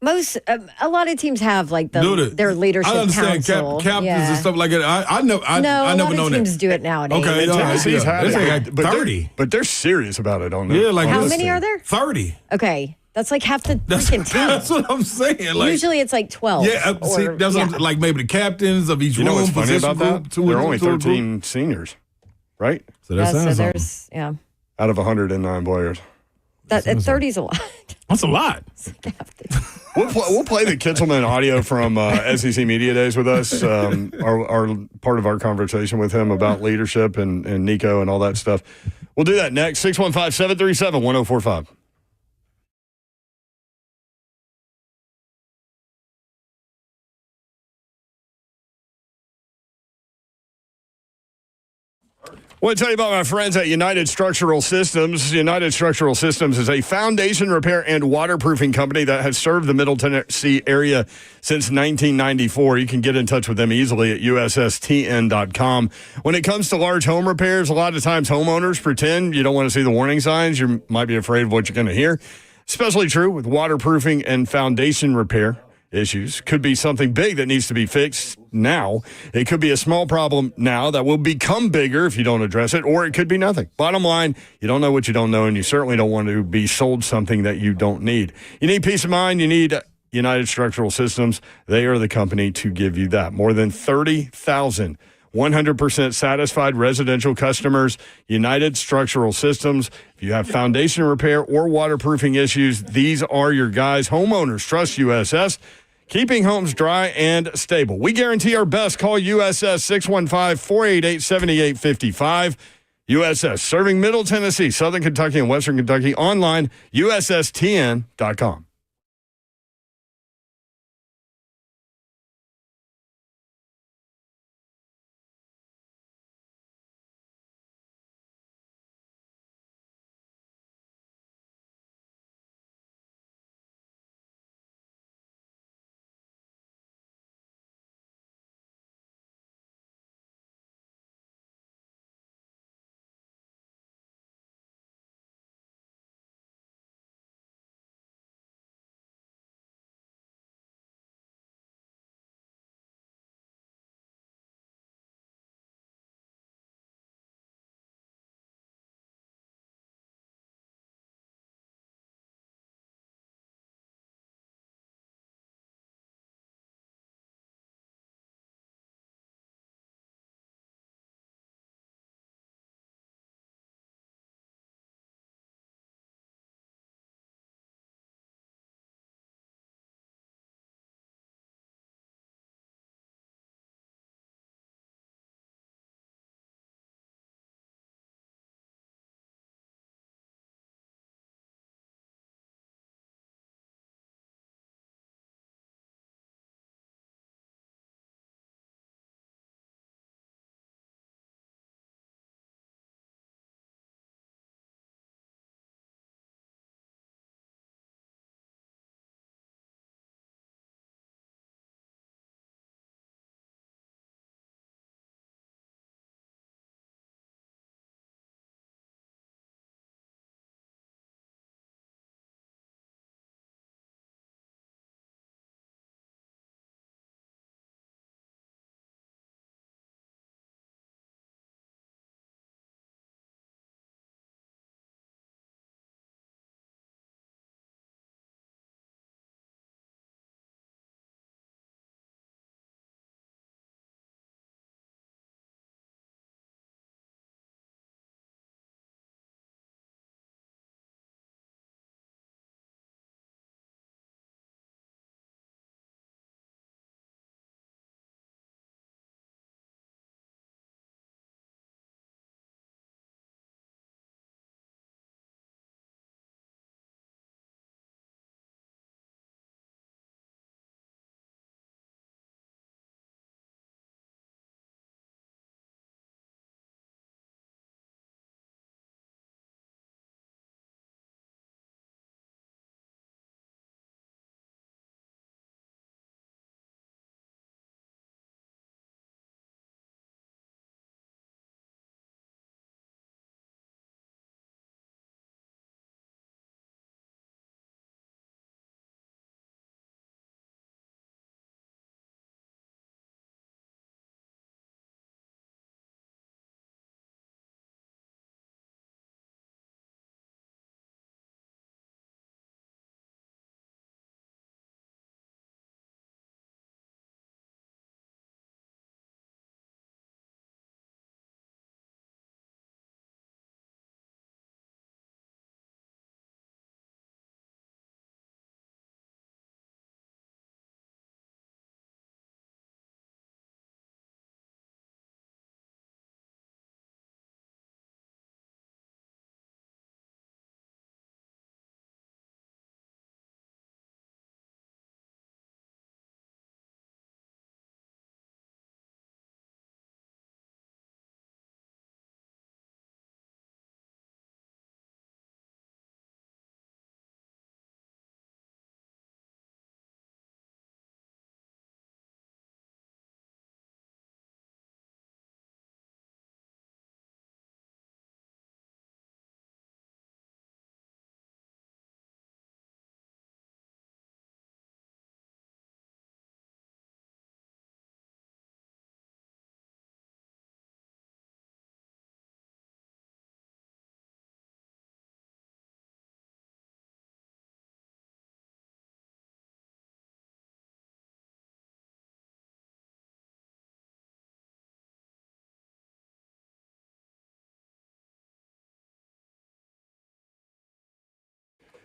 A lot of teams have like their leadership council. Captains and stuff like that. I never know that. A lot of teams do it nowadays. Okay, Tennessee's had like 30. But they're serious about it on that. Yeah, like how many are there? 30. Okay. That's like half the freaking team. That's what I'm saying. Like, usually it's like 12. Yeah, that's like maybe the captains of each room. You know what's funny about group, that? There are only 13 seniors, right? So that's there's out of 109 players. That 30's a lot. That's a lot. We'll play the Kitzelman audio from SEC Media Days with us. Our part of our conversation with him about leadership and Nico and all that stuff. We'll do that next. 615-737-1045. I want to tell you about my friends at United Structural Systems. United Structural Systems is a foundation repair and waterproofing company that has served the Middle Tennessee area since 1994. You can get in touch with them easily at USSTN.com. When it comes to large home repairs, a lot of times homeowners pretend you don't want to see the warning signs. You might be afraid of what you're going to hear. Especially true with waterproofing and foundation repair. Issues could be something big that needs to be fixed now. It could be a small problem now that will become bigger if you don't address it, or it could be nothing. Bottom line, you don't know what you don't know, and you certainly don't want to be sold something that you don't need. You need peace of mind. You need United Structural Systems. They are the company to give you that. More than 30,000 100% satisfied residential customers. United Structural Systems. If you have foundation repair or waterproofing issues, these are your guys. Homeowners trust USS. Keeping homes dry and stable. We guarantee our best. Call USS 615-488-7855. USS, serving Middle Tennessee, Southern Kentucky, and Western Kentucky. Online, USSTN.com.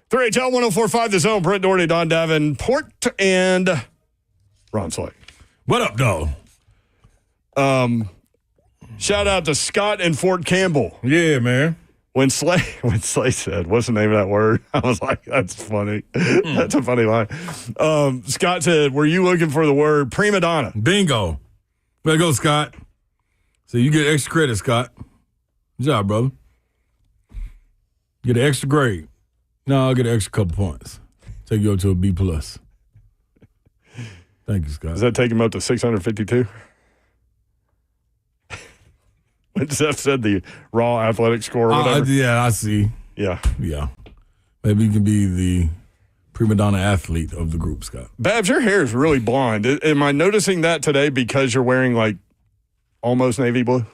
3HL 104.5 The Zone. Brent Doherty, Don Davenport, and Ron Slay. What up, dog? Shout out to Scott and Fort Campbell. Yeah, man. When Slay said, what's the name of that word? I was like, that's funny. That's a funny line. Scott said, were you looking for the word prima donna? Bingo. Way to go, Scott. So you get extra credit, Scott. Good job, brother. Get an extra grade. No, I'll get an extra couple points. Take you up to a B+. Thank you, Scott. Does that take him up to 652? When Zeph said the raw athletic score or whatever. Yeah, I see. Yeah. Maybe you can be the prima donna athlete of the group, Scott. Babs, your hair is really blonde. Am I noticing that today because you're wearing like almost navy blue?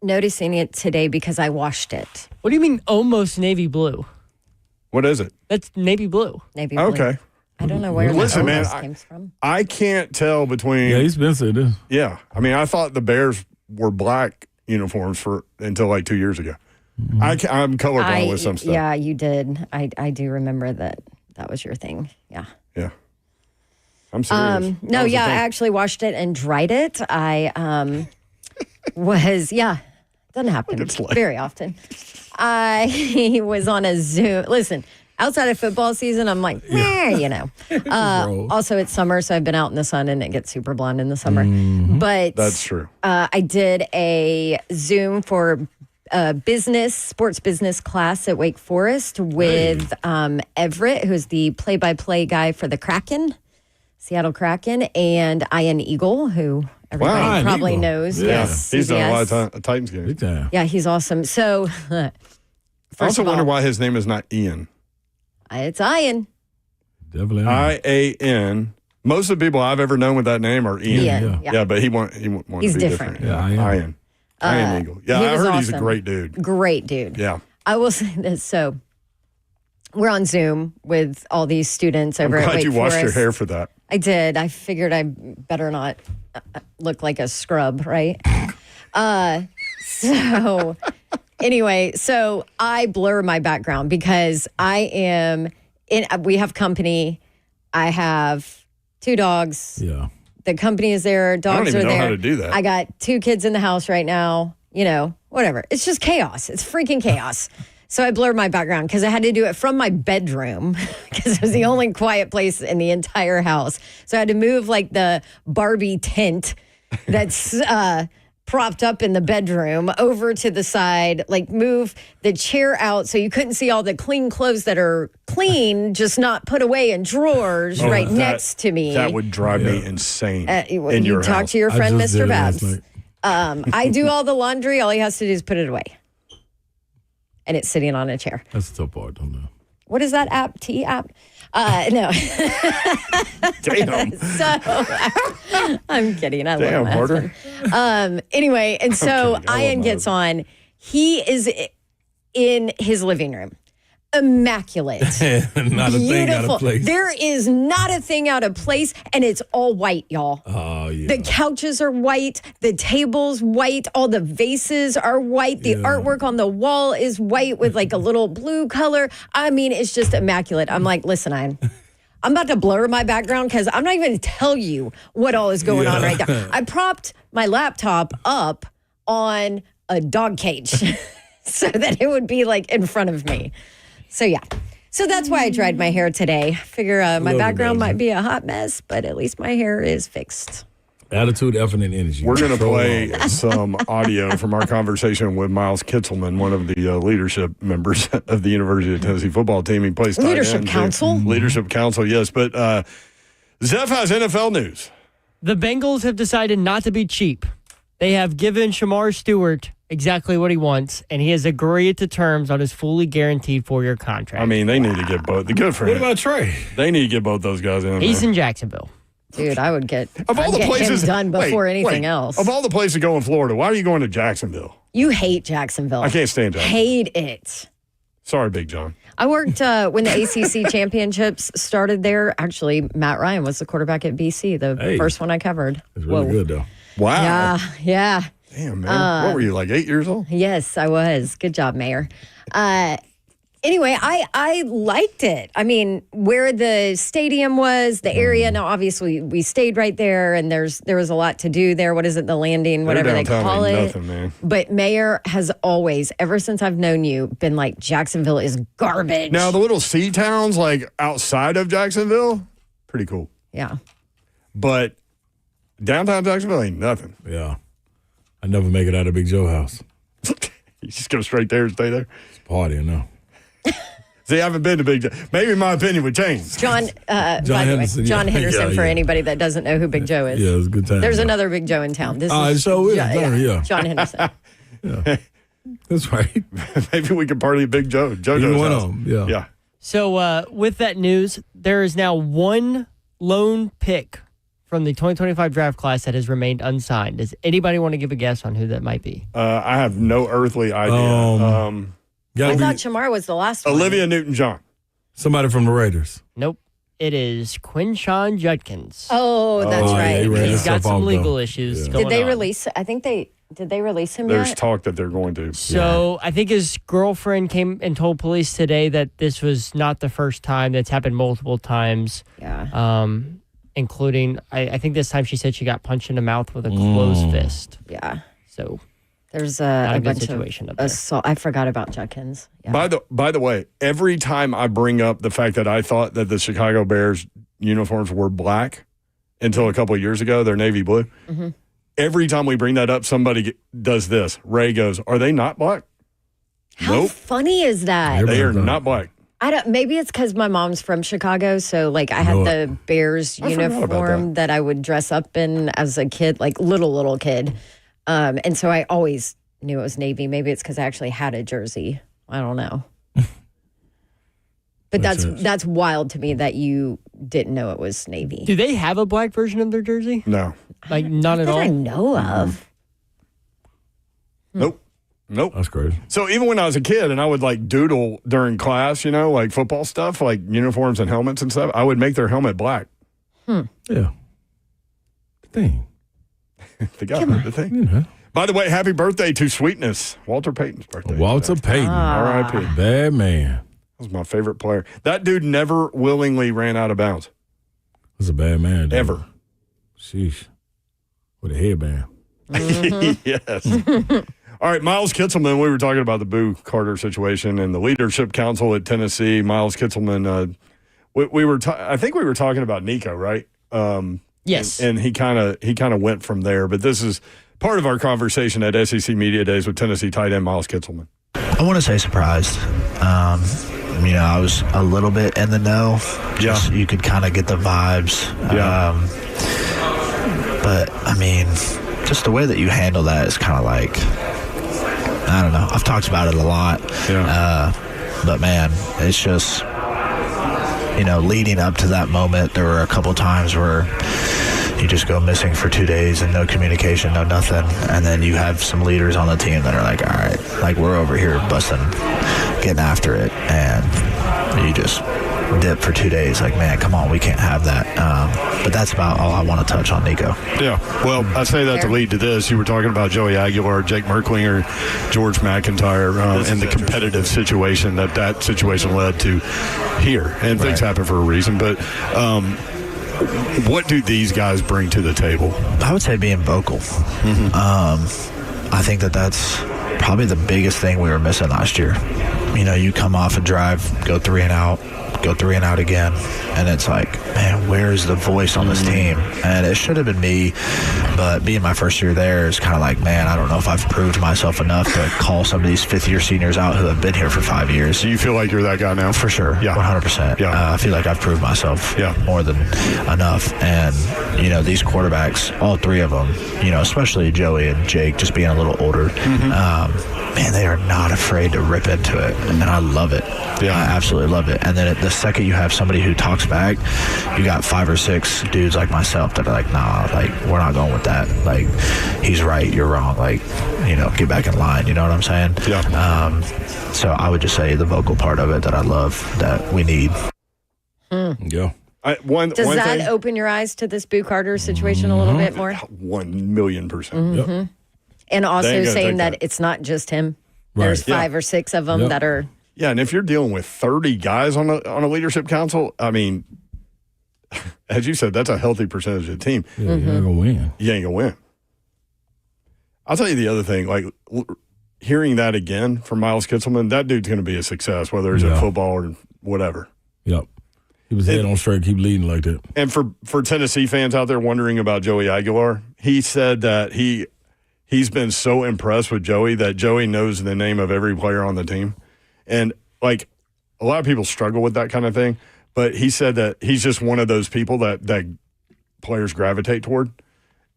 Noticing it today because I washed it. What do you mean almost navy blue? What is it? That's navy blue. Navy blue. Okay. I don't know where Listen, that man, almost came from. I can't tell between. Yeah, he's been saying this. Yeah. I mean, I thought the Bears were black uniforms until like 2 years ago. Mm-hmm. I'm colorblind with some stuff. Yeah, you did. I do remember that was your thing. Yeah. Yeah. I'm serious. No, yeah, I actually washed it and dried it. I doesn't happen very often. I was on a Zoom. Listen, outside of football season, I'm like, Also, it's summer, so I've been out in the sun, and it gets super blonde in the summer. Mm-hmm. But that's true. I did a Zoom for sports business class at Wake Forest with Everett, who's the play-by-play guy for the Kraken, Seattle Kraken, and Ian Eagle, who everybody probably knows. Yeah. Yes, he's done a lot of Titans games. Yeah, he's awesome. So, I also wonder why his name is not Ian. It's Ian. Definitely IAN. Most of the people I've ever known with that name are Ian. Yeah, but he wanted to be different. Yeah, Ian. Ian Eagle. Yeah, I heard he's a great dude. Great dude. Yeah. I will say this. So, we're on Zoom with all these students over at Wake Forest. I'm glad you washed your hair for that. I did. I figured I better not look like a scrub, right? So anyway, so I blur my background because we have company. I have 2 dogs. Yeah. The company is there. Dogs are there. I don't even know how to do that. I got 2 kids in the house right now. Whatever. It's just chaos. It's freaking chaos. So I blurred my background because I had to do it from my bedroom because it was the only quiet place in the entire house. So I had to move like the Barbie tent that's propped up in the bedroom over to the side, like move the chair out so you couldn't see all the clean clothes that are clean, just not put away in drawers next to me. That would drive me insane. You talk to your friend, Mr. Babs. I do all the laundry. All he has to do is put it away. And it's sitting on a chair. That's the tough part, don't know. What is that app? T app? No. Damn. So I'm kidding. I love my Porter. husband. Anyway, and so Ian gets on. He is in his living room. Immaculate. Not a thing out of place. There is not a thing out of place, and it's all white, y'all. Oh, yeah. The couches are white. The table's white. All the vases are white. The artwork on the wall is white with like a little blue color. I mean, it's just immaculate. I'm like, listen, I'm about to blur my background because I'm not even going to tell you what all is going on right now. I propped my laptop up on a dog cage so that it would be like in front of me. So, yeah. So that's why I dried my hair today. Figure my background might be a hot mess, but at least my hair is fixed. Attitude, effort, and energy. We're going to play some audio from our conversation with Miles Kitzelman, one of the leadership members of the University of Tennessee football team. He plays Leadership Council? Leadership Council, yes. But Zeph has NFL news. The Bengals have decided not to be cheap. They have given Shamar Stewart exactly what he wants, and he has agreed to terms on his fully guaranteed 4-year contract. I mean, they need to get both. Good for him. What about Trey? They need to get both those guys in. He's in Jacksonville. Dude, I would get him done before anything else. Of all the places to go in Florida, why are you going to Jacksonville? You hate Jacksonville. I can't stand Jacksonville. Hate it. Sorry, Big John. I worked when the ACC championships started there. Actually, Matt Ryan was the quarterback at BC, the first one I covered. It's really good, though. Wow. Yeah. Damn, man. What were you, like 8 years old? Yes, I was. Good job, Mayor. Anyway, I liked it. I mean, where the stadium was, the area. Now, obviously, we stayed right there, and there was a lot to do there. What is it, the landing, whatever they call it? Nothing, man. But Mayor has always, ever since I've known you, been like, Jacksonville is garbage. Now, the little sea towns like outside of Jacksonville, pretty cool. Yeah. But downtown Jacksonville ain't nothing. Yeah. I never make it out of Big Joe house. You just go straight there and stay there? It's a party, I know. See, I haven't been to Big Joe. Maybe my opinion would change. John Henderson, John Henderson for anybody that doesn't know who Big Joe is. Yeah, it was a good time. There's another Big Joe in town. This is John Henderson. Yeah. That's right. Maybe we could party at Big Joe. JoJo's one house. of them, Yeah. So with that news, there is now one lone pick from the 2025 draft class that has remained unsigned. Does anybody want to give a guess on who that might be? I have no earthly idea. I thought Shamar was the last one. Olivia Newton-John. Somebody from the Raiders. Nope. It is Quinshawn Judkins. Oh, that's right. He's got some legal issues going on. Did they release? I think did they release him There's yet? talk that they're going to. So I think his girlfriend came and told police today that this was not the first time. That's happened multiple times. Yeah. Including, I think this time she said she got punched in the mouth with a closed fist. Yeah. So there's not a good bunch situation of up there. assault. I forgot about Judkins. Yeah. By the way, every time I bring up the fact that I thought that the Chicago Bears uniforms were black until a couple of years ago, they're navy blue. Mm-hmm. Every time we bring that up, somebody does this. Ray goes, "Are they not black?" How funny is that? They are not black. I don't. Maybe it's because my mom's from Chicago, so like I had the Bears uniform that I would dress up in as a kid, like little kid, and so I always knew it was Navy. Maybe it's because I actually had a jersey. I don't know. But that's wild to me that you didn't know it was Navy. Do they have a black version of their jersey? No. Like none at all? That I know of. Nope. That's crazy. So even when I was a kid and I would like doodle during class, like football stuff, like uniforms and helmets and stuff, I would make their helmet black. Yeah. The thing. The guy heard the thing. By the way, happy birthday to Sweetness. Walter Payton's birthday. Walter Payton. R.I.P. Bad man. That was my favorite player. That dude never willingly ran out of bounds. Was a bad man. Dude. Ever. Sheesh. With a headband. Yes. All right, Miles Kitselman, we were talking about the Boo Carter situation and the leadership council at Tennessee. Miles Kitselman, I think we were talking about Nico, right? Yes. And he kind of went from there. But this is part of our conversation at SEC Media Days with Tennessee tight end Miles Kitselman. I want to say surprised. I was a little bit in the know. Just you could kind of get the vibes. But I mean, just the way that you handle that is kind of like, I don't know. I've talked about it a lot. But man, it's just, leading up to that moment, there were a couple times where you just go missing for 2 days and no communication, no nothing. And then you have some leaders on the team that are like, all right, like we're over here busting, getting after it. And you just dip for 2 days. Like, man, come on, we can't have that. But that's about all I want to touch on Nico. Yeah. Well, I say that to lead to this. You were talking about Joey Aguilar, Jake Merklinger, George McIntyre, and the competitive situation that situation led to here. And things happen for a reason. But what do these guys bring to the table? I would say being vocal. I think that's probably the biggest thing we were missing last year. You come off a drive, go 3 and out, go 3 and out again, and it's like, man, where's the voice on this team? And it should have been me, but being my first year there is kind of like, man, I don't know if I've proved myself enough to call some of these fifth-year seniors out who have been here for 5 years. Do you feel like you're that guy now? For sure, 100%. I feel like I've proved myself more than enough. And, these quarterbacks, all 3 of them, especially Joey and Jake, just being a little older, man, they are not afraid to rip into it, and I love it. I absolutely love it. And then the second you have somebody who talks back, you got 5 or 6 dudes like myself that are like, nah, like, we're not going with that. Like, he's right, you're wrong. Like, get back in line. You know what I'm saying? Yeah. So I would just say the vocal part of it that I love, that we need. Yeah. Does that open your eyes to this Boo Carter situation a little bit more? 1,000,000%. And also saying that it's not just him. There's 5 or 6 of them that are Yeah, and if you're dealing with 30 guys on a leadership council, I mean, as you said, that's a healthy percentage of the team. Yeah, you're not going to win. You ain't going to win. I'll tell you the other thing, like hearing that again from Miles Kitselman, that dude's going to be a success, whether it's in football or whatever. Yep. He was head on straight, keep leading like that. And for Tennessee fans out there wondering about Joey Aguilar, he said that he's been so impressed with Joey that Joey knows the name of every player on the team. And, like, a lot of people struggle with that kind of thing, but he said that he's just one of those people that players gravitate toward.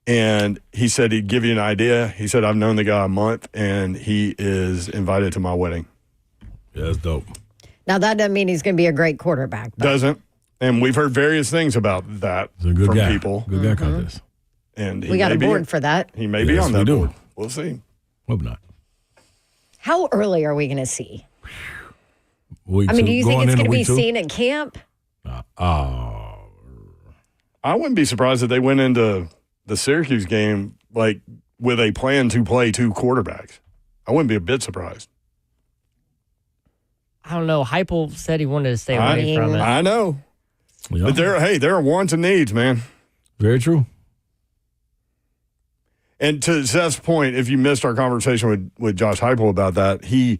And he said he'd give you an idea. He said, I've known the guy a month, and he is invited to my wedding. Yeah, that's dope. Now, that doesn't mean he's going to be a great quarterback. But. Doesn't. And we've heard various things about that from people. Good guy contest. And we got a board for that. He may be on that board. We'll see. Hope not. How early are we going to see? Week I mean, two, do you think it's going to be 2? seen at camp? I wouldn't be surprised if they went into the Syracuse game like with a plan to play 2 quarterbacks. I wouldn't be a bit surprised. I don't know. Heupel said he wanted to stay away from it. I know. Yeah. But there are wants and needs, man. Very true. And to Seth's point, if you missed our conversation with Josh Heupel about that, he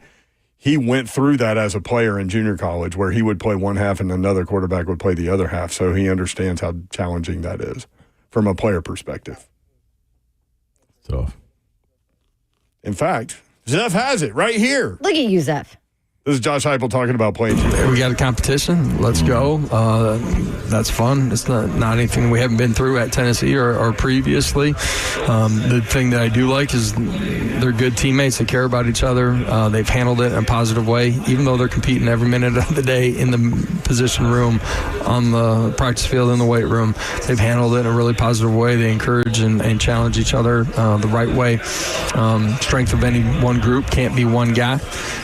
went through that as a player in junior college where he would play one half and another quarterback would play the other half. So he understands how challenging that is from a player perspective. Tough. In fact, Zeph has it right here. Look at you, Zeph. This is Josh Heupel talking about playing. We got a competition. Let's go. That's fun. It's not anything we haven't been through at Tennessee or previously. The thing that I do like is they're good teammates. They care about each other. They've handled it in a positive way, even though they're competing every minute of the day in the position room, on the practice field, in the weight room. They've handled it in a really positive way. They encourage and challenge each other the right way. Strength of any one group can't be one guy.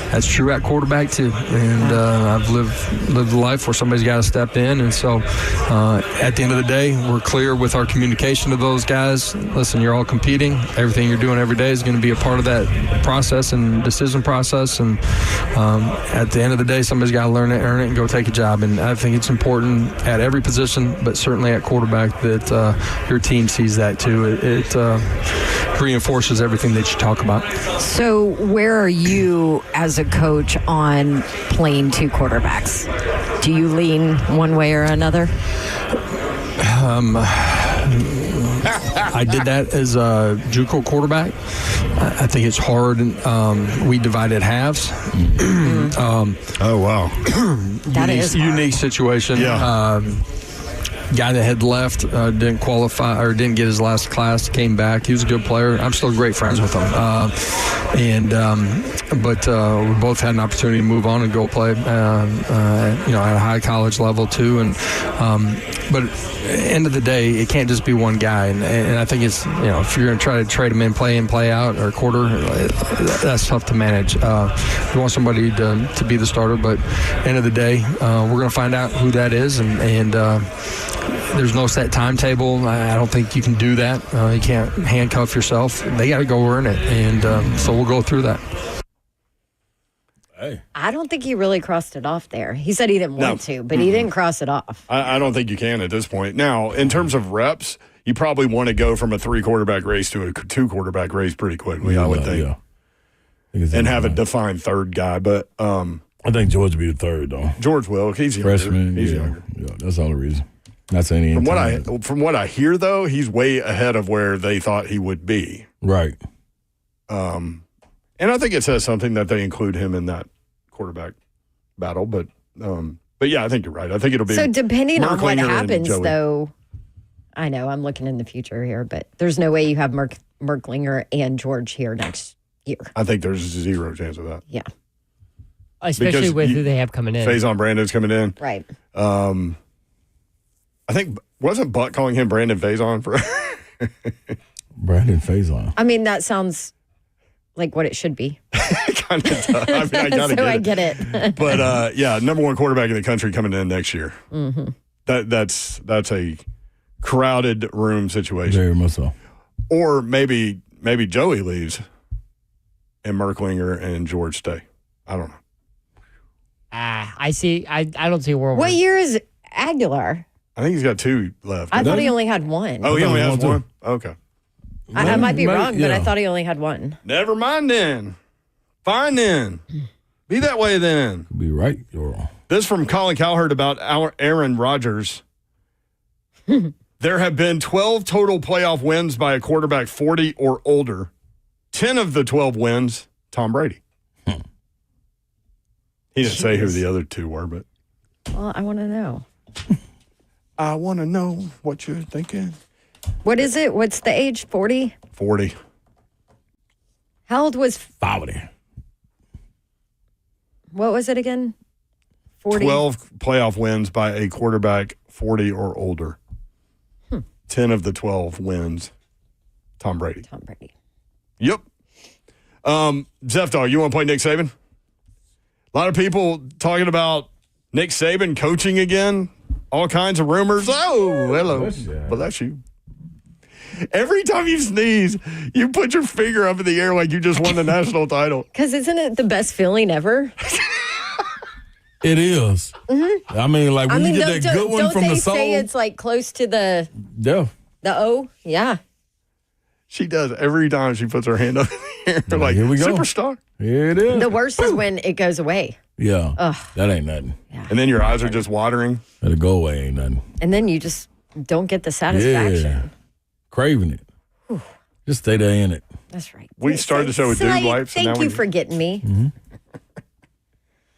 That's true at quarterback too, and I've lived a life where somebody's got to step in, and so at the end of the day, we're clear with our communication to those guys. Listen, you're all competing. Everything you're doing every day is going to be a part of that process and decision process, and at the end of the day, somebody's got to learn it, earn it, and go take a job. And I think it's important at every position, but certainly at quarterback, that your team sees that too. It reinforces everything that you talk about. So where are you as a coach on playing 2 quarterbacks? Do you lean one way or another? I did that as a JUCO quarterback. I think it's hard. We divided halves. Oh, wow. That is hard. Unique situation. Yeah. Guy that had left didn't qualify or didn't get his last class, came back. He was a good player. I'm still great friends with him. But we both had an opportunity to move on and go play, at a high college level too. But at the end of the day, it can't just be one guy. And I think it's, if you're going to try to trade him in, play out, or quarter, that's tough to manage. You want somebody to be the starter, but at the end of the day, we're going to find out who that is. And there's no set timetable. I don't think you can do that. You can't handcuff yourself. They got to go earn it. And so we'll go through that. Hey. I don't think he really crossed it off there. He said he didn't want to, but he didn't cross it off. I don't think you can at this point. Now, in terms of reps, you probably want to go from a 3 quarterback race to a 2 quarterback race pretty quickly, I would think. Yeah. And have a defined third guy. But I think George will be the third, though. George will. He's younger. Freshman. He's younger. Yeah, that's the only reason. Not saying he ain't From what I hear, though, he's way ahead of where they thought he would be. Right. And I think it says something that they include him in that quarterback battle. But yeah, I think you're right. I think it'll be. So depending on what Merklinger happens, though, I know I'm looking in the future here, but there's no way you have Merklinger and George here next year. I think there's 0 chance of that. Yeah. Especially with who they have coming in. Faison Brandon's coming in. Right. I think, wasn't Buck calling him Brandon Faison for Brandon Faison? I mean, that sounds like what it should be. Kind of tough. I mean, I get it. But yeah, number 1 quarterback in the country coming in next year. Mm-hmm. That's a crowded room situation. Very much so. Or maybe Joey leaves and Merklinger and George stay. I don't know. I see. I don't see a world. What year is Aguilar? I think he's got 2 left. I thought he only had one. Oh, he only has one? Okay. I might be wrong, but I thought he only had one. Never mind then. Fine then. Be that way then. Be right. You're wrong. This from Colin Cowherd about Aaron Rodgers. There have been 12 total playoff wins by a quarterback 40 or older. 10 of the 12 wins, Tom Brady. He didn't say who the other 2 were, but. Well, I want to know. I want to know what you're thinking. What is it? What's the age? 40? 40. How old was... 40. What was it again? 40? 12 playoff wins by a quarterback 40 or older. 10 of the 12 wins, Tom Brady. Tom Brady. Yep. Zephdog, you want to play Nick Saban? A lot of people talking about Nick Saban coaching again. All kinds of rumors. Oh, hello. Well, that's you. Every time you sneeze, you put your finger up in the air like you just won the national title. Because isn't it the best feeling ever? It is. Mm-hmm. I mean, like when you get that good one from the soul. Don't they say it's like close to the O? Yeah. She does every time she puts her hand up in the air. Like, here we go. Superstar. Here it is. The worst is when it goes away. Yeah. Ugh. That ain't nothing. Yeah. And then your eyes are just watering. Let it go away, ain't nothing. And then you just don't get the satisfaction. Yeah. Craving it. Whew. Just stay there in it. That's right. We started the show with dude wipes. Thank you for getting me. Mm-hmm.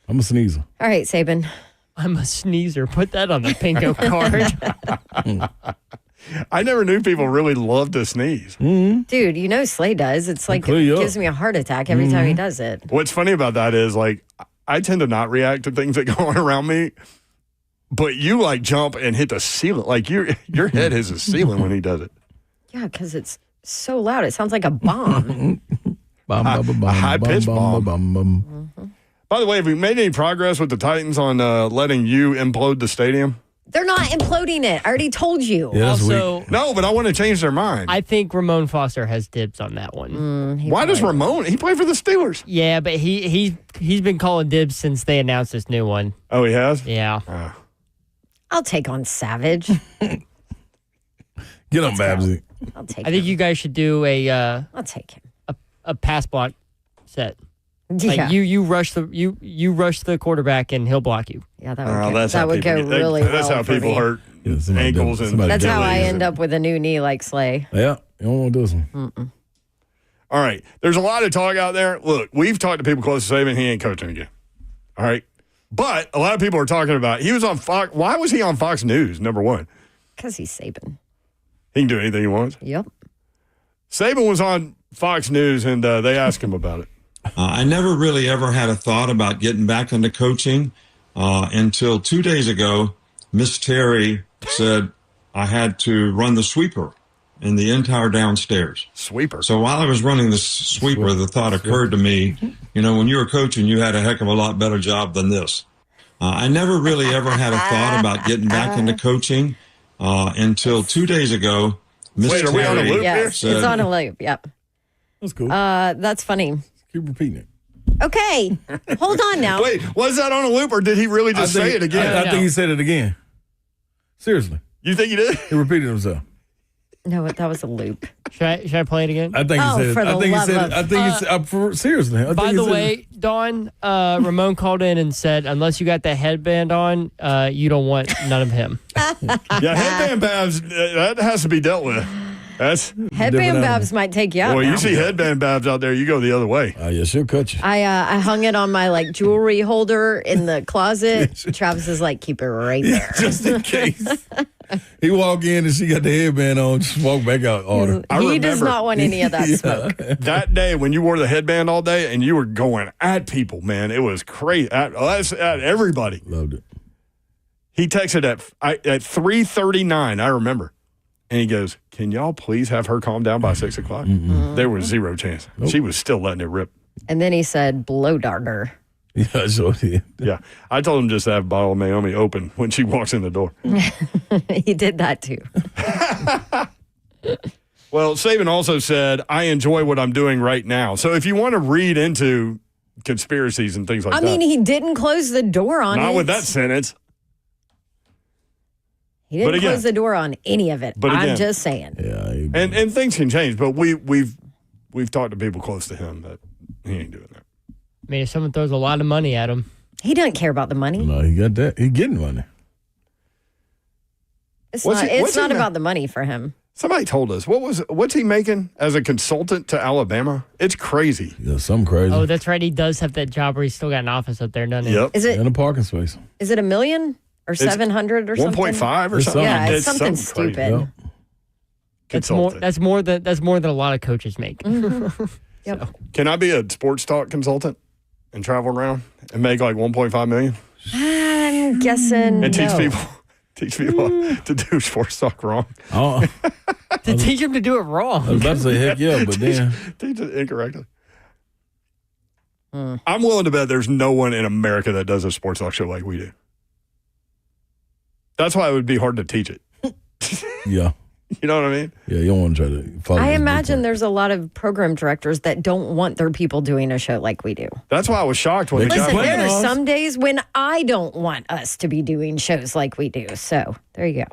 I'm a sneezer. All right, Saban. I'm a sneezer. Put that on the Pinko card. I never knew people really loved to sneeze. Mm-hmm. Dude, you know Slay does. It's like it gives me a heart attack every time he does it. What's funny about that is, like, I tend to not react to things that go on around me, but you, like, jump and hit the ceiling. Like, your head hits the ceiling when he does it. Yeah, because it's so loud. It sounds like a bomb. A high-pitched bomb. By the way, have we made any progress with the Titans on letting you implode the stadium? They're not imploding it. I already told you. Yeah, also, no, but I want to change their mind. I think Ramon Foster has dibs on that one. Why does Ramon? He played for the Steelers. Yeah, but he's been calling dibs since they announced this new one. Oh, he has? Yeah. I'll take on Savage. Get on, Babsy. I'll take I think him. you guys should do I'll take him. a pass block set. Yeah. Like you rush the quarterback and he'll block you. Yeah, that would go really well. That's how for people me. hurt ankles and That's how I end up with a new knee like Slay. Yeah, you don't want to do this one. All right. There's a lot of talk out there. Look, we've talked to people close to Saban. He ain't coaching again. All right. But a lot of people are talking about he was on Fox. Why was he on Fox News, number one? Because he's Saban. He can do anything he wants. Yep. Saban was on Fox News, and they asked him about it. I never really ever had a thought about getting back into coaching until 2 days ago. Miss Terry said I had to run the sweeper in the entire downstairs. Sweeper. So while I was running the sweeper, the thought occurred to me, when you were coaching, you had a heck of a lot better job than this. I never really ever had a thought about getting back into coaching until 2 days ago. Miss Wait, are we on a loop here? It's on a loop. Yep. That's cool. That's funny. Keep repeating it. Okay. Hold on now. Wait, was that on a loop, or did he really just say it again? I think he said it again. Seriously. You think he did? He repeated himself. No, that was a loop. Should I play it again? I think he said it. For the love of- I think it's seriously. By the way, Dawn, Ramon called in and said, unless you got that headband on, you don't want none of him. Yeah, headband Babs, that has to be dealt with. That's Headband Babs might take you out. Boy, now. you see headband Babs out there, you go the other way. Oh, yeah, she'll cut you. I hung it on my jewelry holder in the closet. Travis is like, keep it right there. Just in case. He walk in and she got the headband on, just walk back out. Order. He does not want any of that smoke. That day when you wore the headband all day and you were going at people, man, it was crazy. At everybody. Loved it. He texted at 3:39, I remember. And he goes, can y'all please have her calm down by 6 o'clock? Mm-hmm. There was zero chance. Nope. She was still letting it rip. And then he said, blow darter. Yeah, sure did. Yeah. I told him just to have a bottle of Naomi open when she walks in the door. He did that too. Well, Saban also said, I enjoy what I'm doing right now. So if you want to read into conspiracies and things like that. I mean, he didn't close the door on it. Not with that sentence. He didn't close the door on any of it. But again, I'm just saying. Yeah, and things can change, but we've talked to people close to him that he ain't doing that. I mean, if someone throws a lot of money at him. He doesn't care about the money. No, he got that. He getting money. It's not about the money for him. Somebody told us what's he making as a consultant to Alabama? It's crazy. Yeah, something crazy. Oh, that's right. He does have that job where he's still got an office up there, doesn't he? Yep. Is it in a parking space? Is it $1 million or 700 or something? 1.5 or something. Yeah, it's something stupid. Yep. That's more than a lot of coaches make. Mm-hmm. Yep. So, can I be a sports talk consultant and travel around and make like 1.5 million? I'm guessing and no. teach people to do sports talk wrong. Oh, to teach him to do it wrong. I was about to say heck yeah, but then teach it incorrectly. I'm willing to bet there's no one in America that does a sports talk show like we do. That's why it would be hard to teach it. Yeah. You know what I mean? Yeah, you don't want to try to follow. I imagine there's a lot of program directors that don't want their people doing a show like we do. That's why I was shocked when Listen, there are some days when I don't want us to be doing shows like we do. So there you go.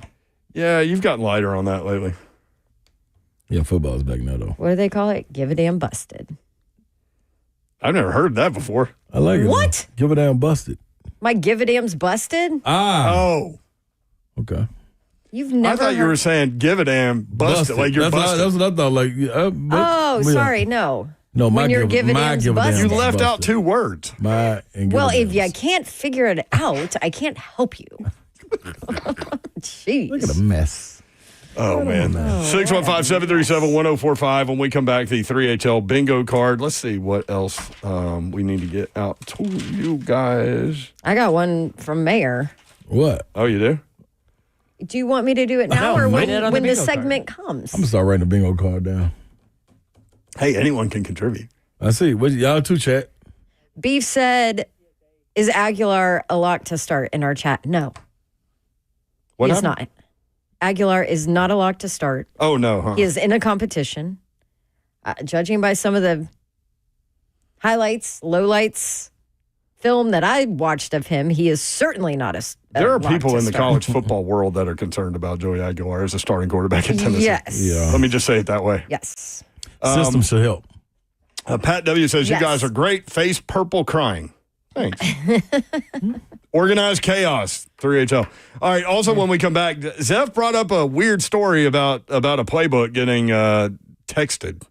Yeah, you've gotten lighter on that lately. Yeah, football's back now, though. What do they call it? Give a damn busted. I've never heard that before. I like it. What? Give a damn busted. My give a damn's busted? Oh. Okay. You've never I thought you were saying give a damn busted. Like you're busted. That's what I thought. Like, sorry, no. No, when you're give a damn's busted. You left out two words. Well, if you can't figure it out, I can't help you. Jeez. Look at the mess. Oh, man. 615-737-1045. When we come back, the 3HL bingo card. Let's see what else we need to get out to you guys. I got one from Mayor. What? Oh, you do? Do you want me to do it now or when the segment comes? I'm going to start writing the bingo card down. Hey, anyone can contribute. I see. Y'all too, chat. Beef said, is Aguilar a lock to start in our chat? No. What He's not. Aguilar is not a lock to start. Oh, no, huh? He is in a competition. Judging by some of the highlights, lowlights, film that I watched of him, he is certainly not a There are lock people to in the start. college football world that are concerned about Joey Aguilar as a starting quarterback at Tennessee. Yes. Yeah. Let me just say it that way. Yes. System should help. Pat W. says, Yes. you guys are great. Face purple crying. Thanks. Organized chaos, 3HL. All right, also when we come back, Zeph brought up a weird story about a playbook getting texted,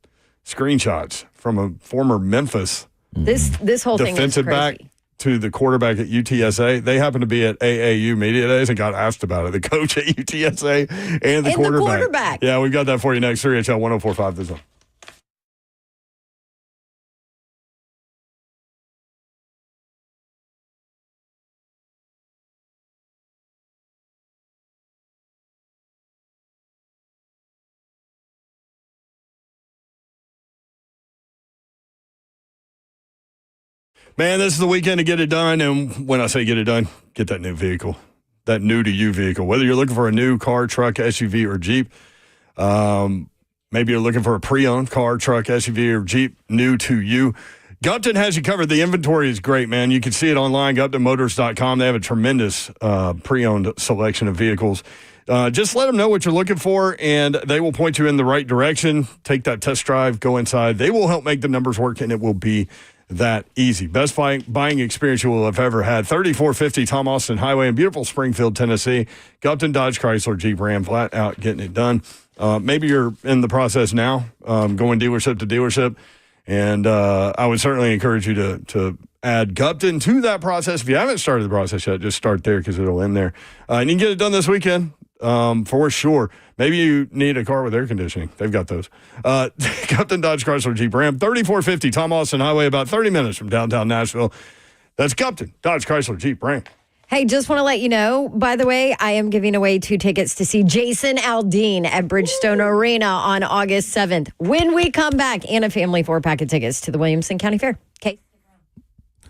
screenshots from a former Memphis This whole thing is defensive crazy. back to the quarterback at UTSA. They happened to be at AAU Media Days and got asked about it. The coach at UTSA and the quarterback. Yeah, we've got that for you next. 3HL 1045 The Zone. Man, this is the weekend to get it done. And when I say get it done, get that new vehicle, that new to you vehicle. Whether you're looking for a new car, truck, SUV, or Jeep, maybe you're looking for a pre-owned car, truck, SUV, or Jeep, new to you. Gupton has you covered. The inventory is great, man. You can see it online, GuptonMotors.com. They have a tremendous pre-owned selection of vehicles. Just let them know what you're looking for, and they will point you in the right direction. Take that test drive, go inside. They will help make the numbers work, and it will be that easy. Best buying experience you will have ever had. 3450 Tom Austin Highway in beautiful Springfield, Tennessee. Gupton Dodge Chrysler Jeep Ram, flat out getting it done. Maybe you're in the process now, going dealership to dealership, and I would certainly encourage you to add Gupton to that process. If you haven't started the process yet, just start there because it'll end there. And you can get it done this weekend. For sure. Maybe you need a car with air conditioning. They've got those. Gupton Dodge Chrysler Jeep Ram, 3450 Tom Austin Highway, about 30 minutes from downtown Nashville. That's Gupton Dodge Chrysler Jeep Ram. Hey, just want to let you know, by the way, I am giving away 2 tickets to see Jason Aldean at Bridgestone Arena on August 7th. When we come back, and a family 4-pack of tickets to the Williamson County Fair. Okay.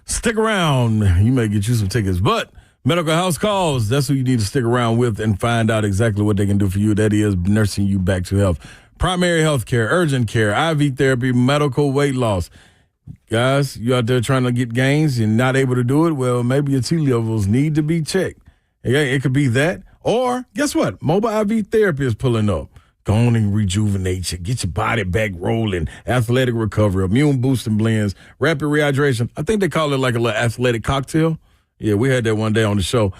Stick around. You may get you some tickets, but Medical House Calls, that's who you need to stick around with and find out exactly what they can do for you. That is nursing you back to health. Primary health care, urgent care, IV therapy, medical weight loss. Guys, you out there trying to get gains and not able to do it, well, maybe your T levels need to be checked. It could be that. Or, guess what? Mobile IV therapy is pulling up. Go on and rejuvenate you. Get your body back rolling. Athletic recovery, immune boosting blends, rapid rehydration. I think they call it like a little athletic cocktail. Yeah, we had that one day on the show.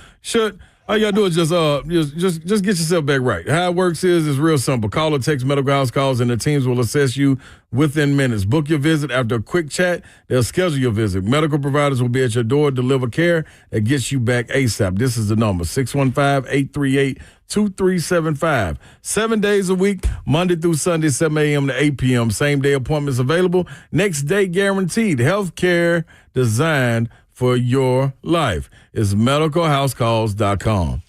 All you gotta do is just get yourself back right. How it works is real simple. Call or text Medical House Calls, and the teams will assess you within minutes. Book your visit. After a quick chat, they'll schedule your visit. Medical providers will be at your door to deliver care that gets you back ASAP. This is the number, 615-838-2375. 7 days a week, Monday through Sunday, 7 a.m. to 8 p.m. Same-day appointments available. Next day guaranteed. Healthcare designed for your life. It's medicalhousecalls.com.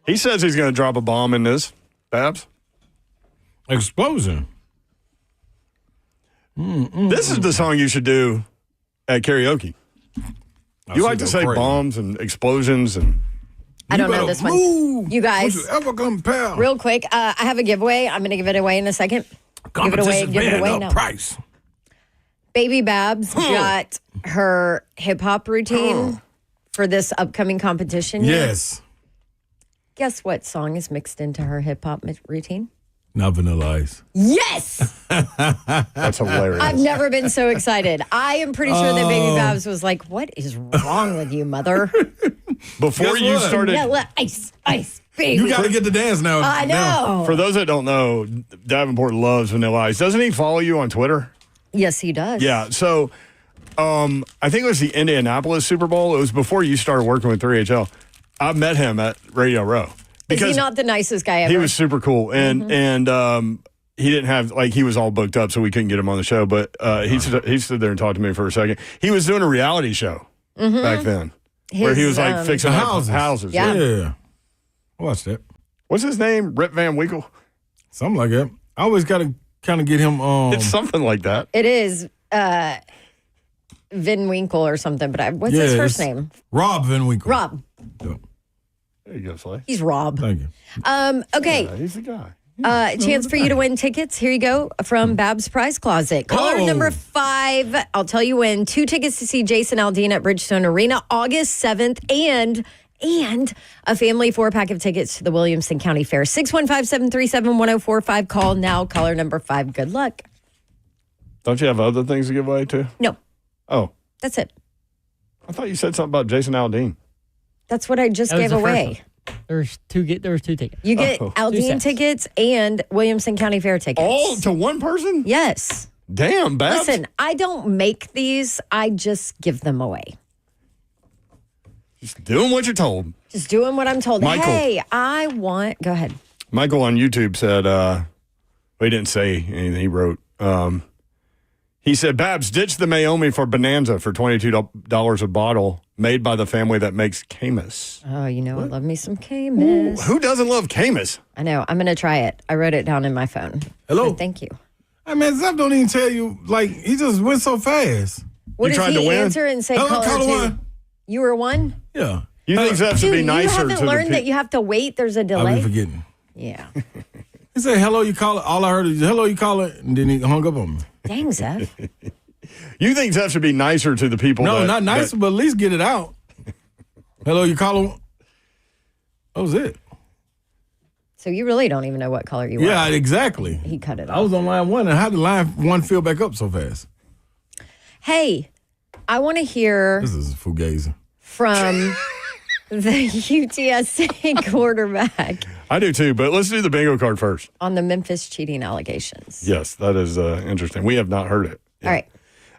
He says he's going to drop a bomb in this, Babs. Explosion. This is the song you should do at karaoke. You like to say bombs and explosions and... I don't know this one. Move. You guys, Don't you ever compare. real quick, I have a giveaway. I'm going to give it away in a second. Give it away now. Price. Baby Babs got her hip-hop routine for this upcoming competition. Yes. Guess what song is mixed into her hip-hop routine? Not Vanilla Ice. Yes! That's hilarious. I've never been so excited. I am pretty sure that Baby Babs was like, "What is wrong with you, mother?" Before you started, Yeah, ice, baby. You got to get the dance now. I know. For those that don't know, Davenport loves Vanilla Ice. Doesn't he follow you on Twitter? Yes, he does. Yeah. So, I think it was the Indianapolis Super Bowl. It was before you started working with 3HL. I met him at Radio Row. Is he not the nicest guy ever? He was super cool, and he didn't have he was all booked up, so we couldn't get him on the show. But he stood there and talked to me for a second. He was doing a reality show back then, where he was like fixing houses. Yeah. I watched that. What's his name? Rip Van Winkle? Something like that. I always got to kind of get him. It's something like that. It is Vin Winkle or something. But what's his first name? Rob Van Winkle. Rob. Yeah. There you go, Slay. He's Rob. Thank you. Okay. Yeah, he's the guy. Chance for you to win tickets. Here you go from Babs Prize Closet. Caller number 5. I'll tell you when. 2 tickets to see Jason Aldean at Bridgestone Arena August 7th and a family 4-pack of tickets to the Williamson County Fair. 615-737-1045. Call now. Caller number 5. Good luck. Don't you have other things to give away too? No. Oh. That's it. I thought you said something about Jason Aldean. That's what I just gave away. There was 2 tickets. You get Aldean tickets and Williamson County Fair tickets. All to one person? Yes. Damn, Babs. Listen, I don't make these. I just give them away. Just doing what you're told. Just doing what I'm told. Michael. Hey, go ahead. Michael on YouTube said, he didn't say anything. He wrote, he said, Babs, ditch the Mayomi for Bonanza for $22 a bottle made by the family that makes Camus. Oh, I love me some Camus. Who doesn't love Camus? I know. I'm going to try it. I wrote it down in my phone. Hello. So thank you. Hey, man, Zep don't even tell you, he just went so fast. What You does tried to he win? answer and say Hello, caller caller 2? one. You were 1? Yeah. You think Zep should be Dude, nicer you to haven't the learned that you have to wait? There's a I've delay? been forgetting. Yeah. He said, hello, you call it. All I heard is, hello, you call it. And then he hung up on me. Dang, Zeph. You think Zep should be nicer to the people? No, not nicer, but at least get it out. Hello, you call him. That was it. So you really don't even know what color you Yeah, are. exactly. He cut it off. I was on line 1, and how did line 1 fill back up so fast? Hey, I want to hear This is fugazi. from the UTSA quarterback I do too, but let's do the bingo card first. on the Memphis cheating allegations. Yes, that is interesting. We have not heard it. All right.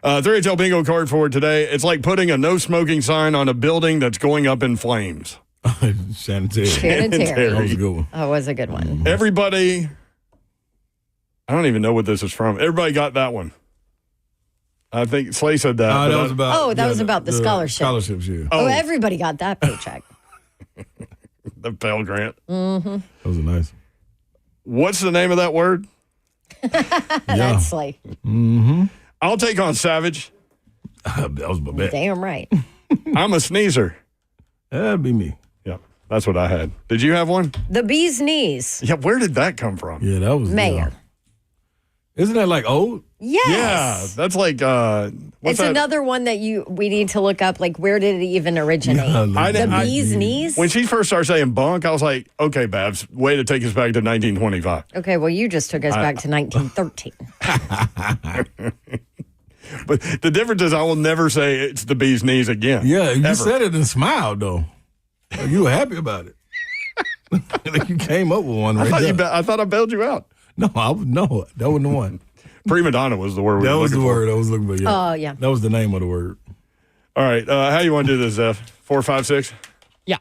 3HL bingo card for today. It's like putting a no smoking sign on a building that's going up in flames. Shannon Terry. Shannon Terry. That was a good one. Oh, it was a good one. Everybody, I don't even know what this is from. Everybody got that one. I think Slay said that. that was about. that was about the scholarship. Scholarships, yeah. Oh, everybody got that paycheck. the Pell Grant. Mm-hmm. That was a nice one. What's the name of that word? That's Slay. Mm-hmm. I'll take on Savage. That was my bet. Damn right. I'm a sneezer. That'd be me. Yeah, that's what I had. Did you have one? The bee's knees. Yeah, where did that come from? Yeah, that was Mayor. Isn't that like old? Yes. Yeah, that's like what's It's that? another one that we need to look up. Like, where did it even originate? The bee's knees? When she first started saying bunk, I was like, okay, Babs, way to take us back to 1925. Okay, well, you just took us back to 1913. But the difference is I will never say it's the bee's knees again. Yeah, you ever. said it and smiled, though. Like, you were happy about it. Like you came up with one right there. I thought I bailed you out. No, that wasn't the one. Prima donna was the word we That were was the looking for. word I was looking for. Yeah. Oh, yeah. That was the name of the word. All right, how you want to do this, Zeph? 4, 5, 6? Yeah.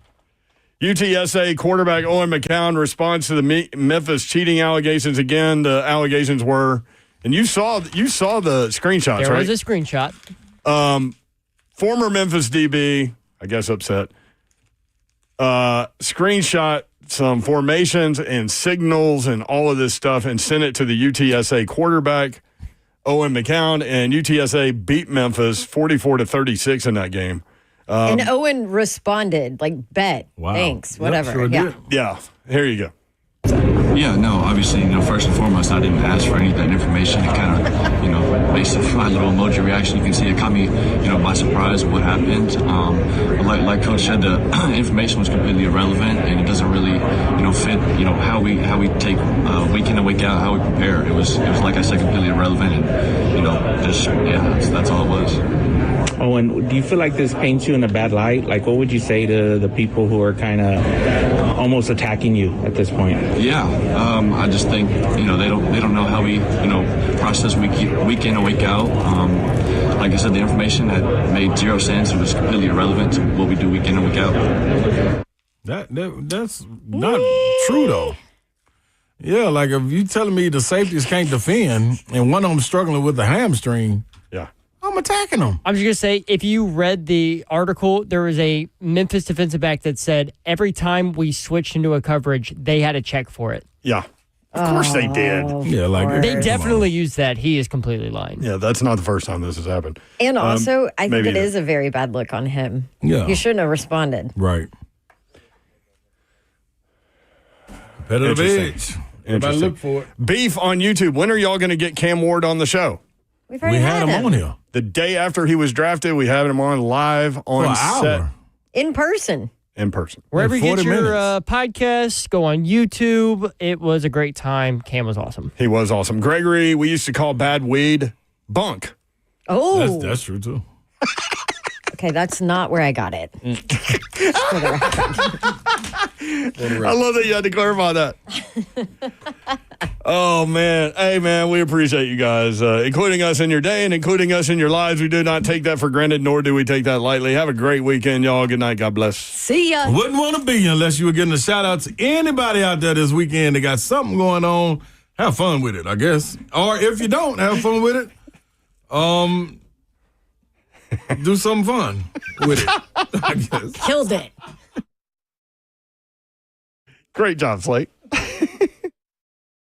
UTSA quarterback Owen McCown responds to the Memphis cheating allegations again. The allegations were, and you saw the screenshots, There right? was a screenshot. Former Memphis DB, I guess upset, screenshot some formations and signals and all of this stuff and sent it to the UTSA quarterback, Owen McCown, and UTSA beat Memphis 44-36 in that game. And Owen responded, like, bet, thanks, whatever. Sure did. Yeah, here you go. Yeah, no, obviously, first and foremost, I didn't ask for any of that information. It kind of, face of my little emoji reaction. You can see it caught me, by surprise what happened. Like Coach said, the information was completely irrelevant, and it doesn't really, fit, how we take week in and week out, how we prepare. It was like I said, completely irrelevant, and that's all it was. Oh, and do you feel like this paints you in a bad light? Like, what would you say to the people who are kind of almost attacking you at this point? Yeah, I just think they don't know how we process week in and week out. Like I said, the information that made zero sense. It was completely irrelevant to what we do week in and week out. That's not true though. Yeah, like if you telling me the safeties can't defend and one of them struggling with the hamstring. Yeah. I'm attacking them. I'm just going to say, if you read the article, there was a Memphis defensive back that said every time we switched into a coverage, they had to check for it. Yeah. Of course they did. Yeah, like they definitely used that. He is completely lying. Yeah, that's not the first time this has happened. And also, I think it is a very bad look on him. Yeah. You shouldn't have responded. Right. Competitive edge. Everybody look for it. Beef on YouTube. When are y'all going to get Cam Ward on the show? We've already had him on here. The day after he was drafted, we had him on live on set. In person. In person. Wherever you get your podcasts, go on YouTube. It was a great time. Cam was awesome. He was awesome. Gregory, we used to call bad weed bunk. Oh. That's true, too. Okay, that's not where I got it. For the record. I love that you had to clarify that. Oh, man. Hey, man, we appreciate you guys, including us in your day and including us in your lives. We do not take that for granted, nor do we take that lightly. Have a great weekend, y'all. Good night. God bless. See ya. Wouldn't want to be you unless you were getting a shout-out to anybody out there this weekend that got something going on. Have fun with it, I guess. Or if you don't, have fun with it. Do something fun with it, I guess. Killed it. Great job, Slate.